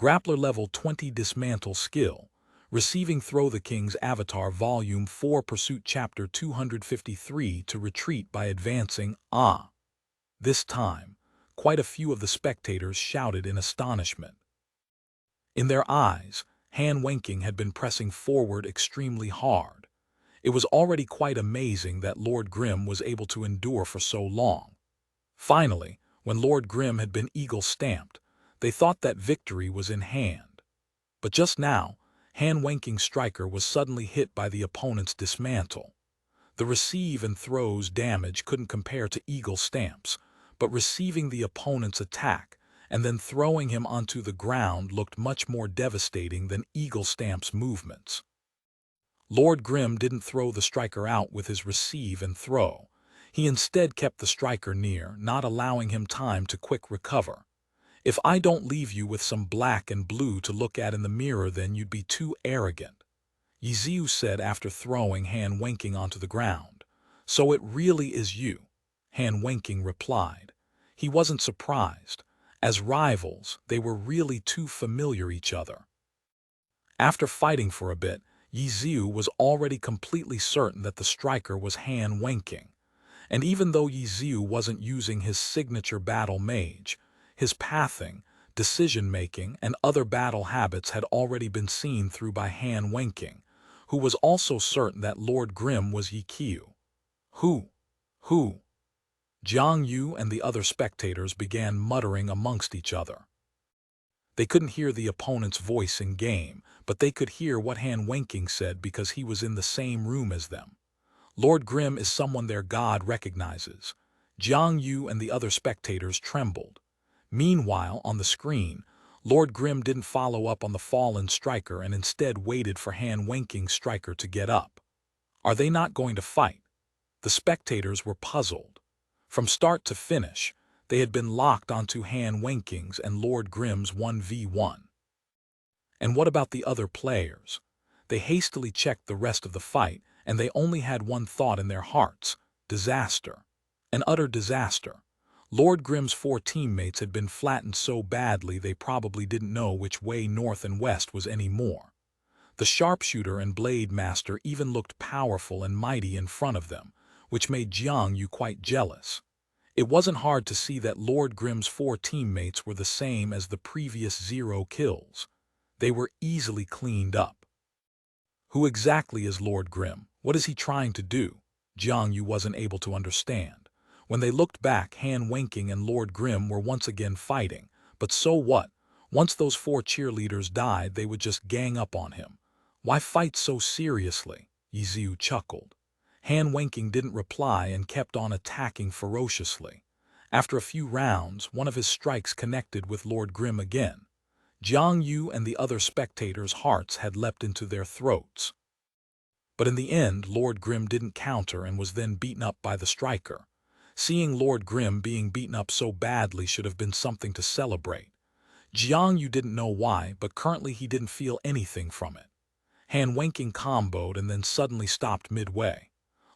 Grappler level 20 dismantle skill. Receiving Throw the King's Avatar Volume 4 Pursuit Chapter 253 to retreat by advancing. This time, quite a few of the spectators shouted in astonishment. In their eyes, Han Wenking had been pressing forward extremely hard. It was already quite amazing that Lord Grimm was able to endure for so long. Finally, when Lord Grimm had been eagle-stamped, they thought that victory was in hand. But just now, Han Wenking's striker was suddenly hit by the opponent's dismantle. The receive and throw's damage couldn't compare to eagle stamps, but receiving the opponent's attack and then throwing him onto the ground looked much more devastating than Eagle Stamp's movements. Lord Grimm didn't throw the striker out with his receive and throw. He instead kept the striker near, not allowing him time to quick recover. "If I don't leave you with some black and blue to look at in the mirror, then you'd be too arrogant," Ye Xiu said after throwing Han Wenking onto the ground. "So it really is you," Han Wenking replied. He wasn't surprised. As rivals, they were really too familiar each other. After fighting for a bit, Ye Xiu was already completely certain that the striker was Han Wenking. And even though Ye Xiu wasn't using his signature battle mage, his pathing, decision-making, and other battle habits had already been seen through by Han Wenking, who was also certain that Lord Grimm was Ye Xiu. Who? Jiang Yu and the other spectators began muttering amongst each other. They couldn't hear the opponent's voice in game, but they could hear what Han Wenking said because he was in the same room as them. Lord Grimm is someone their god recognizes. Jiang Yu and the other spectators trembled. Meanwhile, on the screen, Lord Grimm didn't follow up on the fallen striker and instead waited for Han Wenking's striker to get up. Are they not going to fight? The spectators were puzzled. From start to finish, they had been locked onto Han Wenking's and Lord Grimm's 1v1. And what about the other players? They hastily checked the rest of the fight, and they only had one thought in their hearts: disaster. An utter disaster. Lord Grimm's 4 teammates had been flattened so badly they probably didn't know which way north and west was anymore. The sharpshooter and blade master even looked powerful and mighty in front of them, which made Jiang Yu quite jealous. It wasn't hard to see that Lord Grimm's 4 teammates were the same as the previous 0 kills. They were easily cleaned up. Who exactly is Lord Grimm? What is he trying to do? Jiang Yu wasn't able to understand. When they looked back, Han Wenking and Lord Grimm were once again fighting. But so what? Once those 4 cheerleaders died, they would just gang up on him. Why fight so seriously? Ye Xiu chuckled. Han Wenking didn't reply and kept on attacking ferociously. After a few rounds, one of his strikes connected with Lord Grimm again. Jiang Yu and the other spectators' hearts had leapt into their throats. But in the end, Lord Grimm didn't counter and was then beaten up by the striker. Seeing Lord Grimm being beaten up so badly should have been something to celebrate. Jiang Yu didn't know why, but currently he didn't feel anything from it. Han Wenking comboed and then suddenly stopped midway.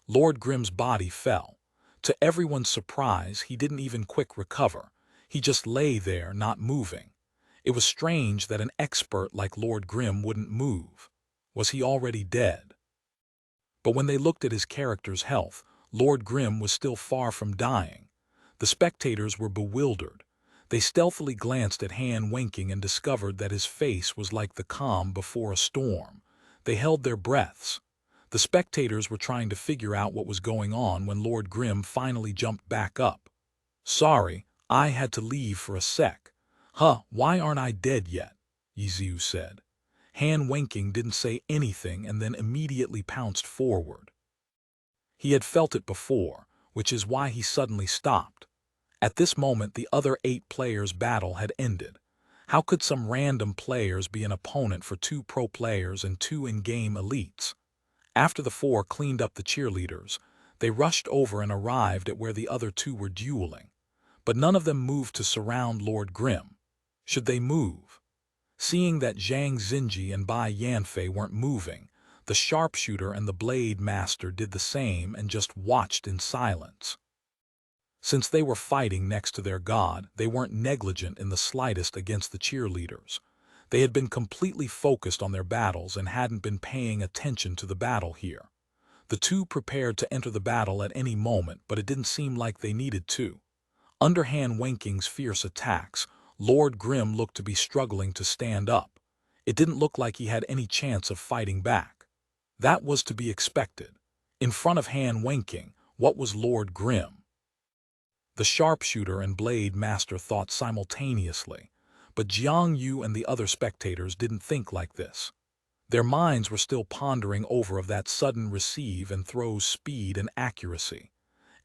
Lord Grimm's body fell. To everyone's surprise, he didn't even quick recover. He just lay there, not moving. It was strange that an expert like Lord Grimm wouldn't move. Was he already dead? But when they looked at his character's health, Lord Grimm was still far from dying. The spectators were bewildered. They stealthily glanced at Han Wenking and discovered that his face was like the calm before a storm. They held their breaths. The spectators were trying to figure out what was going on when Lord Grimm finally jumped back up. "Sorry, I had to leave for a sec." Why aren't I dead yet?" Ye Xiu said. Han Wenking didn't say anything and then immediately pounced forward. He had felt it before, which is why he suddenly stopped. At this moment, the other 8 players' battle had ended. How could some random players be an opponent for 2 pro players and 2 in-game elites? After the 4 cleaned up the cheerleaders, they rushed over and arrived at where the other 2 were dueling. But none of them moved to surround Lord Grimm. Should they move? Seeing that Zhang Xinji and Bai Yanfei weren't moving, the sharpshooter and the blade master did the same and just watched in silence. Since they were fighting next to their god, they weren't negligent in the slightest against the cheerleaders. They had been completely focused on their battles and hadn't been paying attention to the battle here. The 2 prepared to enter the battle at any moment, but it didn't seem like they needed to. Under Han Wenking's fierce attacks, Lord Grimm looked to be struggling to stand up. It didn't look like he had any chance of fighting back. That was to be expected. In front of Han Wenking, what was Lord Grimm? The sharpshooter and blade master thought simultaneously, but Jiang Yu and the other spectators didn't think like this. Their minds were still pondering over that sudden receive and throw's speed and accuracy.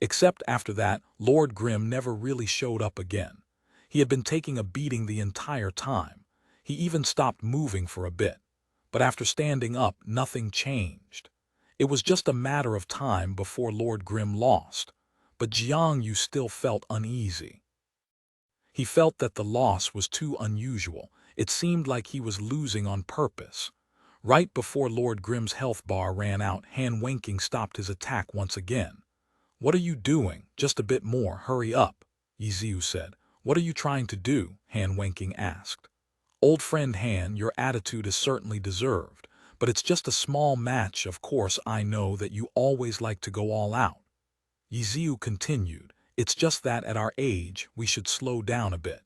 Except after that, Lord Grim never really showed up again. He had been taking a beating the entire time. He even stopped moving for a bit. But after standing up, nothing changed. It was just a matter of time before Lord Grim lost. But Jiang Yu still felt uneasy. He felt that the loss was too unusual. It seemed like he was losing on purpose. Right before Lord Grim's health bar ran out, Han Wenking stopped his attack once again. "What are you doing? Just a bit more, hurry up," Ye Xiu said. "What are you trying to do?" Han Wenking asked. "Old friend Han, your attitude is certainly deserved, but it's just a small match. Of course I know that you always like to go all out." Ye Xiu continued, "It's just that at our age, we should slow down a bit.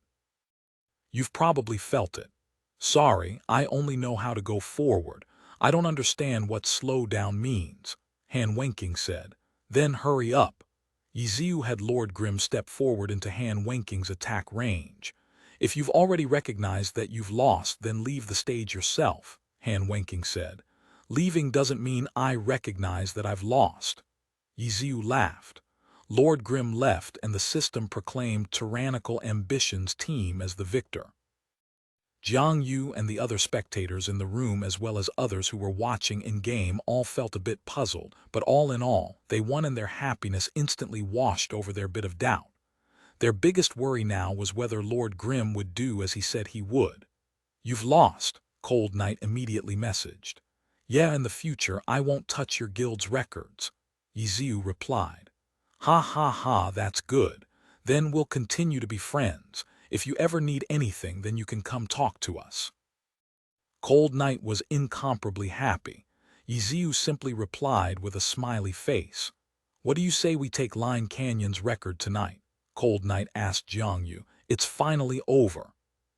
You've probably felt it. Sorry, I only know how to go forward. I don't understand what slow down means," Han Wenking said. "Then hurry up." Ye Xiu had Lord Grim step forward into Han Wenking's attack range. "If you've already recognized that you've lost, then leave the stage yourself," Han Wenking said. "Leaving doesn't mean I recognize that I've lost." Ye Xiu laughed. Lord Grim left and the system proclaimed Tyrannical Ambition's team as the victor. Jiang Yu and the other spectators in the room, as well as others who were watching in-game, all felt a bit puzzled, but all in all, they won and their happiness instantly washed over their bit of doubt. Their biggest worry now was whether Lord Grim would do as he said he would. "You've lost," Cold Knight immediately messaged. "Yeah, in the future I won't touch your guild's records," Ye Xiu replied. "Ha ha ha, that's good. Then we'll continue to be friends. If you ever need anything, then you can come talk to us." Cold Knight was incomparably happy. Ye Xiu simply replied with a smiley face. "What do you say we take Line Canyon's record tonight?" Cold Knight asked Jiang Yu. "It's finally over."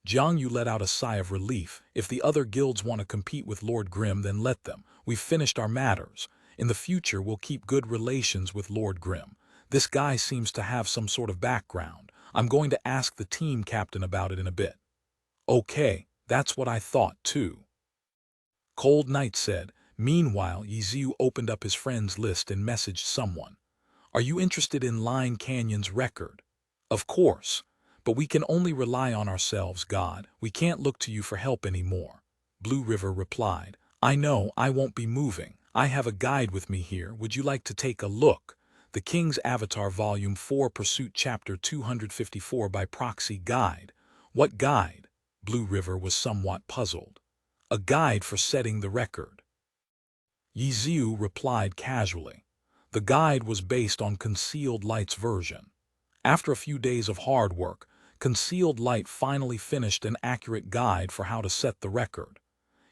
Jiang Yu let out a sigh of relief. "If the other guilds want to compete with Lord Grim, then let them. We've finished our matters. In the future, we'll keep good relations with Lord Grim. This guy seems to have some sort of background. I'm going to ask the team captain about it in a bit." "Okay, that's what I thought too," Cold Knight said. Meanwhile, Ye Xiu opened up his friends list and messaged someone. "Are you interested in Line Canyon's record?" "Of course. But we can only rely on ourselves, God. We can't look to you for help anymore," Blue River replied. "I know, I won't be moving. I have a guide with me here. Would you like to take a look? The King's Avatar Volume 4 Pursuit Chapter 254 by Proxy Guide." "What guide?" Blue River was somewhat puzzled. "A guide for setting the record," Ye Xiu replied casually. The guide was based on Concealed Light's version. After a few days of hard work, Concealed Light finally finished an accurate guide for how to set the record.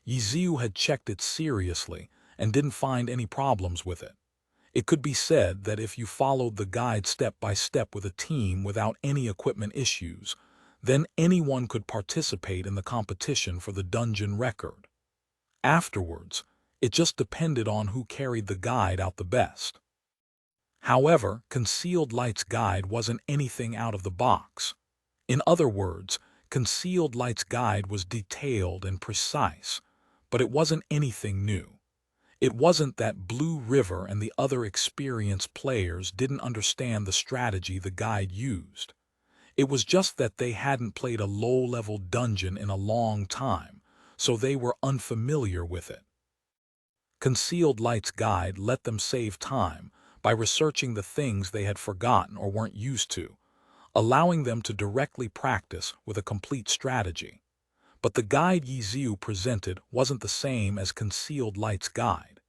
Ye Xiu had checked it seriously and didn't find any problems with it. It could be said that if you followed the guide step by step with a team without any equipment issues, then anyone could participate in the competition for the dungeon record. Afterwards, it just depended on who carried the guide out the best. However, Concealed Light's guide wasn't anything out of the box. In other words, Concealed Light's guide was detailed and precise, but it wasn't anything new. It wasn't that Blue River and the other experienced players didn't understand the strategy the guide used. It was just that they hadn't played a low-level dungeon in a long time, so they were unfamiliar with it. Concealed Light's guide let them save time by researching the things they had forgotten or weren't used to, allowing them to directly practice with a complete strategy. But the guide Ye Xiu presented wasn't the same as Concealed Light's guide.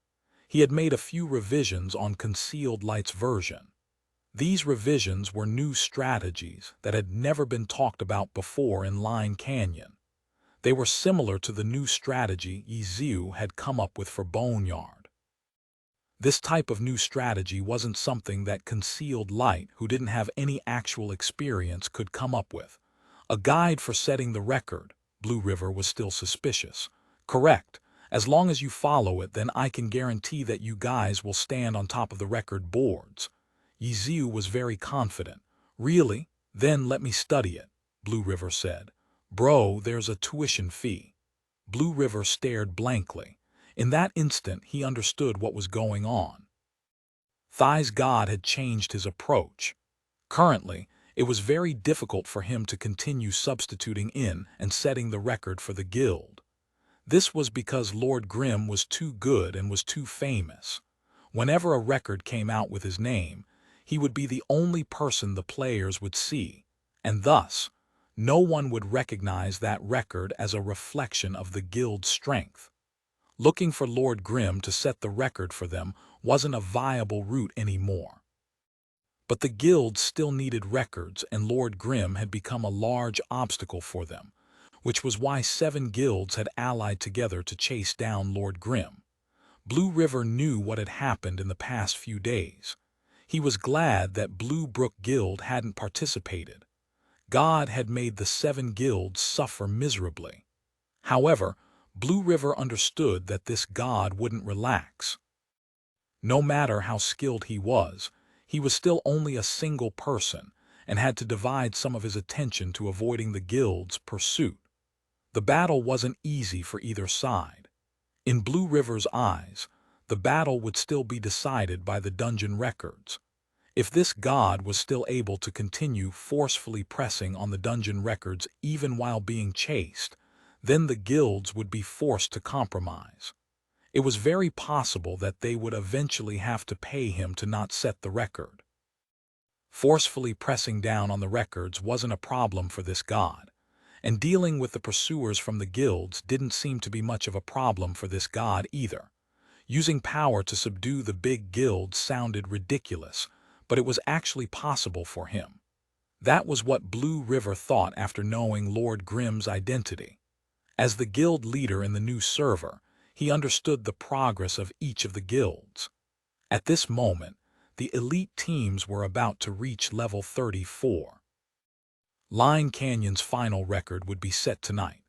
He had made a few revisions on Concealed Light's version. These revisions were new strategies that had never been talked about before in Line Canyon. They were similar to the new strategy Ye Xiu had come up with for Boneyard. This type of new strategy wasn't something that Concealed Light, who didn't have any actual experience, could come up with. A guide for setting the record, Blue River was still suspicious. "Correct. As long as you follow it, then I can guarantee that you guys will stand on top of the record boards." Ye Xiu was very confident. "Really? Then let me study it," Blue River said. "Bro, there's a tuition fee." Blue River stared blankly. In that instant, he understood what was going on. Thai's god had changed his approach. Currently, it was very difficult for him to continue substituting in and setting the record for the guild. This was because Lord Grimm was too good and was too famous. Whenever a record came out with his name, he would be the only person the players would see, and thus, no one would recognize that record as a reflection of the guild's strength. Looking for Lord Grimm to set the record for them wasn't a viable route anymore. But the guild still needed records, and Lord Grimm had become a large obstacle for them, which was why 7 guilds had allied together to chase down Lord Grimm. Blue River knew what had happened in the past few days. He was glad that Blue Brook Guild hadn't participated. God had made the 7 guilds suffer miserably. However, Blue River understood that this god wouldn't relax. No matter how skilled he was still only a single person and had to divide some of his attention to avoiding the guild's pursuit. The battle wasn't easy for either side. In Blue River's eyes, the battle would still be decided by the dungeon records. If this god was still able to continue forcefully pressing on the dungeon records even while being chased, then the guilds would be forced to compromise. It was very possible that they would eventually have to pay him to not set the record. Forcefully pressing down on the records wasn't a problem for this god, and dealing with the pursuers from the guilds didn't seem to be much of a problem for this god either. Using power to subdue the big guilds sounded ridiculous, but it was actually possible for him. That was what Blue River thought after knowing Lord Grimm's identity. As the guild leader in the new server, he understood the progress of each of the guilds. At this moment, the elite teams were about to reach level 34. Line Canyon's final record would be set tonight,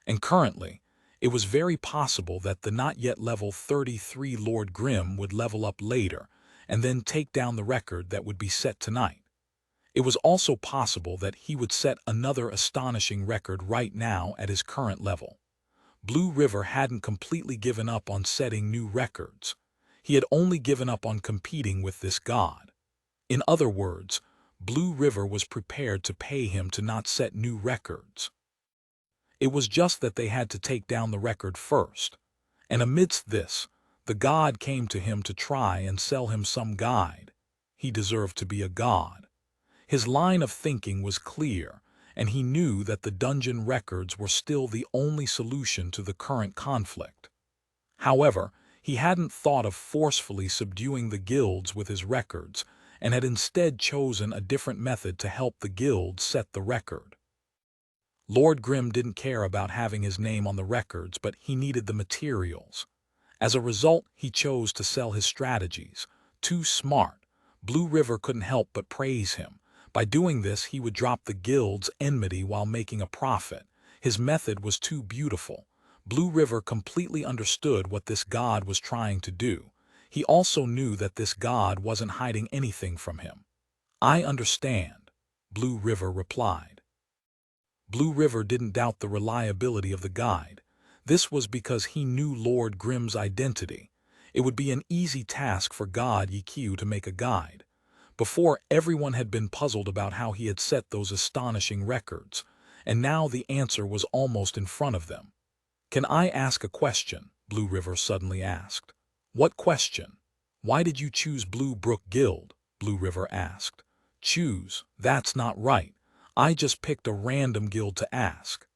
and currently, it was very possible that the not yet level 33 Lord Grimm would level up later and then take down the record that would be set tonight. It was also possible that he would set another astonishing record right now at his current level. Blue River hadn't completely given up on setting new records. He had only given up on competing with this god. In other words, Blue River was prepared to pay him to not set new records. It was just that they had to take down the record first. And amidst this, the god came to him to try and sell him some guide. He deserved to be a god. His line of thinking was clear, and he knew that the dungeon records were still the only solution to the current conflict. However, he hadn't thought of forcefully subduing the guilds with his records, and had instead chosen a different method to help the guilds set the record. Lord Grimm didn't care about having his name on the records, but he needed the materials. As a result, he chose to sell his strategies. Too smart. Blue River couldn't help but praise him. By doing this, he would drop the guild's enmity while making a profit. His method was too beautiful. Blue River completely understood what this god was trying to do. He also knew that this god wasn't hiding anything from him. "I understand," Blue River replied. Blue River didn't doubt the reliability of the guide. This was because he knew Lord Grimm's identity. It would be an easy task for God Ye Xiu to make a guide. Before, everyone had been puzzled about how he had set those astonishing records, and now the answer was almost in front of them. "Can I ask a question?" Blue River suddenly asked. "What question?" "Why did you choose Blue Brook Guild?" Blue River asked. "Choose? That's not right. I just picked a random guild to ask."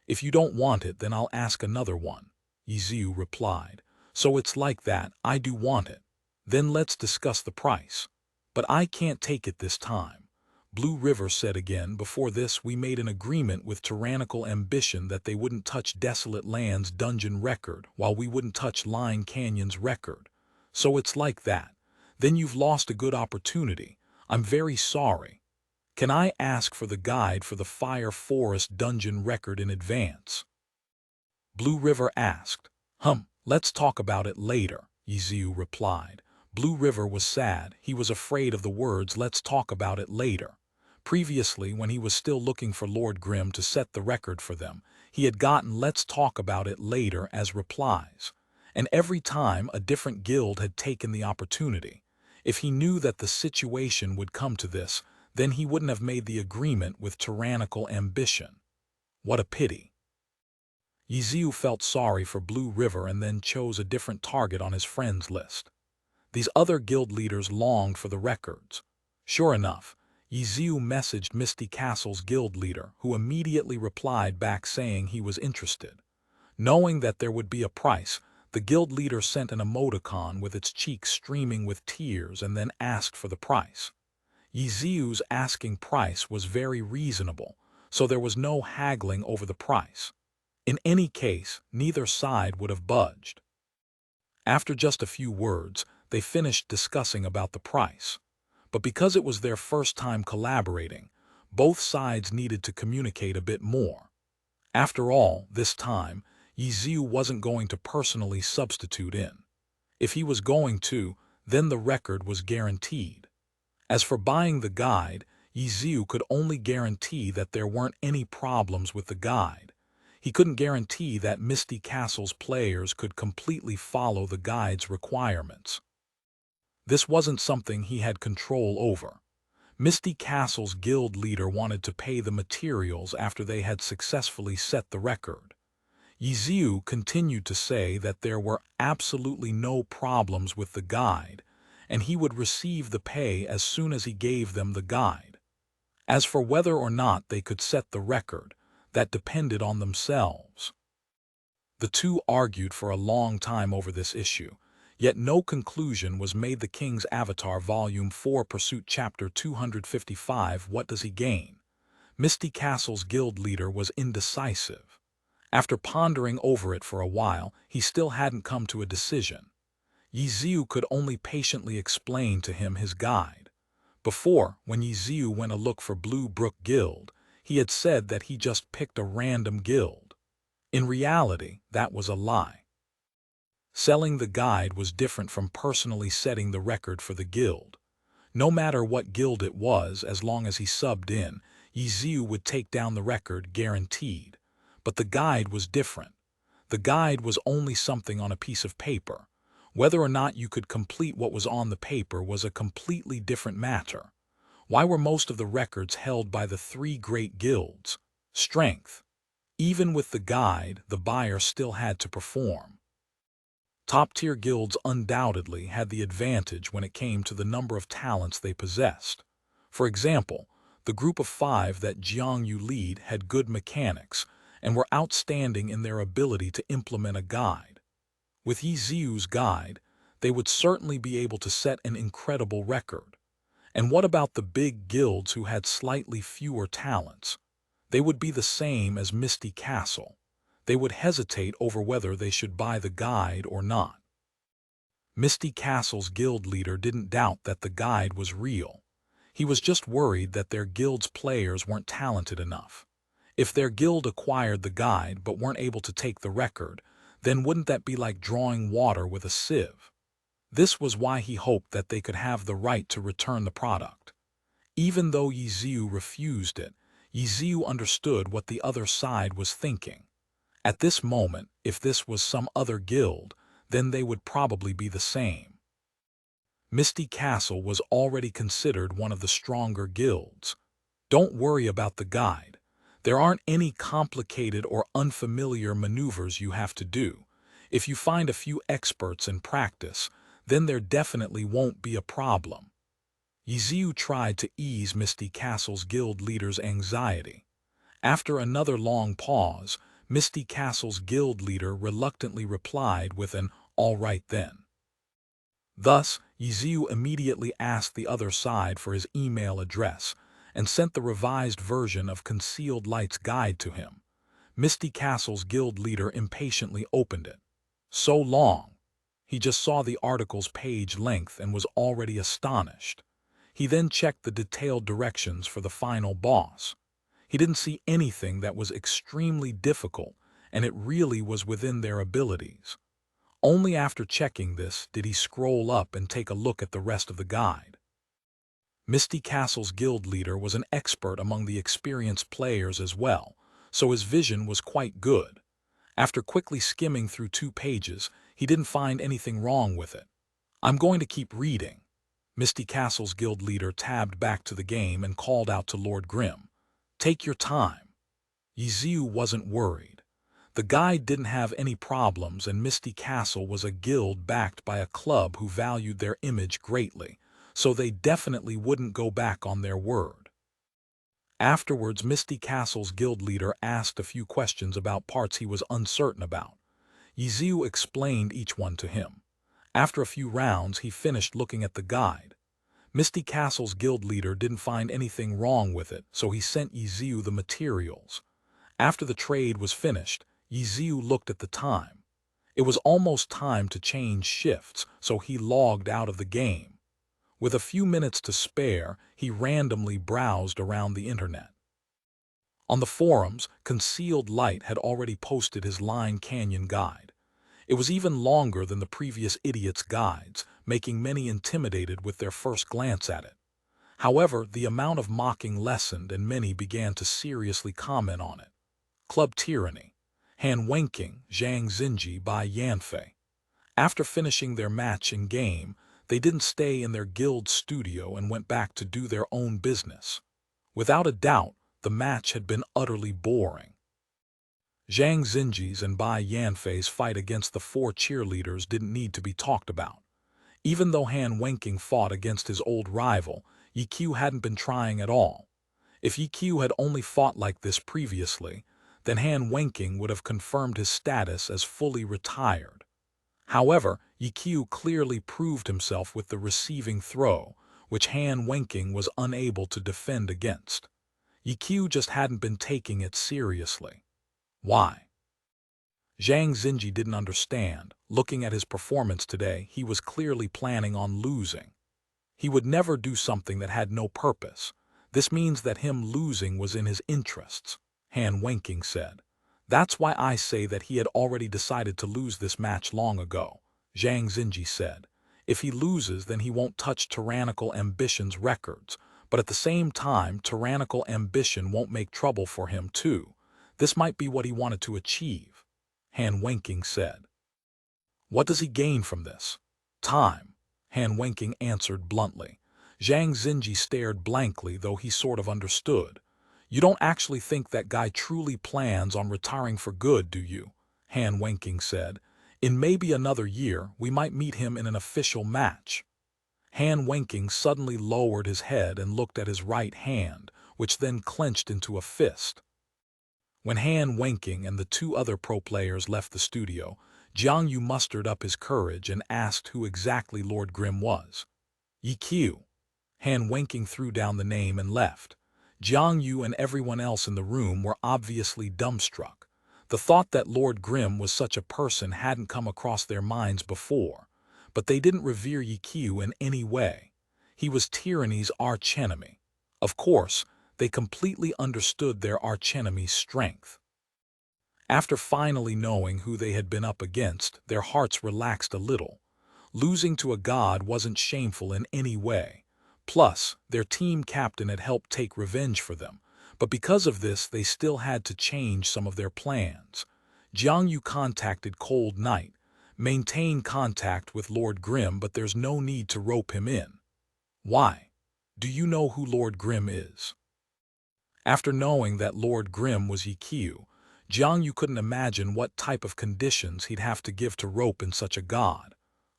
"If you don't want it, then I'll ask another one," Ye Xiu replied. "So it's like that, I do want it. Then let's discuss the price." "But I can't take it this time," Blue River said again. "Before this, we made an agreement with Tyrannical Ambition that they wouldn't touch Desolate Land's dungeon record while we wouldn't touch Line Canyon's record. So it's like that. Then you've lost a good opportunity. I'm very sorry. Can I ask for the guide for the Fire Forest dungeon record in advance?" Blue River asked. Let's talk about it later," Ye Xiu replied. Blue River was sad. He was afraid of the words "let's talk about it later." Previously, when he was still looking for Lord Grimm to set the record for them, he had gotten "let's talk about it later" as replies. And every time a different guild had taken the opportunity. If he knew that the situation would come to this, then he wouldn't have made the agreement with tyrannical ambition. What a pity. Ye Xiu felt sorry for Blue River and then chose a different target on his friends list. These other guild leaders longed for the records. Sure enough, Ye Xiu messaged Misty Castle's guild leader, who immediately replied back saying he was interested. Knowing that there would be a price, the guild leader sent an emoticon with its cheeks streaming with tears and then asked for the price. Ye Xiu's asking price was very reasonable, so there was no haggling over the price. In any case, neither side would have budged. After just a few words, they finished discussing about the price. But because it was their first time collaborating, both sides needed to communicate a bit more. After all, this time, Ye Xiu wasn't going to personally substitute in. If he was going to, then the record was guaranteed. As for buying the guide, Ye Xiu could only guarantee that there weren't any problems with the guide. He couldn't guarantee that Misty Castle's players could completely follow the guide's requirements. This wasn't something he had control over. Misty Castle's guild leader wanted to pay the materials after they had successfully set the record. Ye Xiu continued to say that there were absolutely no problems with the guide, and he would receive the pay as soon as he gave them the guide. As for whether or not they could set the record, that depended on themselves. The two argued for a long time over this issue, yet no conclusion was made. The King's Avatar Volume 4 Pursuit Chapter 255 What Does He Gain? Misty Castle's guild leader was indecisive. After pondering over it for a while, he still hadn't come to a decision. Ye Xiu could only patiently explain to him his guide. Before, when Ye Xiu went a look for Blue Brook Guild, he had said that he just picked a random guild. In reality, that was a lie. Selling the guide was different from personally setting the record for the guild. No matter what guild it was, as long as he subbed in, Ye Xiu would take down the record guaranteed. But the guide was different. The guide was only something on a piece of paper. Whether or not you could complete what was on the paper was a completely different matter. Why were most of the records held by the three great guilds? Strength. Even with the guide, the buyer still had to perform. Top-tier guilds undoubtedly had the advantage when it came to the number of talents they possessed. For example, the group of 5 that Jiang Yu lead had good mechanics and were outstanding in their ability to implement a guide. With Ye Xiu's guide, they would certainly be able to set an incredible record. And what about the big guilds who had slightly fewer talents? They would be the same as Misty Castle. They would hesitate over whether they should buy the guide or not. Misty Castle's guild leader didn't doubt that the guide was real. He was just worried that their guild's players weren't talented enough. If their guild acquired the guide but weren't able to take the record, then wouldn't that be like drawing water with a sieve? This was why he hoped that they could have the right to return the product. Even though Ye Xiu refused it, Ye Xiu understood what the other side was thinking. At this moment, if this was some other guild, then they would probably be the same. Misty Castle was already considered one of the stronger guilds. Don't worry about the guide. There aren't any complicated or unfamiliar maneuvers you have to do. If you find a few experts in practice, then there definitely won't be a problem. Ye Xiu tried to ease Misty Castle's guild leader's anxiety. After another long pause, Misty Castle's guild leader reluctantly replied with an "all right then." Thus, Ye Xiu immediately asked the other side for his email address and sent the revised version of Concealed Light's guide to him. Misty Castle's guild leader impatiently opened it. So long. He just saw the article's page length and was already astonished. He then checked the detailed directions for the final boss. He didn't see anything that was extremely difficult, and it really was within their abilities. Only after checking this did he scroll up and take a look at the rest of the guide. Misty Castle's guild leader was an expert among the experienced players as well, so his vision was quite good. After quickly skimming through 2 pages, he didn't find anything wrong with it. "I'm going to keep reading." Misty Castle's guild leader tabbed back to the game and called out to Lord Grim. "Take your time." Ye Xiu wasn't worried. The guide didn't have any problems, and Misty Castle was a guild backed by a club who valued their image greatly, so they definitely wouldn't go back on their word. Afterwards, Misty Castle's guild leader asked a few questions about parts he was uncertain about. Ye Xiu explained each one to him. After a few rounds, he finished looking at the guide. Misty Castle's guild leader didn't find anything wrong with it, so he sent Ye Xiu the materials. After the trade was finished, Ye Xiu looked at the time. It was almost time to change shifts, so he logged out of the game. With a few minutes to spare, he randomly browsed around the internet. On the forums, Concealed Light had already posted his Line Canyon guide. It was even longer than the previous idiot's guides, making many intimidated with their first glance at it. However, the amount of mocking lessened and many began to seriously comment on it. Club Tyranny. Han Wenqing, Zhang Xinji by Yanfei. After finishing their match in game, they didn't stay in their guild studio and went back to do their own business. Without a doubt, the match had been utterly boring. Zhang Xinji's and Bai Yanfei's fight against the four cheerleaders didn't need to be talked about. Even though Han Wenqing fought against his old rival, Ye Xiu hadn't been trying at all. If Ye Xiu had only fought like this previously, then Han Wenqing would have confirmed his status as fully retired. However, Ye Xiu clearly proved himself with the receiving throw, which Han Wenqing was unable to defend against. Ye Xiu just hadn't been taking it seriously. Why? Zhang Xinji didn't understand. Looking at his performance today, he was clearly planning on losing. He would never do something that had no purpose. This means that him losing was in his interests, Han Wenqing said. That's why I say that he had already decided to lose this match long ago, Zhang Xinji said. If he loses, then he won't touch Tyrannical Ambition's records, but at the same time, Tyrannical Ambition won't make trouble for him too. This might be what he wanted to achieve, Han Wenqing said. What does he gain from this? Time, Han Wenqing answered bluntly. Zhang Xinji stared blankly, though he sort of understood. You don't actually think that guy truly plans on retiring for good, do you? Han Wenqing said. In maybe another year, we might meet him in an official match. Han Wenqing suddenly lowered his head and looked at his right hand, which then clenched into a fist. When Han Wenqing and the two other pro players left the studio, Jiang Yu mustered up his courage and asked who exactly Lord Grim was. Ye Xiu. Han Wenqing threw down the name and left. Jiang Yu and everyone else in the room were obviously dumbstruck. The thought that Lord Grim was such a person hadn't come across their minds before, but they didn't revere Ye Xiu in any way. He was tyranny's archenemy. Of course, they completely understood their archenemy's strength. After finally knowing who they had been up against, their hearts relaxed a little. Losing to a god wasn't shameful in any way. Plus, their team captain had helped take revenge for them, but because of this they still had to change some of their plans. Jiang Yu contacted Cold Knight. Maintain contact with Lord Grim, but there's no need to rope him in. Why? Do you know who Lord Grim is? After knowing that Lord Grim was Ye Xiu, Jiang Yu couldn't imagine what type of conditions he'd have to give to rope in such a god.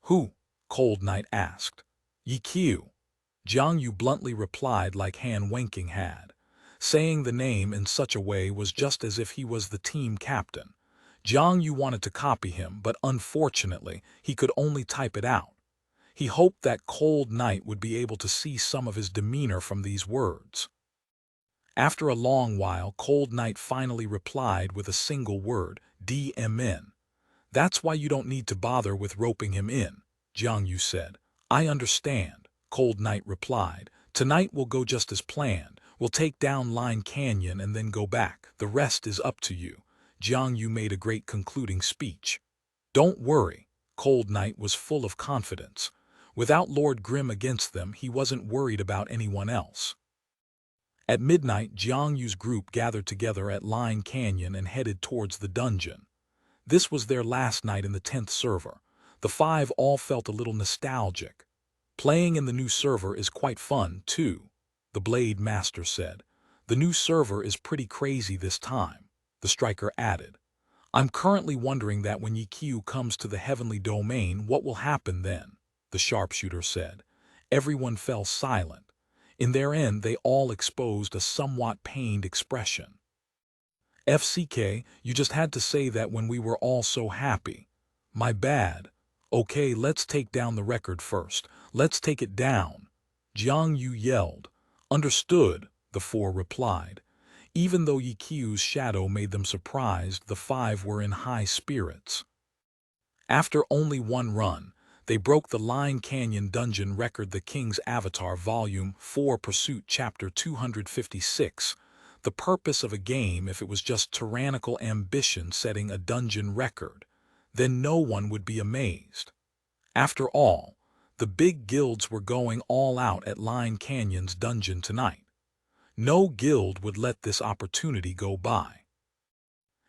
Who? Cold Knight asked. Ye Xiu. Jiang Yu bluntly replied like Han Wenqing had. Saying the name in such a way was just as if he was the team captain. Jiang Yu wanted to copy him, but unfortunately, he could only type it out. He hoped that Cold Knight would be able to see some of his demeanor from these words. After a long while, Cold Knight finally replied with a single word, DMN. That's why you don't need to bother with roping him in, Jiang Yu said. I understand, Cold Knight replied. Tonight we'll go just as planned. We'll take down Line Canyon and then go back. The rest is up to you. Jiang Yu made a great concluding speech. Don't worry, Cold Knight was full of confidence. Without Lord Grim against them, he wasn't worried about anyone else. At midnight, Jiang Yu's group gathered together at Line Canyon and headed towards the dungeon. This was their last night in the 10th server. The five all felt a little nostalgic. Playing in the new server is quite fun, too, the Blade Master said. The new server is pretty crazy this time, the striker added. I'm currently wondering that when Ye Xiu comes to the heavenly domain, what will happen then, the sharpshooter said. Everyone fell silent. In their end, they all exposed a somewhat pained expression. FCK, you just had to say that when we were all so happy. My bad. Okay, let's take down the record first. Let's take it down. Jiang Yu yelled. Understood, the four replied. Even though Ye Xiu's shadow made them surprised, the five were in high spirits. After only one run, they broke the Line Canyon Dungeon record, the King's Avatar Volume 4 Pursuit Chapter 256. The purpose of a game, if it was just tyrannical ambition setting a dungeon record, then no one would be amazed. After all, the big guilds were going all out at Line Canyon's dungeon tonight. No guild would let this opportunity go by.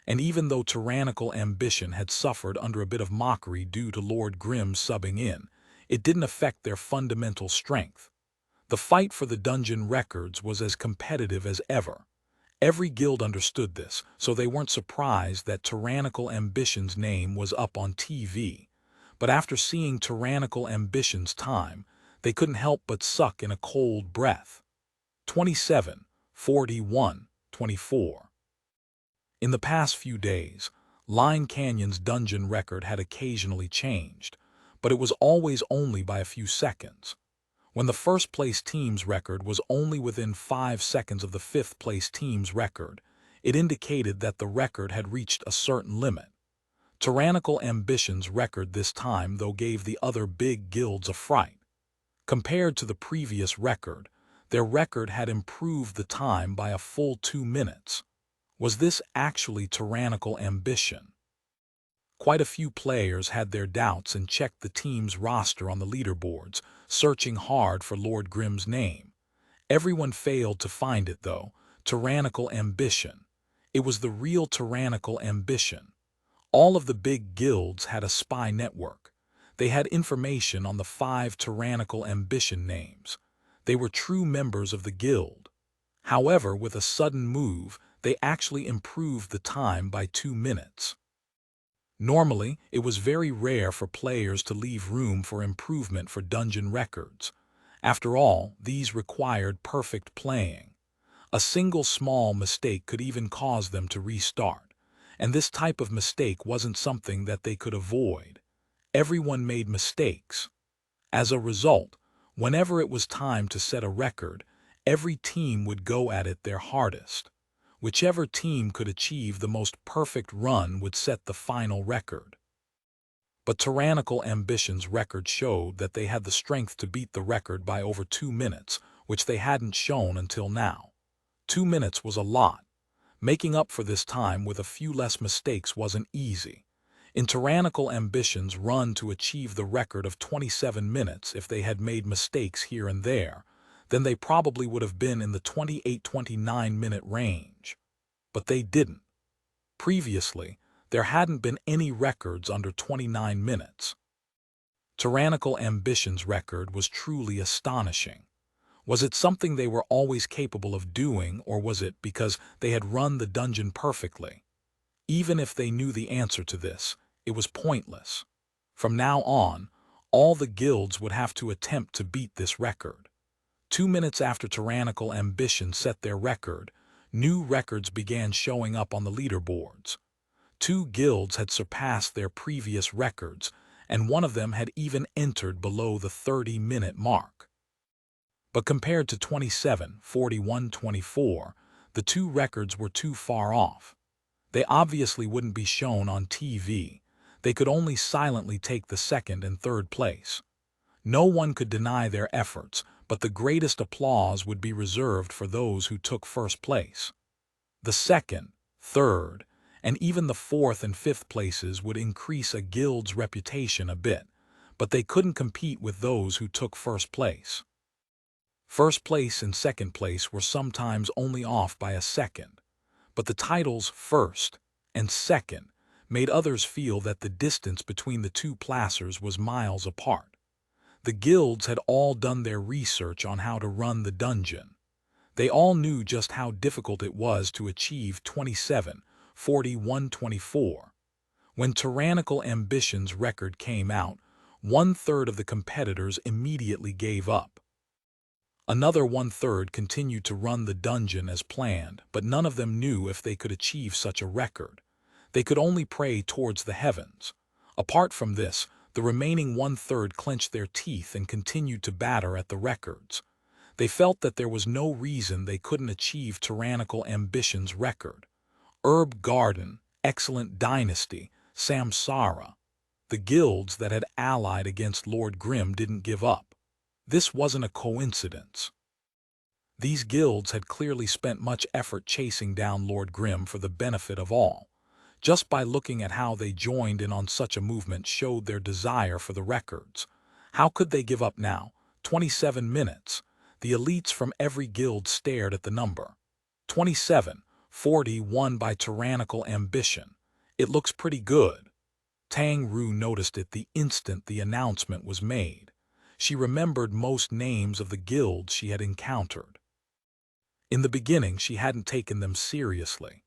And even though tyrannical ambition had suffered under a bit of mockery due to Lord Grimm subbing in, it didn't affect their fundamental strength. The fight for the dungeon records was as competitive as ever. Every guild understood this, so they weren't surprised that tyrannical ambition's name was up on TV. But after seeing tyrannical ambition's time, they couldn't help but suck in a cold breath. 27, 41, 24. In the past few days, Line Canyon's dungeon record had occasionally changed, but it was always only by a few seconds. When the first-place team's record was only within 5 seconds of the fifth-place team's record, it indicated that the record had reached a certain limit. Tyrannical Ambition's record this time, though, gave the other big guilds a fright. Compared to the previous record, their record had improved the time by a full 2 minutes. Was this actually tyrannical ambition? Quite a few players had their doubts and checked the team's roster on the leaderboards, searching hard for Lord Grimm's name. Everyone failed to find it, though. Tyrannical ambition. It was the real tyrannical ambition. All of the big guilds had a spy network. They had information on the 5 tyrannical ambition names. They were true members of the guild. However, with a sudden move, they actually improved the time by 2 minutes. Normally, it was very rare for players to leave room for improvement for dungeon records. After all, these required perfect playing. A single small mistake could even cause them to restart, and this type of mistake wasn't something that they could avoid. Everyone made mistakes. As a result, whenever it was time to set a record, every team would go at it their hardest. Whichever team could achieve the most perfect run would set the final record. But Tyrannical Ambition's record showed that they had the strength to beat the record by over 2 minutes, which they hadn't shown until now. 2 minutes was a lot. Making up for this time with a few less mistakes wasn't easy. In Tyrannical Ambition's run to achieve the record of 27 minutes, if they had made mistakes here and there, then they probably would have been in the 28-29 minute range. But they didn't. Previously, there hadn't been any records under 29 minutes. Tyrannical Ambition's record was truly astonishing. Was it something they were always capable of doing, or was it because they had run the dungeon perfectly? Even if they knew the answer to this, it was pointless. From now on, all the guilds would have to attempt to beat this record. 2 minutes after Tyrannical Ambition set their record, new records began showing up on the leaderboards. 2 guilds had surpassed their previous records, and one of them had even entered below the 30-minute mark. But compared to 27, 41, 24, the 2 records were too far off. They obviously wouldn't be shown on TV. They could only silently take the 2nd and 3rd place. No one could deny their efforts, but the greatest applause would be reserved for those who took 1st place. The 2nd, 3rd, and even the 4th and 5th places would increase a guild's reputation a bit, but they couldn't compete with those who took 1st place. 1st place and 2nd place were sometimes only off by a second, but the titles 1st and 2nd made others feel that the distance between the 2 placers was miles apart. The guilds had all done their research on how to run the dungeon. They all knew just how difficult it was to achieve 27, 41, 24. When Tyrannical Ambition's record came out, 1/3 of the competitors immediately gave up. Another 1/3 continued to run the dungeon as planned, but none of them knew if they could achieve such a record. They could only pray towards the heavens. Apart from this, the remaining 1/3 clenched their teeth and continued to batter at the records. They felt that there was no reason they couldn't achieve Tyrannical Ambition's record. Herb Garden, Excellent Dynasty, Samsara. The guilds that had allied against Lord Grimm didn't give up. This wasn't a coincidence. These guilds had clearly spent much effort chasing down Lord Grimm for the benefit of all. Just by looking at how they joined in on such a movement showed their desire for the records. How could they give up now? 27 minutes. The elites from every guild stared at the number. 27, 40 won by Tyrannical Ambition. It looks pretty good. Tang Ru noticed it the instant the announcement was made. She remembered most names of the guilds she had encountered. In the beginning, she hadn't taken them seriously,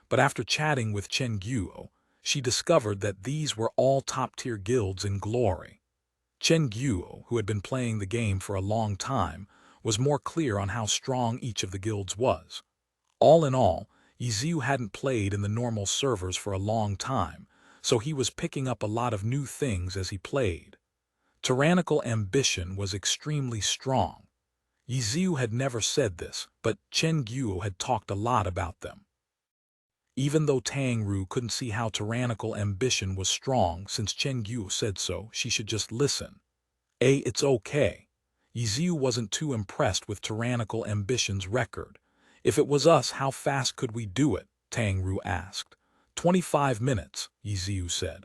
but after chatting with Chen Guo, she discovered that these were all top-tier guilds in glory. Chen Guo, who had been playing the game for a long time, was more clear on how strong each of the guilds was. All in all, Ye Xiu hadn't played in the normal servers for a long time, so he was picking up a lot of new things as he played. Tyrannical Ambition was extremely strong. Ye Xiu had never said this, but Chen Guo had talked a lot about them. Even though Tang Ru couldn't see how Tyrannical Ambition was strong since Chen Guo said so, she should just listen. It's okay. Ye Xiu wasn't too impressed with Tyrannical Ambition's record. If it was us, how fast could we do it? Tang Ru asked. 25 minutes, Ye Xiu said.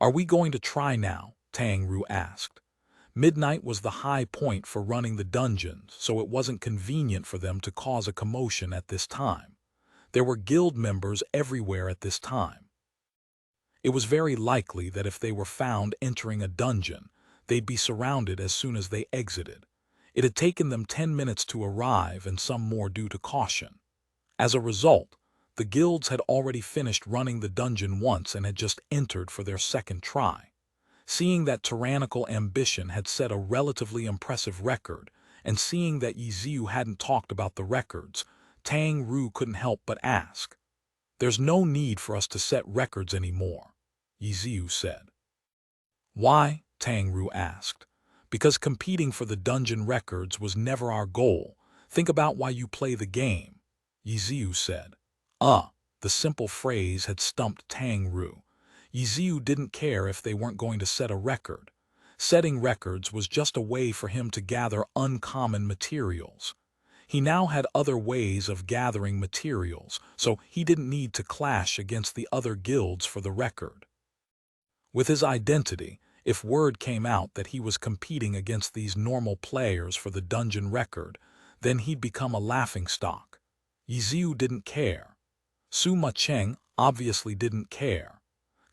Are we going to try now? Tang Ru asked. Midnight was the high point for running the dungeons, so it wasn't convenient for them to cause a commotion at this time. There were guild members everywhere at this time. It was very likely that if they were found entering a dungeon, they'd be surrounded as soon as they exited. It had taken them 10 minutes to arrive and some more due to caution. As a result, the guilds had already finished running the dungeon once and had just entered for their second try. Seeing that Tyrannical Ambition had set a relatively impressive record, and seeing that Ye Xiu hadn't talked about the records, Tang Ru couldn't help but ask. There's no need for us to set records anymore, Ye Xiu said. Why? Tang Ru asked. Because competing for the dungeon records was never our goal. Think about why you play the game, Ye Xiu said. The simple phrase had stumped Tang Ru. Ye Xiu didn't care if they weren't going to set a record. Setting records was just a way for him to gather uncommon materials. He now had other ways of gathering materials, so he didn't need to clash against the other guilds for the record. With his identity, if word came out that he was competing against these normal players for the dungeon record, then he'd become a laughingstock. Ye Xiu didn't care. Sima Cheng obviously didn't care.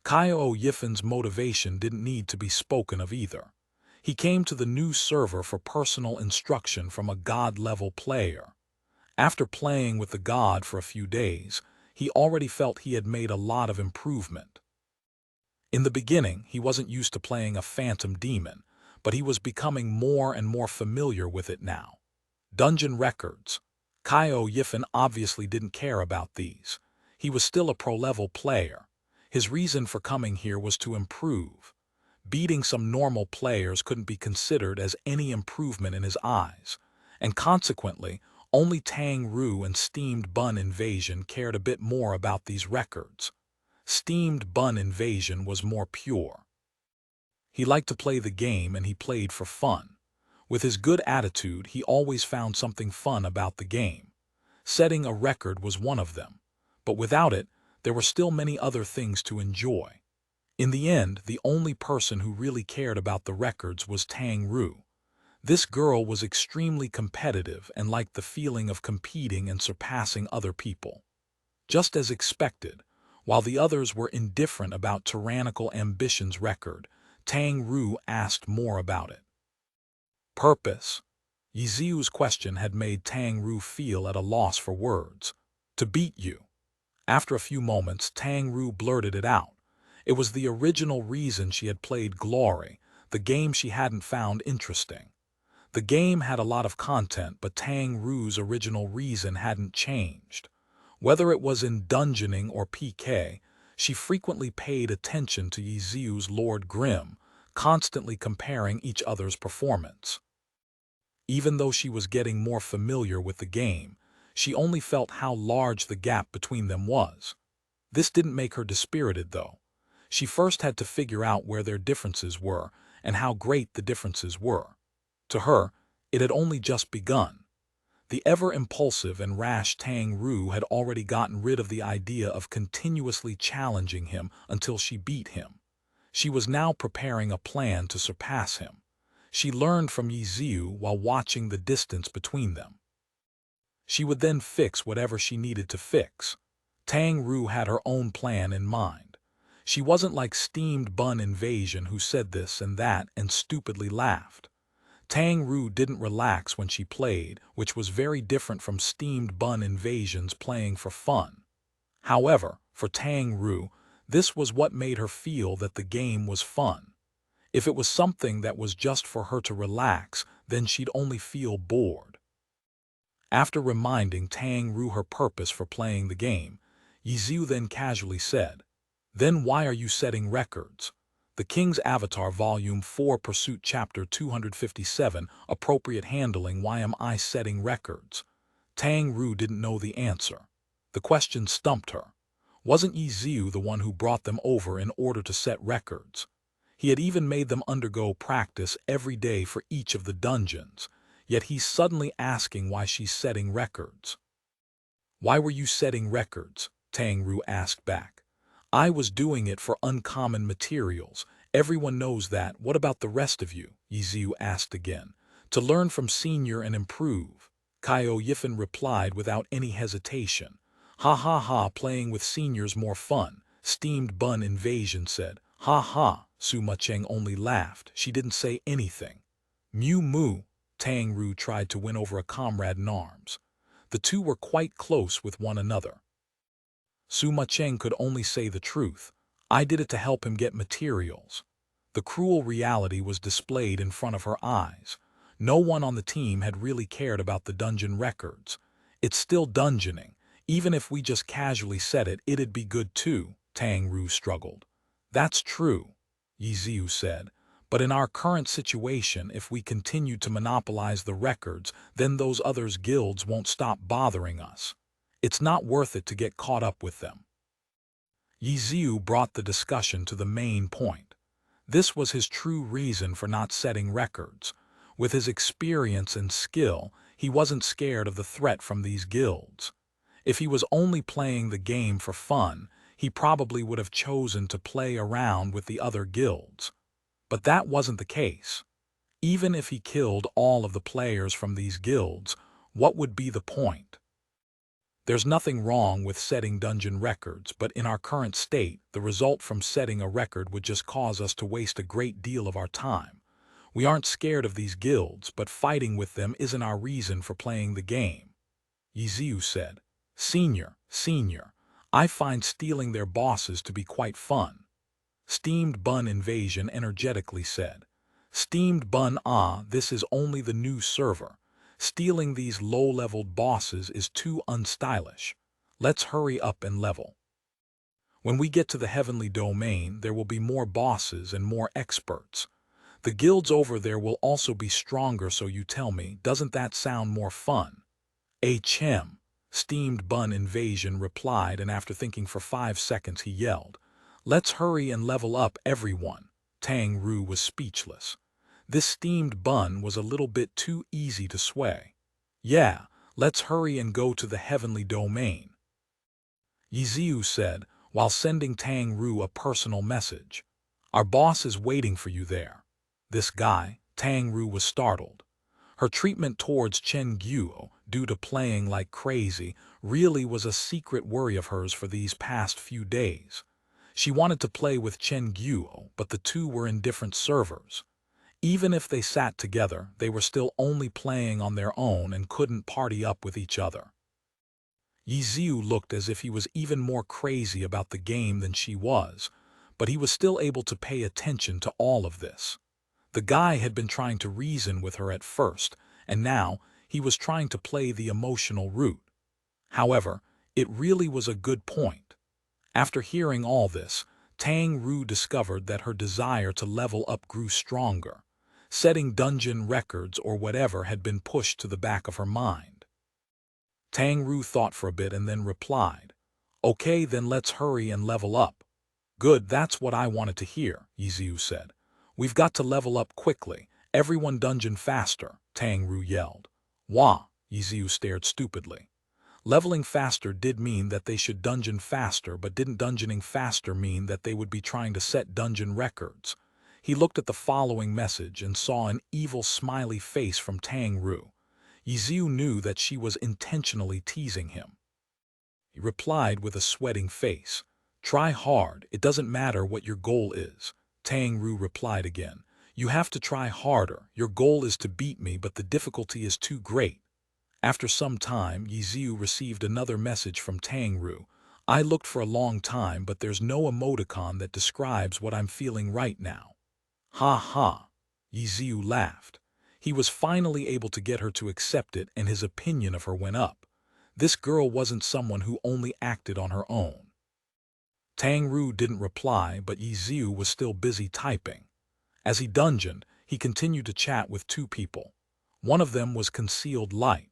Caio Yifen's motivation didn't need to be spoken of either. He came to the new server for personal instruction from a god-level player. After playing with the god for a few days, he already felt he had made a lot of improvement. In the beginning, he wasn't used to playing a phantom demon, but he was becoming more and more familiar with it now. Dungeon records. Caio Yifen obviously didn't care about these. He was still a pro-level player. His reason for coming here was to improve. Beating some normal players couldn't be considered as any improvement in his eyes, and consequently, only Tang Ru and Steamed Bun Invasion cared a bit more about these records. Steamed Bun Invasion was more pure. He liked to play the game and he played for fun. With his good attitude, he always found something fun about the game. Setting a record was one of them, but without it, there were still many other things to enjoy. In the end, the only person who really cared about the records was Tang Ru. This girl was extremely competitive and liked the feeling of competing and surpassing other people. Just as expected, while the others were indifferent about Tyrannical Ambition's record, Tang Ru asked more about it. Purpose. Ye Xiu's question had made Tang Ru feel at a loss for words. To beat you. After a few moments, Tang Ru blurted it out. It was the original reason she had played Glory, the game she hadn't found interesting. The game had a lot of content, but Tang Ru's original reason hadn't changed. Whether it was in dungeoning or PK, she frequently paid attention to Ye Xiu's Lord Grimm, constantly comparing each other's performance. Even though she was getting more familiar with the game, she only felt how large the gap between them was. This didn't make her dispirited, though. She first had to figure out where their differences were and how great the differences were. To her, it had only just begun. The ever-impulsive and rash Tang Ru had already gotten rid of the idea of continuously challenging him until she beat him. She was now preparing a plan to surpass him. She learned from Ye Xiu while watching the distance between them. She would then fix whatever she needed to fix. Tang Ru had her own plan in mind. She wasn't like Steamed Bun Invasion, who said this and that and stupidly laughed. Tang Ru didn't relax when she played, which was very different from Steamed Bun Invasion's playing for fun. However, for Tang Ru, this was what made her feel that the game was fun. If it was something that was just for her to relax, then she'd only feel bored. After reminding Tang Ru her purpose for playing the game, Ye Xiu then casually said, "Then why are you setting records?" The King's Avatar Volume 4 Pursuit Chapter 257 Appropriate Handling. Why am I setting records? Tang Ru didn't know the answer. The question stumped her. Wasn't Ye Xiu the one who brought them over in order to set records? He had even made them undergo practice every day for each of the dungeons, yet he's suddenly asking why she's setting records. "Why were you setting records?" Tang Ru asked back. "I was doing it for uncommon materials. Everyone knows that. What about the rest of you?" Ye Xiu asked again. "To learn from senior and improve." Kaio Yifan replied without any hesitation. "Ha ha ha, playing with seniors more fun," Steamed Bun Invasion said. "Ha ha." Su Macheng only laughed. She didn't say anything. "Mew moo." Tang Ru tried to win over a comrade in arms. The two were quite close with one another. Su Macheng could only say the truth. "I did it to help him get materials." The cruel reality was displayed in front of her eyes. No one on the team had really cared about the dungeon records. "It's still dungeoning. Even if we just casually set it, it'd be good too," Tang Ru struggled. "That's true," Ye Xiu said. "But in our current situation, if we continue to monopolize the records, then those others' guilds won't stop bothering us. It's not worth it to get caught up with them." Ye Xiu brought the discussion to the main point. This was his true reason for not setting records. With his experience and skill, he wasn't scared of the threat from these guilds. If he was only playing the game for fun, he probably would have chosen to play around with the other guilds. But that wasn't the case. Even if he killed all of the players from these guilds, what would be the point? There's nothing wrong with setting dungeon records, but in our current state, the result from setting a record would just cause us to waste a great deal of our time. We aren't scared of these guilds, but fighting with them isn't our reason for playing the game. Ye Xiu said, Senior, I find stealing their bosses to be quite fun." Steamed Bun Invasion energetically said. "Steamed Bun, this is only the new server. Stealing these low-leveled bosses is too unstylish. Let's hurry up and level. When we get to the heavenly domain, there will be more bosses and more experts. The guilds over there will also be stronger, so you tell me, doesn't that sound more fun?" "Ahem," Steamed Bun Invasion replied, and after thinking for 5 seconds he yelled, "Let's hurry and level up, everyone." Tang Ru was speechless. This Steamed Bun was a little bit too easy to sway. "Yeah, let's hurry and go to the heavenly domain," Ye Xiu said, while sending Tang Ru a personal message. "Our boss is waiting for you there." This guy, Tang Ru was startled. Her treatment towards Chen Guo, due to playing like crazy, really was a secret worry of hers for these past few days. She wanted to play with Chen Guo, but the two were in different servers. Even if they sat together, they were still only playing on their own and couldn't party up with each other. Ye Xiu looked as if he was even more crazy about the game than she was, but he was still able to pay attention to all of this. The guy had been trying to reason with her at first, and now he was trying to play the emotional route. However, it really was a good point. After hearing all this, Tang Ru discovered that her desire to level up grew stronger. Setting dungeon records or whatever had been pushed to the back of her mind. Tang Ru thought for a bit and then replied, "Okay, then let's hurry and level up." "Good, that's what I wanted to hear," Ye Xiu said. "We've got to level up quickly. Everyone dungeon faster," Tang Ru yelled. "Wah," Ye Xiu stared stupidly. Leveling faster did mean that they should dungeon faster, but didn't dungeoning faster mean that they would be trying to set dungeon records? He looked at the following message and saw an evil smiley face from Tang Ru. Ye Xiu knew that she was intentionally teasing him. He replied with a sweating face, "Try hard, it doesn't matter what your goal is." Tang Ru replied again, "You have to try harder, your goal is to beat me but the difficulty is too great." After some time, Ye Xiu received another message from Tang Ru. "I looked for a long time but there's no emoticon that describes what I'm feeling right now." "Ha ha," Ye Xiu laughed. He was finally able to get her to accept it and his opinion of her went up. This girl wasn't someone who only acted on her own. Tang Ru didn't reply, but Ye Xiu was still busy typing. As he dungeoned, he continued to chat with two people. One of them was Concealed Light.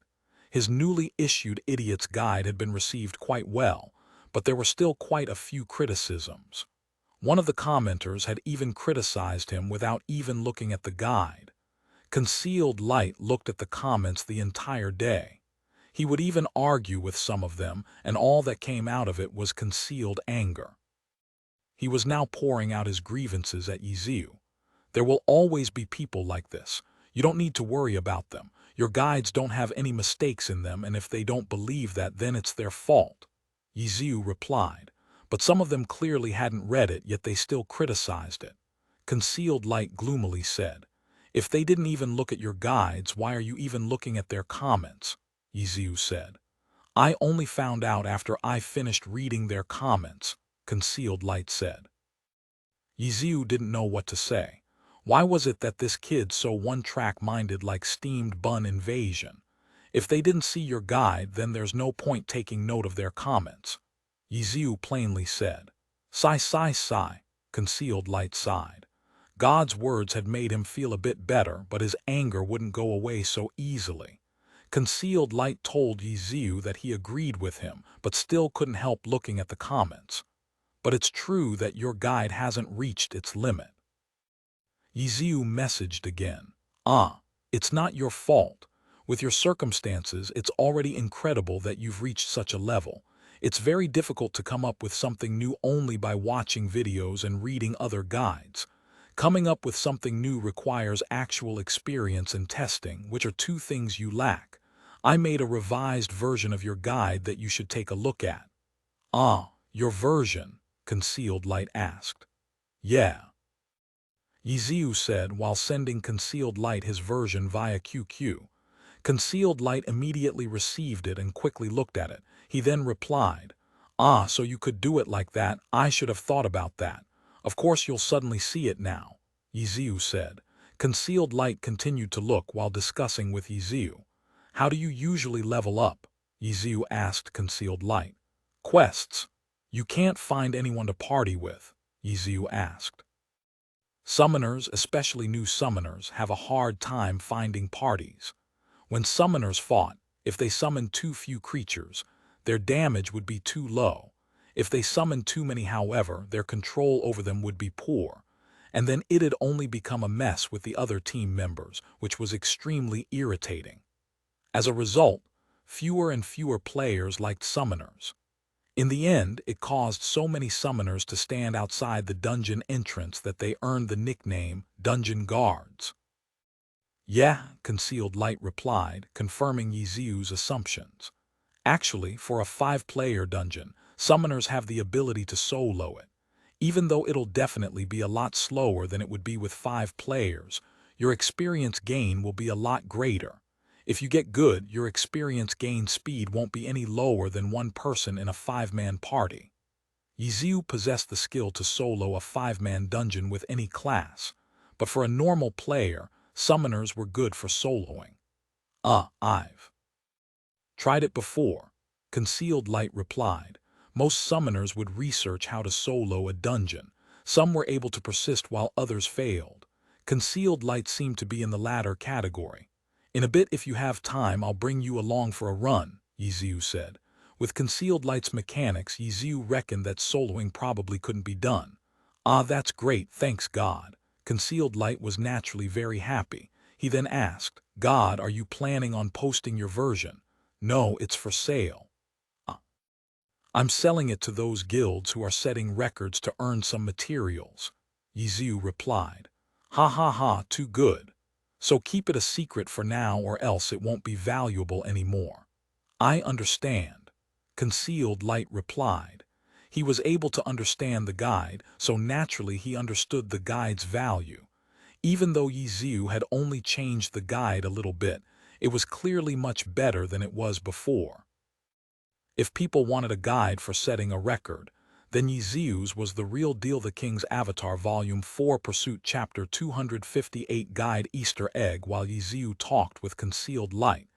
His newly issued Idiot's Guide had been received quite well, but there were still quite a few criticisms. One of the commenters had even criticized him without even looking at the guide. Concealed Light looked at the comments the entire day. He would even argue with some of them, and all that came out of it was concealed anger. He was now pouring out his grievances at Ye Xiu. "There will always be people like this. You don't need to worry about them. Your guides don't have any mistakes in them, and if they don't believe that, then it's their fault." Ye Xiu replied, but some of them clearly hadn't read it, yet they still criticized it. Concealed Light gloomily said, "If they didn't even look at your guides, why are you even looking at their comments?" Ye Xiu said, "I only found out after I finished reading their comments," Concealed Light said. Ye Xiu didn't know what to say. Why was it that this kid so one-track-minded like steamed bun invasion? If they didn't see your guide, then there's no point taking note of their comments. Ye Xiu plainly said. "Sigh, sigh, sigh," Concealed Light sighed. God's words had made him feel a bit better, but his anger wouldn't go away so easily. Concealed Light told Ye Xiu that he agreed with him, but still couldn't help looking at the comments. "But it's true that your guide hasn't reached its limit." Ye Xiu messaged again. It's not your fault. With your circumstances, it's already incredible that you've reached such a level. It's very difficult to come up with something new only by watching videos and reading other guides. Coming up with something new requires actual experience and testing, which are two things you lack. I made a revised version of your guide that you should take a look at." Your version?" Concealed Light asked. "Yeah," Ye Xiu said while sending Concealed Light his version via QQ. Concealed Light immediately received it and quickly looked at it. He then replied, So you could do it like that. I should have thought about that. Of course you'll suddenly see it now," Ye Xiu said. Concealed Light continued to look while discussing with Ye Xiu. "How do you usually level up?" Ye Xiu asked Concealed Light. "Quests. You can't find anyone to party with?" Ye Xiu asked. Summoners, especially new summoners, have a hard time finding parties. When summoners fought, if they summoned too few creatures, their damage would be too low. If they summoned too many, however, their control over them would be poor. And then it'd only become a mess with the other team members, which was extremely irritating. As a result, fewer and fewer players liked summoners. In the end, it caused so many summoners to stand outside the dungeon entrance that they earned the nickname Dungeon Guards. "Yeah," Concealed Light replied, confirming Ye Xiu's assumptions. Actually, for a 5-player dungeon, summoners have the ability to solo it. Even though it'll definitely be a lot slower than it would be with 5 players, your experience gain will be a lot greater. If you get good, your experience gain speed won't be any lower than one person in a 5-man party. Ye Xiu possessed the skill to solo a 5-man dungeon with any class, but for a normal player, summoners were good for soloing. I've tried it before, Concealed Light replied. Most summoners would research how to solo a dungeon. Some were able to persist while others failed. Concealed Light seemed to be in the latter category. In a bit, if you have time, I'll bring you along for a run, Ye Xiu said. With Concealed Light's mechanics, Ye Xiu reckoned that soloing probably couldn't be done. That's great, thanks God. Concealed Light was naturally very happy. He then asked, God, are you planning on posting your version? No, it's for sale. I'm selling it to those guilds who are setting records to earn some materials. Ye Xiu replied. Ha ha ha, too good. So keep it a secret for now or else it won't be valuable anymore. I understand. Concealed Light replied. He was able to understand the guide, so naturally he understood the guide's value. Even though Ye Xiu had only changed the guide a little bit, it was clearly much better than it was before. If people wanted a guide for setting a record, then Ye Xiu's was the real deal. The King's Avatar Volume 4 Pursuit Chapter 258 Guide Easter Egg. While Ye Xiu talked with Concealed Light,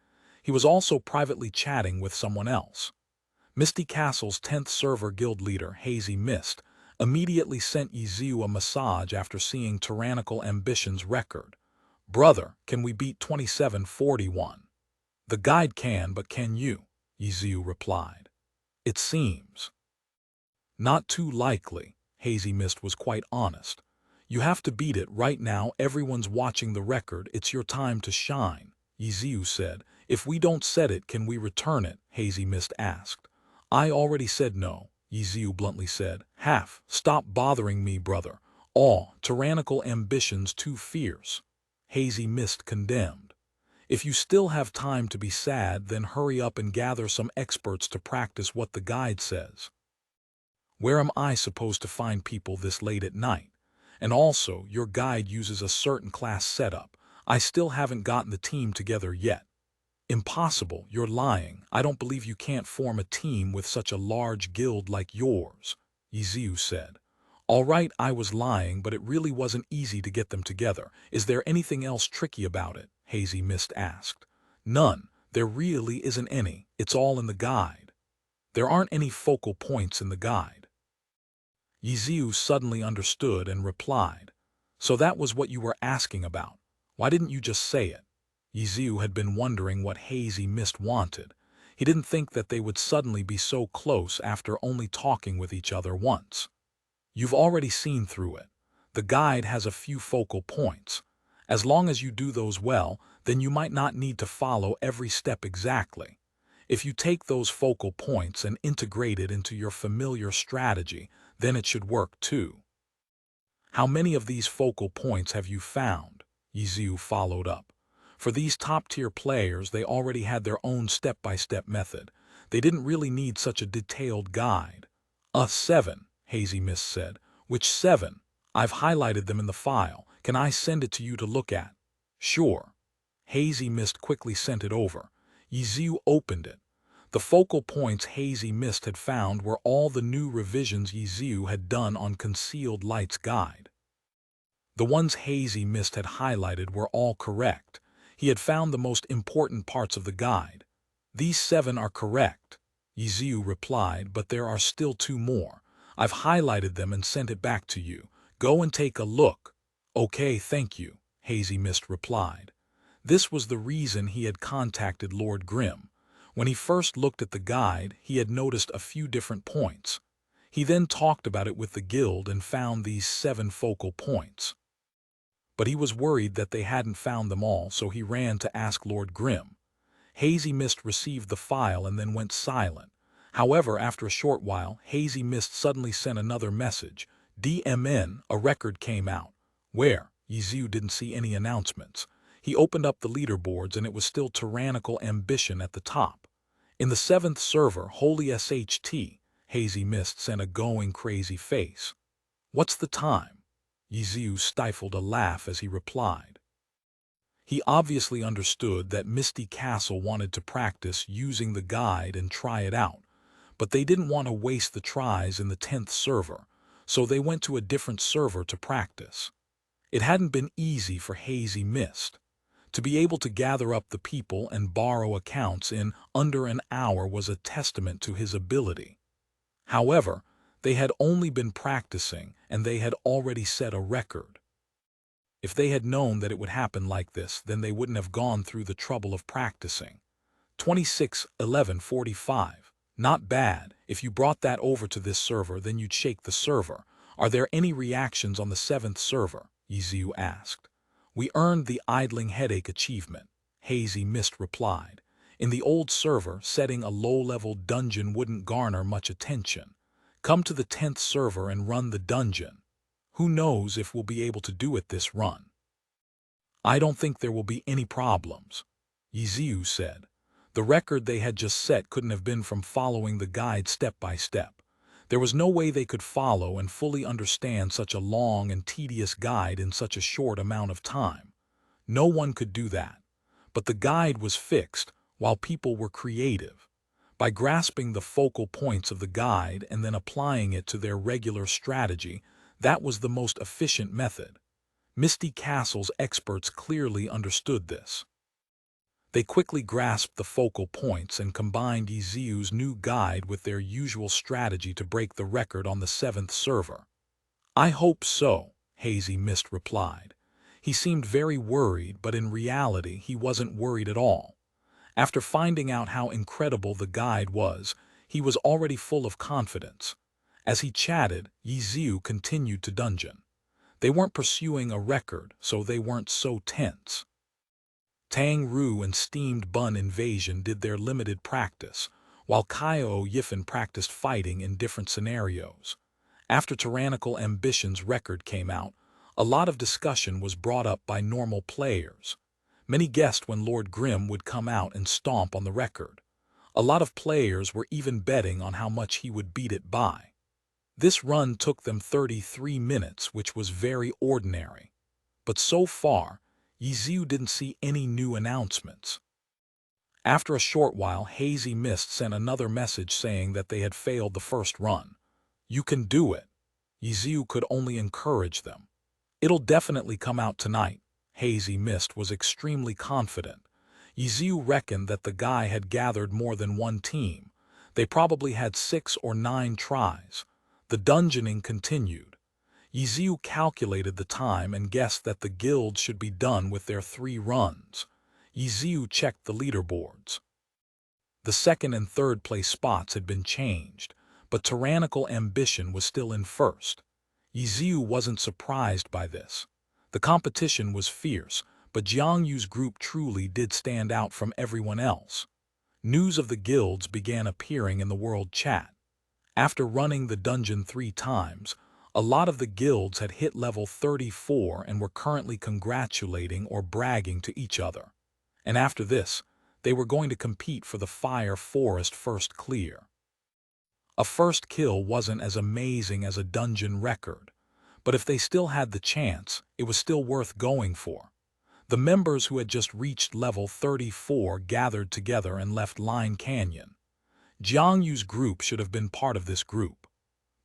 he was also privately chatting with someone else. Misty Castle's 10th server guild leader, Hazy Mist, immediately sent Ye Xiu a massage after seeing Tyrannical Ambition's record. Brother, can we beat 2741? The guide can, but can you? Ye Xiu replied. It seems not too likely. Hazy Mist was quite honest. You have to beat it right now. Everyone's watching the record. It's your time to shine, Ye Xiu said. If we don't set it, can we return it? Hazy Mist asked. I already said no, Ye Xiu bluntly said. Stop bothering me, brother. Tyrannical ambition's too fierce, Hazy Mist condemned. If you still have time to be sad, then hurry up and gather some experts to practice what the guide says. Where am I supposed to find people this late at night? And also, your guide uses a certain class setup. I still haven't gotten the team together yet. Impossible, you're lying. I don't believe you can't form a team with such a large guild like yours, Ye Xiu said. All right, I was lying, but it really wasn't easy to get them together. Is there anything else tricky about it? Hazy Mist asked. None. There really isn't any. It's all in the guide. There aren't any focal points in the guide. Ye Xiu suddenly understood and replied. So that was what you were asking about. Why didn't you just say it? Ye Xiu had been wondering what Hazy Mist wanted. He didn't think that they would suddenly be so close after only talking with each other once. You've already seen through it. The guide has a few focal points. As long as you do those well, then you might not need to follow every step exactly. If you take those focal points and integrate it into your familiar strategy, then it should work too. How many of these focal points have you found? Ye Xiu followed up. For these top-tier players, they already had their own step-by-step method. They didn't really need such a detailed guide. 7, Hazy Mist said. Which 7? I've highlighted them in the file. Can I send it to you to look at? Sure. Hazy Mist quickly sent it over. Ye Xiu opened it. The focal points Hazy Mist had found were all the new revisions Ye Xiu had done on Concealed Light's guide. The ones Hazy Mist had highlighted were all correct. He had found the most important parts of the guide. These 7 are correct, Ye Xiu replied, but there are still 2 more. I've highlighted them and sent it back to you. Go and take a look. Okay, thank you, Hazy Mist replied. This was the reason he had contacted Lord Grimm. When he first looked at the guide, he had noticed a few different points. He then talked about it with the guild and found these 7 focal points. But he was worried that they hadn't found them all, so he ran to ask Lord Grimm. Hazy Mist received the file and then went silent. However, after a short while, Hazy Mist suddenly sent another message. DMN, a record came out. Where? Ye Xiu didn't see any announcements. He opened up the leaderboards and it was still Tyrannical Ambition at the top. In the 7th server, Holy SHT, Hazy Mist sent a going crazy face. What's the time? Ye Xiu stifled a laugh as he replied. He obviously understood that Misty Castle wanted to practice using the guide and try it out, but they didn't want to waste the tries in the 10th server, so they went to a different server to practice. It hadn't been easy for Hazy Mist. To be able to gather up the people and borrow accounts in under an hour was a testament to his ability. However, they had only been practicing and they had already set a record. If they had known that it would happen like this, then they wouldn't have gone through the trouble of practicing. 26:11:45. Not bad. If you brought that over to this server, then you'd shake the server. Are there any reactions on the 7th server? Ye Xiu asked. We earned the idling headache achievement, Hazy Mist replied. In the old server, setting a low-level dungeon wouldn't garner much attention. Come to the 10th server and run the dungeon. Who knows if we'll be able to do it this run? I don't think there will be any problems, Ye Xiu said. The record they had just set couldn't have been from following the guide step by step. There was no way they could follow and fully understand such a long and tedious guide in such a short amount of time. No one could do that. But the guide was fixed, while people were creative. By grasping the focal points of the guide and then applying it to their regular strategy, that was the most efficient method. Misty Castle's experts clearly understood this. They quickly grasped the focal points and combined Ye Xiu's new guide with their usual strategy to break the record on the 7th server. I hope so, Hazy Mist replied. He seemed very worried, but in reality he wasn't worried at all. After finding out how incredible the guide was, he was already full of confidence. As he chatted, Ye Xiu continued to dungeon. They weren't pursuing a record, so they weren't so tense. Tang Ru and Steamed Bun Invasion did their limited practice, while Kaio Yifen practiced fighting in different scenarios. After Tyrannical Ambition's record came out, a lot of discussion was brought up by normal players. Many guessed when Lord Grimm would come out and stomp on the record. A lot of players were even betting on how much he would beat it by. This run took them 33 minutes, which was very ordinary. But so far, Ye Xiu didn't see any new announcements. After a short while, Hazy Mist sent another message saying that they had failed the first run. You can do it. Ye Xiu could only encourage them. It'll definitely come out tonight. Hazy Mist was extremely confident. Ye Xiu reckoned that the guy had gathered more than one team. They probably had 6 or 9 tries. The dungeoning continued. Ye Xiu calculated the time and guessed that the guild should be done with their 3 runs. Ye Xiu checked the leaderboards. The 2nd and 3rd place spots had been changed, but Tyrannical Ambition was still in 1st. Ye Xiu wasn't surprised by this. The competition was fierce, but Jiang Yu's group truly did stand out from everyone else. News of the guilds began appearing in the world chat. After running the dungeon 3 times, a lot of the guilds had hit level 34 and were currently congratulating or bragging to each other. And after this, they were going to compete for the Fire Forest first clear. A first kill wasn't as amazing as a dungeon record, but if they still had the chance, it was still worth going for. The members who had just reached level 34 gathered together and left Line Canyon. Jiang Yu's group should have been part of this group.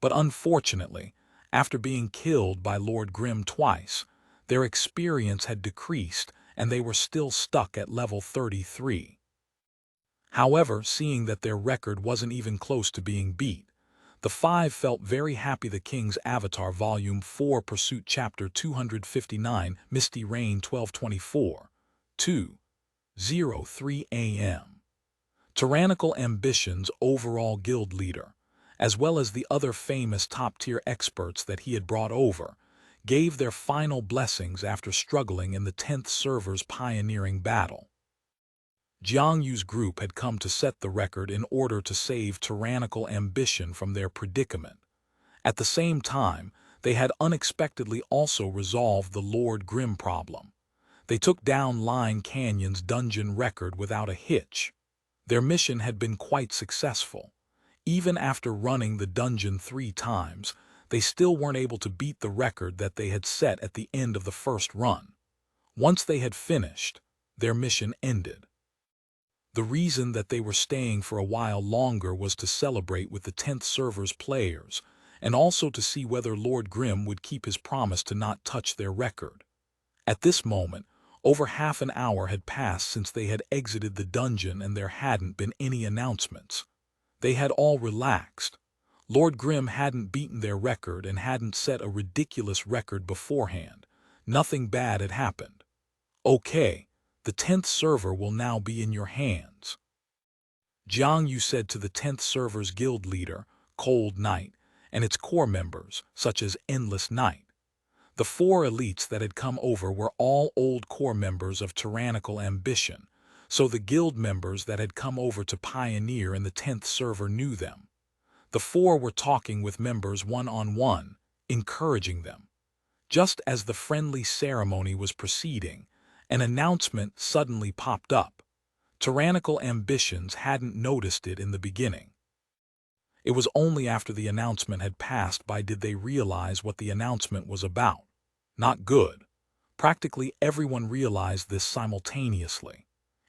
But unfortunately, after being killed by Lord Grimm twice, their experience had decreased and they were still stuck at level 33. However, seeing that their record wasn't even close to being beat, the 5 felt very happy. The King's Avatar Volume 4 Pursuit Chapter 259 Misty Rain 12:24, 2:03 a.m. Tyrannical Ambition's overall guild leader, as well as the other famous top-tier experts that he had brought over, gave their final blessings after struggling in the 10th server's pioneering battle. Jiang Yu's group had come to set the record in order to save Tyrannical Ambition from their predicament. At the same time, they had unexpectedly also resolved the Lord Grimm problem. They took down Line Canyon's dungeon record without a hitch. Their mission had been quite successful. Even after running the dungeon 3 times, they still weren't able to beat the record that they had set at the end of the first run. Once they had finished, their mission ended. The reason that they were staying for a while longer was to celebrate with the 10th server's players, and also to see whether Lord Grimm would keep his promise to not touch their record. At this moment, over half an hour had passed since they had exited the dungeon and there hadn't been any announcements. They had all relaxed. Lord Grimm hadn't beaten their record and hadn't set a ridiculous record beforehand. Nothing bad had happened. Okay, the 10th server will now be in your hands. Jiang Yu said to the 10th server's guild leader, Cold Night, and its core members, such as Endless Night. The 4 elites that had come over were all old core members of Tyrannical Ambition, so the guild members that had come over to pioneer in the 10th server knew them. The 4 were talking with members one-on-one, encouraging them. Just as the friendly ceremony was proceeding, an announcement suddenly popped up. Tyrannical Ambitions hadn't noticed it in the beginning. It was only after the announcement had passed by did they realize what the announcement was about. Not good. Practically everyone realized this simultaneously.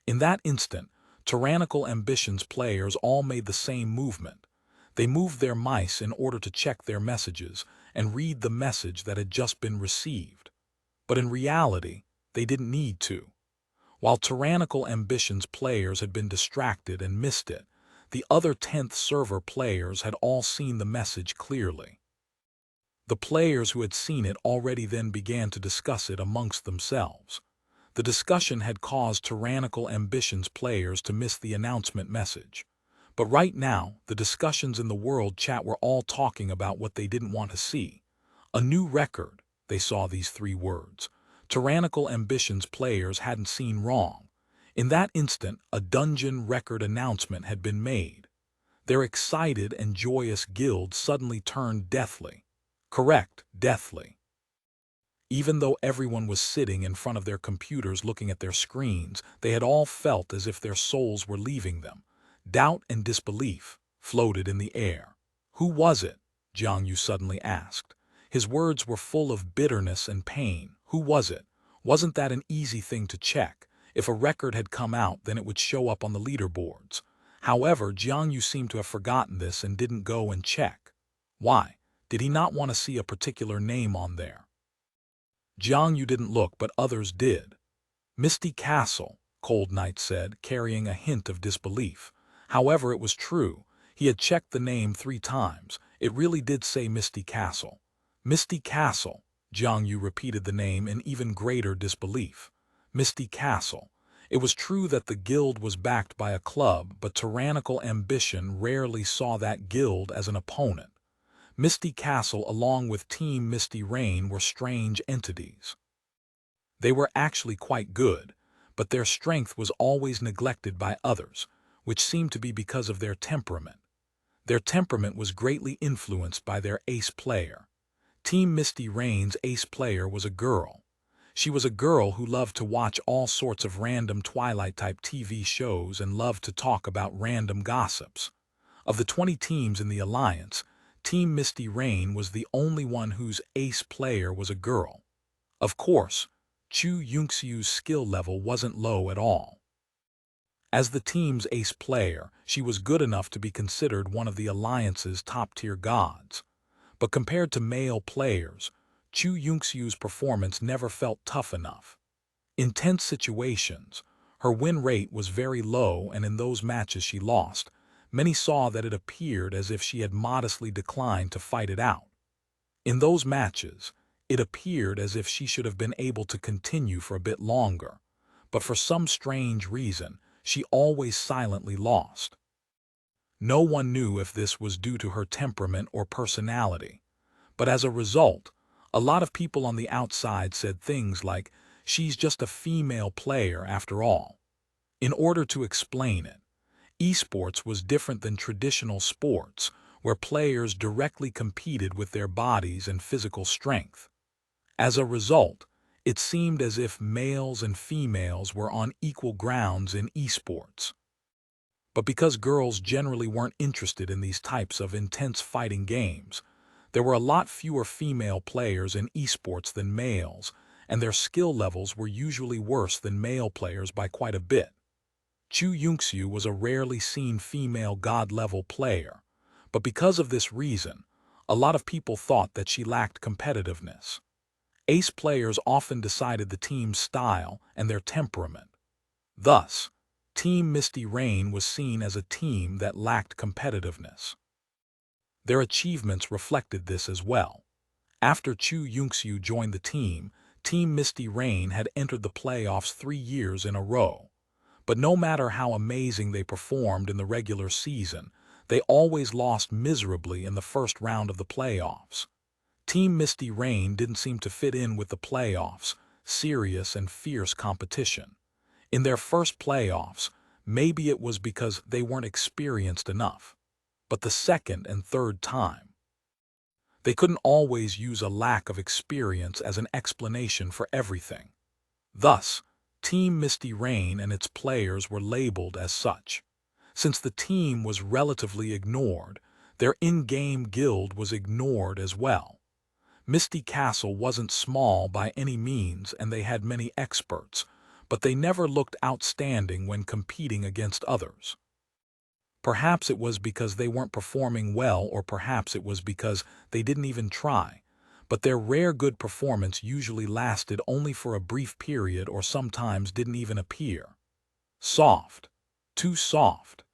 In that instant, Tyrannical Ambitions players all made the same movement. They moved their mice in order to check their messages and read the message that had just been received. But in reality, they didn't need to. While Tyrannical Ambitions players had been distracted and missed it, the other 10th server players had all seen the message clearly. The players who had seen it already then began to discuss it amongst themselves. The discussion had caused Tyrannical Ambitions players to miss the announcement message. But right now, the discussions in the world chat were all talking about what they didn't want to see. A new record, they saw these 3 words. Tyrannical Ambitions players hadn't seen wrong. In that instant, a dungeon record announcement had been made. Their excited and joyous guild suddenly turned deathly. Correct, deathly. Even though everyone was sitting in front of their computers looking at their screens, they had all felt as if their souls were leaving them. Doubt and disbelief floated in the air. Who was it? Jiang Yu suddenly asked. His words were full of bitterness and pain. Who was it? Wasn't that an easy thing to check? If a record had come out, then it would show up on the leaderboards. However, Jiang Yu seemed to have forgotten this and didn't go and check. Why? Did he not want to see a particular name on there? Jiang Yu didn't look, but others did. Misty Castle, Cold Night said, carrying a hint of disbelief. However, it was true. He had checked the name 3 times. It really did say Misty Castle. Misty Castle. Jiang Yu repeated the name in even greater disbelief. Misty Castle. It was true that the guild was backed by a club, but Tyrannical Ambition rarely saw that guild as an opponent. Misty Castle along with Team Misty Rain were strange entities. They were actually quite good, but their strength was always neglected by others, which seemed to be because of their temperament. Their temperament was greatly influenced by their ace player. Team Misty Rain's ace player was a girl. She was a girl who loved to watch all sorts of random Twilight-type TV shows and loved to talk about random gossips. Of the 20 teams in the Alliance, Team Misty Rain was the only one whose ace player was a girl. Of course, Chu Yunxiu's skill level wasn't low at all. As the team's ace player, she was good enough to be considered one of the Alliance's top-tier gods. But compared to male players, Chu Yunxiu's performance never felt tough enough. In tense situations, her win rate was very low, and in those matches she lost, many saw that it appeared as if she had modestly declined to fight it out. In those matches, it appeared as if she should have been able to continue for a bit longer, but for some strange reason, she always silently lost. No one knew if this was due to her temperament or personality, but as a result, a lot of people on the outside said things like, "She's just a female player after all." In order to explain it, esports was different than traditional sports, where players directly competed with their bodies and physical strength. As a result, it seemed as if males and females were on equal grounds in esports. But because girls generally weren't interested in these types of intense fighting games, there were a lot fewer female players in esports than males, and their skill levels were usually worse than male players by quite a bit. Chu Yunxiu was a rarely seen female god-level player, but because of this reason, a lot of people thought that she lacked competitiveness. Ace players often decided the team's style and their temperament. Thus, Team Misty Rain was seen as a team that lacked competitiveness. Their achievements reflected this as well. After Chu Yunxiu joined the team, Team Misty Rain had entered the playoffs 3 years in a row. But no matter how amazing they performed in the regular season, they always lost miserably in the first round of the playoffs. Team Misty Rain didn't seem to fit in with the playoffs, serious and fierce competition. In their first playoffs, maybe it was because they weren't experienced enough. But the second and third time, they couldn't always use a lack of experience as an explanation for everything. Thus, Team Misty Rain and its players were labeled as such. Since the team was relatively ignored, their in-game guild was ignored as well. Misty Castle wasn't small by any means and they had many experts, but they never looked outstanding when competing against others. Perhaps it was because they weren't performing well, or perhaps it was because they didn't even try. But their rare good performance usually lasted only for a brief period or sometimes didn't even appear. Soft. Too soft.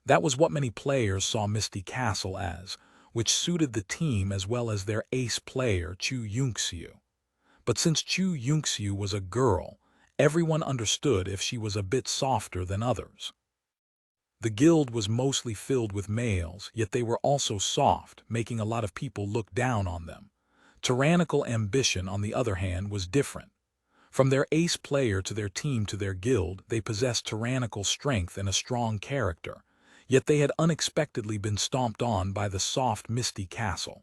That was what many players saw Misty Castle as, which suited the team as well as their ace player Chu Yunxiu. But since Chu Yunxiu was a girl, everyone understood if she was a bit softer than others. The guild was mostly filled with males, yet they were also soft, making a lot of people look down on them. Tyrannical ambition, on the other hand, was different. From their ace player to their team to their guild, they possessed tyrannical strength and a strong character, yet they had unexpectedly been stomped on by the soft Misty Castle.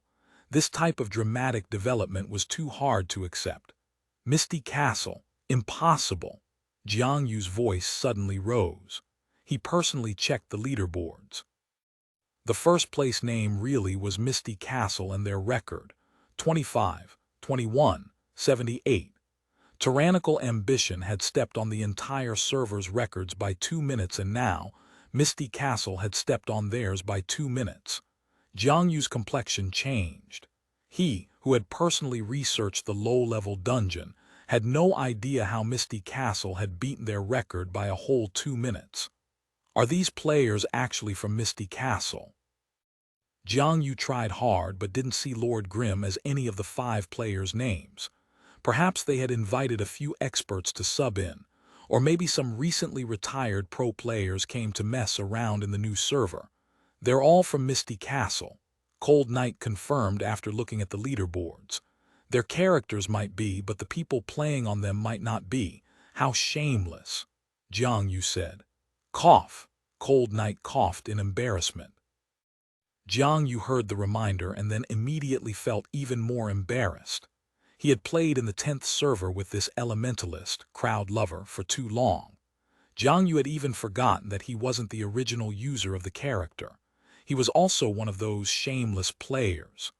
This type of dramatic development was too hard to accept. Misty Castle, impossible. Jiang Yu's voice suddenly rose. He personally checked the leaderboards. The first place name really was Misty Castle and their record, 25, 21, 78. Tyrannical ambition had stepped on the entire server's records by 2 minutes and now, Misty Castle had stepped on theirs by 2 minutes. Jiang Yu's complexion changed. He, who had personally researched the low-level dungeon, had no idea how Misty Castle had beaten their record by a whole 2 minutes. Are these players actually from Misty Castle? Jiang Yu tried hard but didn't see Lord Grimm as any of the 5 players' names. Perhaps they had invited a few experts to sub in, or maybe some recently retired pro players came to mess around in the new server. They're all from Misty Castle, Cold Knight confirmed after looking at the leaderboards. Their characters might be, but the people playing on them might not be. How shameless, Jiang Yu said. Cough. Cold Knight coughed in embarrassment. Jiang Yu heard the reminder and then immediately felt even more embarrassed. He had played in the 10th server with this elementalist, crowd lover, for too long. Jiang Yu had even forgotten that he wasn't the original user of the character. He was also one of those shameless players.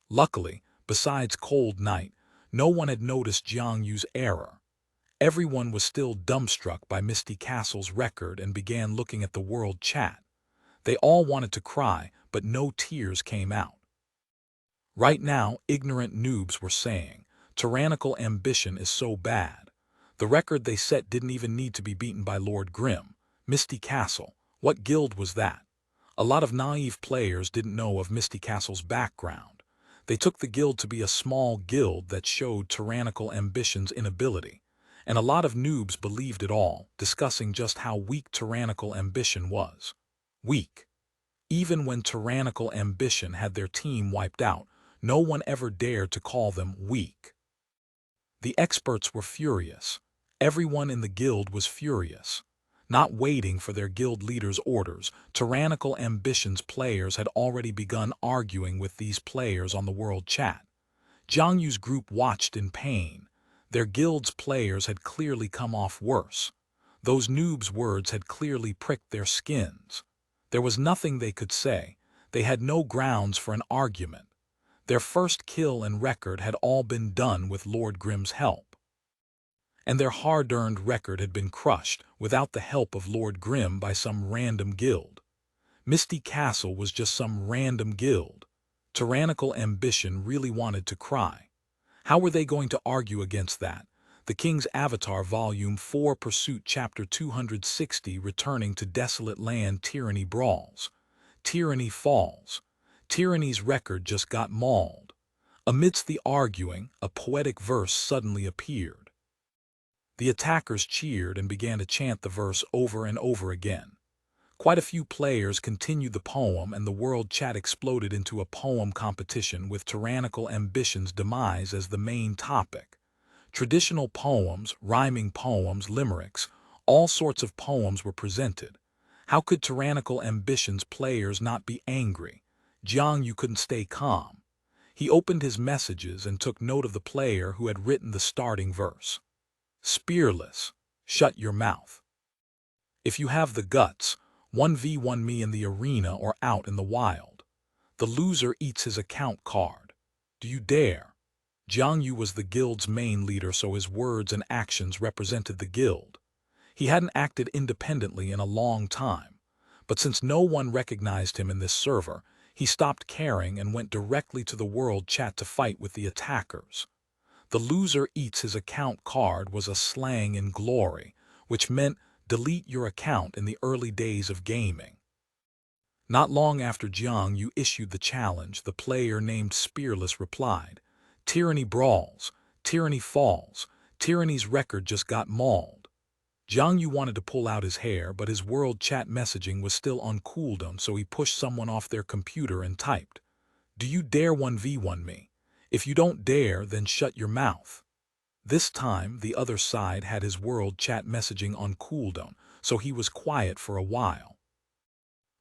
Luckily, besides Cold Knight, no one had noticed Jiang Yu's error. Everyone was still dumbstruck by Misty Castle's record and began looking at the world chat. They all wanted to cry, but no tears came out. Right now, ignorant noobs were saying, tyrannical ambition is so bad. The record they set didn't even need to be beaten by Lord Grimm. Misty Castle, what guild was that? A lot of naive players didn't know of Misty Castle's background. They took the guild to be a small guild that showed tyrannical ambition's inability. And a lot of noobs believed it all, discussing just how weak tyrannical ambition was. Weak. Even when tyrannical ambition had their team wiped out, no one ever dared to call them weak. The experts were furious. Everyone in the guild was furious. Not waiting for their guild leader's orders, tyrannical ambition's players had already begun arguing with these players on the world chat. Jiang Yu's group watched in pain. Their guild's players had clearly come off worse. Those noobs' words had clearly pricked their skins. There was nothing they could say. They had no grounds for an argument. Their first kill and record had all been done with Lord Grimm's help. and their hard-earned record had been crushed without the help of Lord Grimm by some random guild. Misty Castle was just some random guild. Tyrannical ambition really wanted to cry. How were they going to argue against that? The King's Avatar Volume 4 Pursuit Chapter 260 Returning to Desolate Land. Tyranny brawls. Tyranny falls. Tyranny's record just got mauled. Amidst the arguing, a poetic verse suddenly appeared. The attackers cheered and began to chant the verse over and over again. Quite a few players continued the poem, and the world chat exploded into a poem competition with tyrannical ambition's demise as the main topic. Traditional poems, rhyming poems, limericks, all sorts of poems were presented. How could tyrannical ambition's players not be angry? Jiang Yu couldn't stay calm. He opened his messages and took note of the player who had written the starting verse. Spearless, shut your mouth. If you have the guts, 1v1 me in the arena or out in the wild. The loser eats his account card. Do you dare? Jiang Yu was the guild's main leader, so his words and actions represented the guild. He hadn't acted independently in a long time, but since no one recognized him in this server, he stopped caring and went directly to the world chat to fight with the attackers. The loser eats his account card was a slang in glory, which meant delete your account in the early days of gaming. Not long after Jiang Yu issued the challenge, the player named Spearless replied, "Tyranny brawls, tyranny falls, tyranny's record just got mauled." Jiang Yu wanted to pull out his hair, but his world chat messaging was still on cooldown, so he pushed someone off their computer and typed, "Do you dare 1v1 me? If you don't dare, then shut your mouth." This time, the other side had his world chat messaging on cooldown, so he was quiet for a while.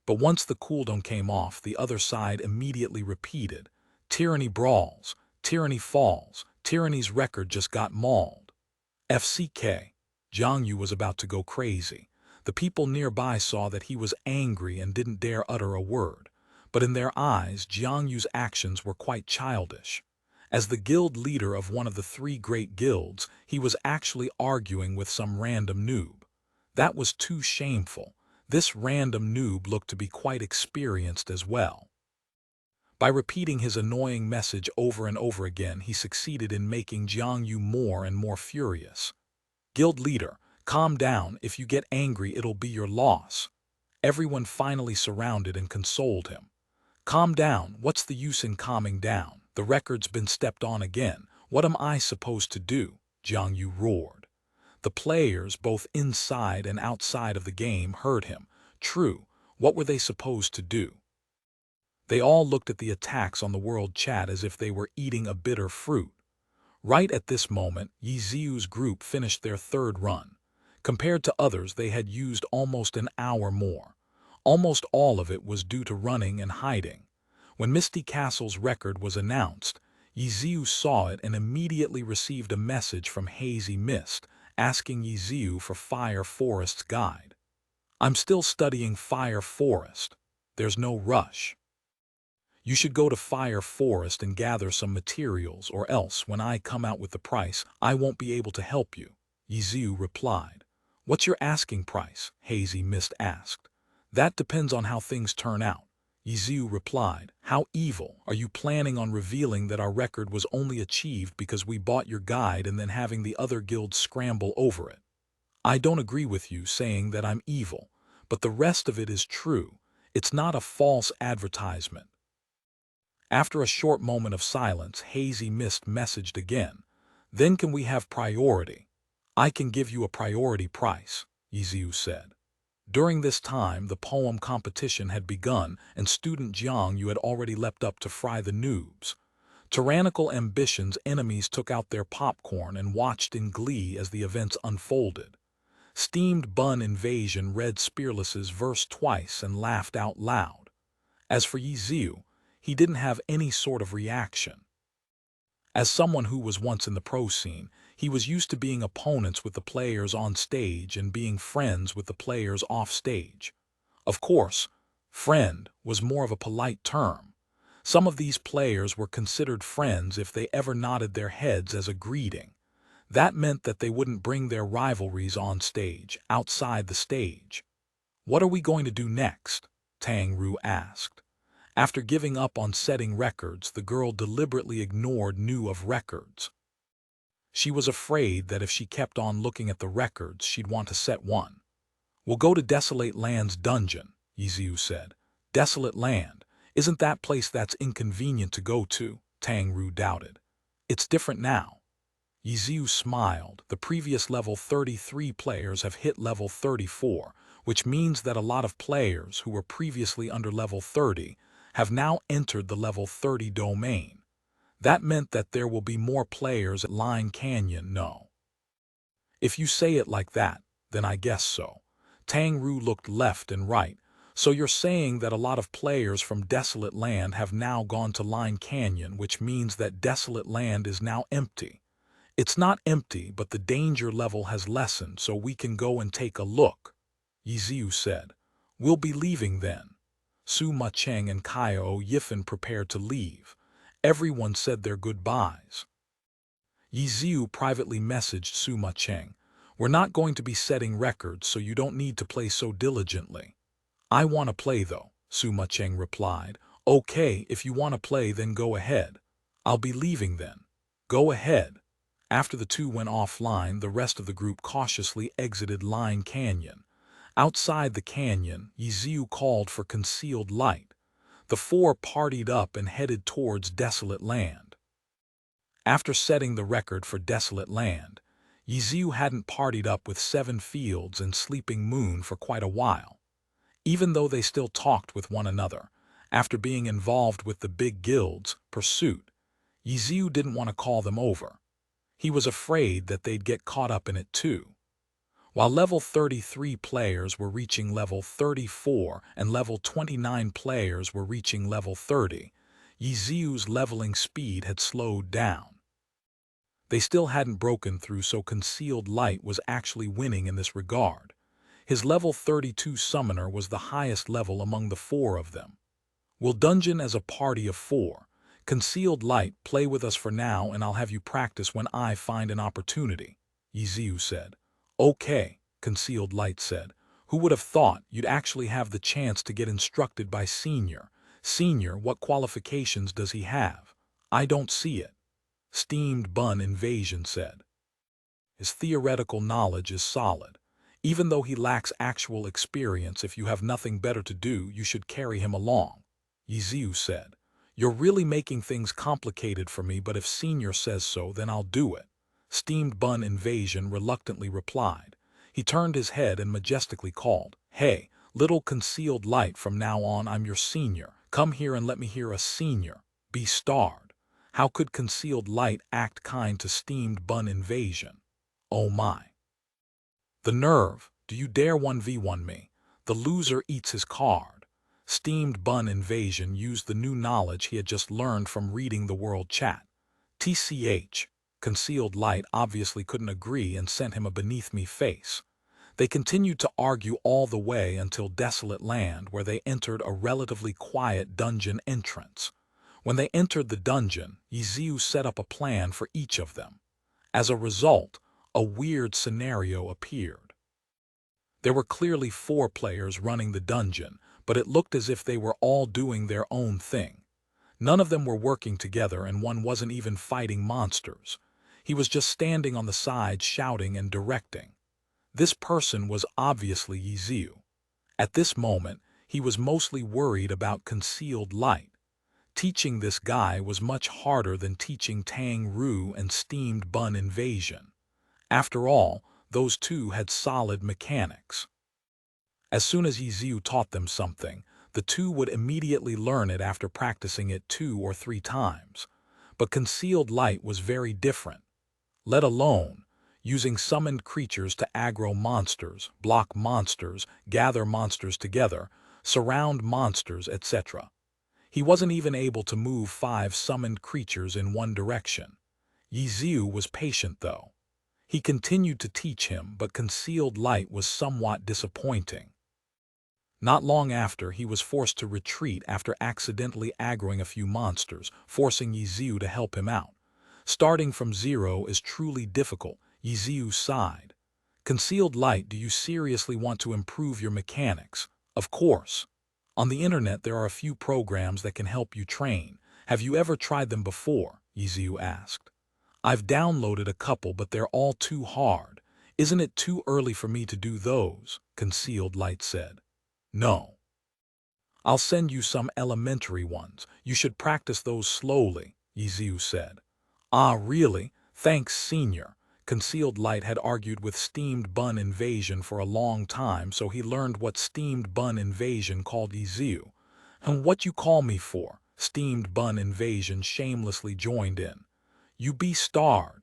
But once the cooldown came off, the other side immediately repeated, "Tyranny brawls, tyranny falls, tyranny's record just got mauled." FCK. Jiang Yu was about to go crazy. The people nearby saw that he was angry and didn't dare utter a word, but in their eyes, Jiang Yu's actions were quite childish. As the guild leader of one of the three great guilds, he was actually arguing with some random noob. That was too shameful. This random noob looked to be quite experienced as well. By repeating his annoying message over and over again, he succeeded in making Jiang Yu more and more furious. "Guild leader, calm down. If you get angry, it'll be your loss." Everyone finally surrounded and consoled him. "Calm down. What's the use in calming down? The record's been stepped on again. What am I supposed to do?" Jiang Yu roared. The players, both inside and outside of the game, heard him. True, what were they supposed to do? They all looked at the attacks on the world chat as if they were eating a bitter fruit. Right at this moment, Ye Xiu's group finished their third run. Compared to others, they had used almost an hour more. Almost all of it was due to running and hiding. When Misty Castle's record was announced, Ye Xiu saw it and immediately received a message from Hazy Mist, asking Ye Xiu for Fire Forest's guide. "I'm still studying Fire Forest. There's no rush. You should go to Fire Forest and gather some materials, or else when I come out with the price, I won't be able to help you," Ye Xiu replied. "What's your asking price?" Hazy Mist asked. "That depends on how things turn out," Ye Xiu replied. "How evil. Are you planning on revealing that our record was only achieved because we bought your guide and then having the other guilds scramble over it?" "I don't agree with you saying that I'm evil, but the rest of it is true. It's not a false advertisement." After a short moment of silence, Hazy Mist messaged again. "Then can we have priority?" "I can give you a priority price," Ye Xiu said. During this time, the poem competition had begun, and student Jiang Yu had already leapt up to fry the noobs. Tyrannical ambition's enemies took out their popcorn and watched in glee as the events unfolded. Steamed Bun Invasion read Spearless's verse twice and laughed out loud. As for Ye Xiu, he didn't have any sort of reaction. As someone who was once in the pro scene, he was used to being opponents with the players on stage and being friends with the players off stage. Of course, friend was more of a polite term. Some of these players were considered friends if they ever nodded their heads as a greeting. That meant that they wouldn't bring their rivalries on stage, outside the stage. "What are we going to do next?" Tang Ru asked. After giving up on setting records, the girl deliberately ignored news of records. She was afraid that if she kept on looking at the records, she'd want to set one. "We'll go to Desolate Land's dungeon," Ye Xiu said. "Desolate Land? Isn't that place that's inconvenient to go to?" Tang Ru doubted. "It's different now." Ye Xiu smiled. The previous level 33 players have hit level 34, which means that a lot of players who were previously under level 30 have now entered the level 30 domain. That meant that there will be more players at Line Canyon. No. If you say it like that, then I guess so. Tang Ru looked left and right. "So you're saying that a lot of players from Desolate Land have now gone to Line Canyon, which means that Desolate Land is now empty." "It's not empty, but the danger level has lessened, so we can go and take a look," Ye Xiu said. "We'll be leaving then." Su Ma Cheng and Kaio Yifan prepared to leave. Everyone said their goodbyes. Ye Xiu privately messaged Su Ma Cheng. "We're not going to be setting records, so you don't need to play so diligently." "I want to play though," Su Ma Cheng replied. "Okay, if you want to play, then go ahead. I'll be leaving then." "Go ahead." After the two went offline, the rest of the group cautiously exited Line Canyon. Outside the canyon, Ye Xiu called for concealed light. The four partied up and headed towards Desolate Land. After setting the record for Desolate Land, Ye Xiu hadn't partied up with Seven Fields and Sleeping Moon for quite a while. Even though they still talked with one another, after being involved with the big guild's pursuit, Ye Xiu didn't want to call them over. He was afraid that they'd get caught up in it too. While level 33 players were reaching level 34 and level 29 players were reaching level 30, Ye Xiu's leveling speed had slowed down. They still hadn't broken through, so Concealed Light was actually winning in this regard. His level 32 summoner was the highest level among the four of them. "We'll dungeon as a party of four. Concealed Light, play with us for now and I'll have you practice when I find an opportunity," Ye Xiu said. "Okay," Concealed Light said. "Who would have thought you'd actually have the chance to get instructed by Senior? Senior, what qualifications does he have?" "I don't see it," Steamed Bun Invasion said. "His theoretical knowledge is solid. Even though he lacks actual experience, if you have nothing better to do, you should carry him along," Ye Xiu said. "You're really making things complicated for me, but if Senior says so, then I'll do it," Steamed Bun Invasion reluctantly replied. He turned his head and majestically called, "Hey, little Concealed Light, from now on I'm your senior. Come here and let me hear a senior be starred." How could Concealed Light act kind to Steamed Bun Invasion? Oh my. "The nerve! Do you dare 1v1 me? The loser eats his card." Steamed Bun Invasion used the new knowledge he had just learned from reading the world chat. TCH, Concealed Light obviously couldn't agree and sent him a beneath me face. They continued to argue all the way until Desolate Land, where they entered a relatively quiet dungeon entrance. When they entered the dungeon, Ye Xiu set up a plan for each of them. As a result, a weird scenario appeared. There were clearly four players running the dungeon, but it looked as if they were all doing their own thing. None of them were working together, and one wasn't even fighting monsters. He was just standing on the side shouting and directing. This person was obviously Ye Xiu. At this moment, he was mostly worried about Concealed Light. Teaching this guy was much harder than teaching Tang Ru and Steamed Bun Invasion. After all, those two had solid mechanics. As soon as Ye Xiu taught them something, the two would immediately learn it after practicing it 2 or 3 times. But Concealed Light was very different. Let alone using summoned creatures to aggro monsters, block monsters, gather monsters together, surround monsters, etc. He wasn't even able to move 5 summoned creatures in one direction. Ye Xiu was patient though. He continued to teach him, but Concealed Light was somewhat disappointing. Not long after, he was forced to retreat after accidentally aggroing a few monsters, forcing Ye Xiu to help him out. Starting from zero is truly difficult, Ye Xiu sighed. Concealed light, do you seriously want to improve your mechanics? Of course. On the internet there are a few programs that can help you train. Have you ever tried them before? Ye Xiu asked. I've downloaded a couple, but they're all too hard. Isn't it too early for me to do those? Concealed light said. No. I'll send you some elementary ones. You should practice those slowly, Ye Xiu said. Ah, really? Thanks, Senior. Concealed Light had argued with Steamed Bun Invasion for a long time, so he learned what Steamed Bun Invasion called Ye Xiu. And what you call me for? Steamed Bun Invasion shamelessly joined in. You be starred.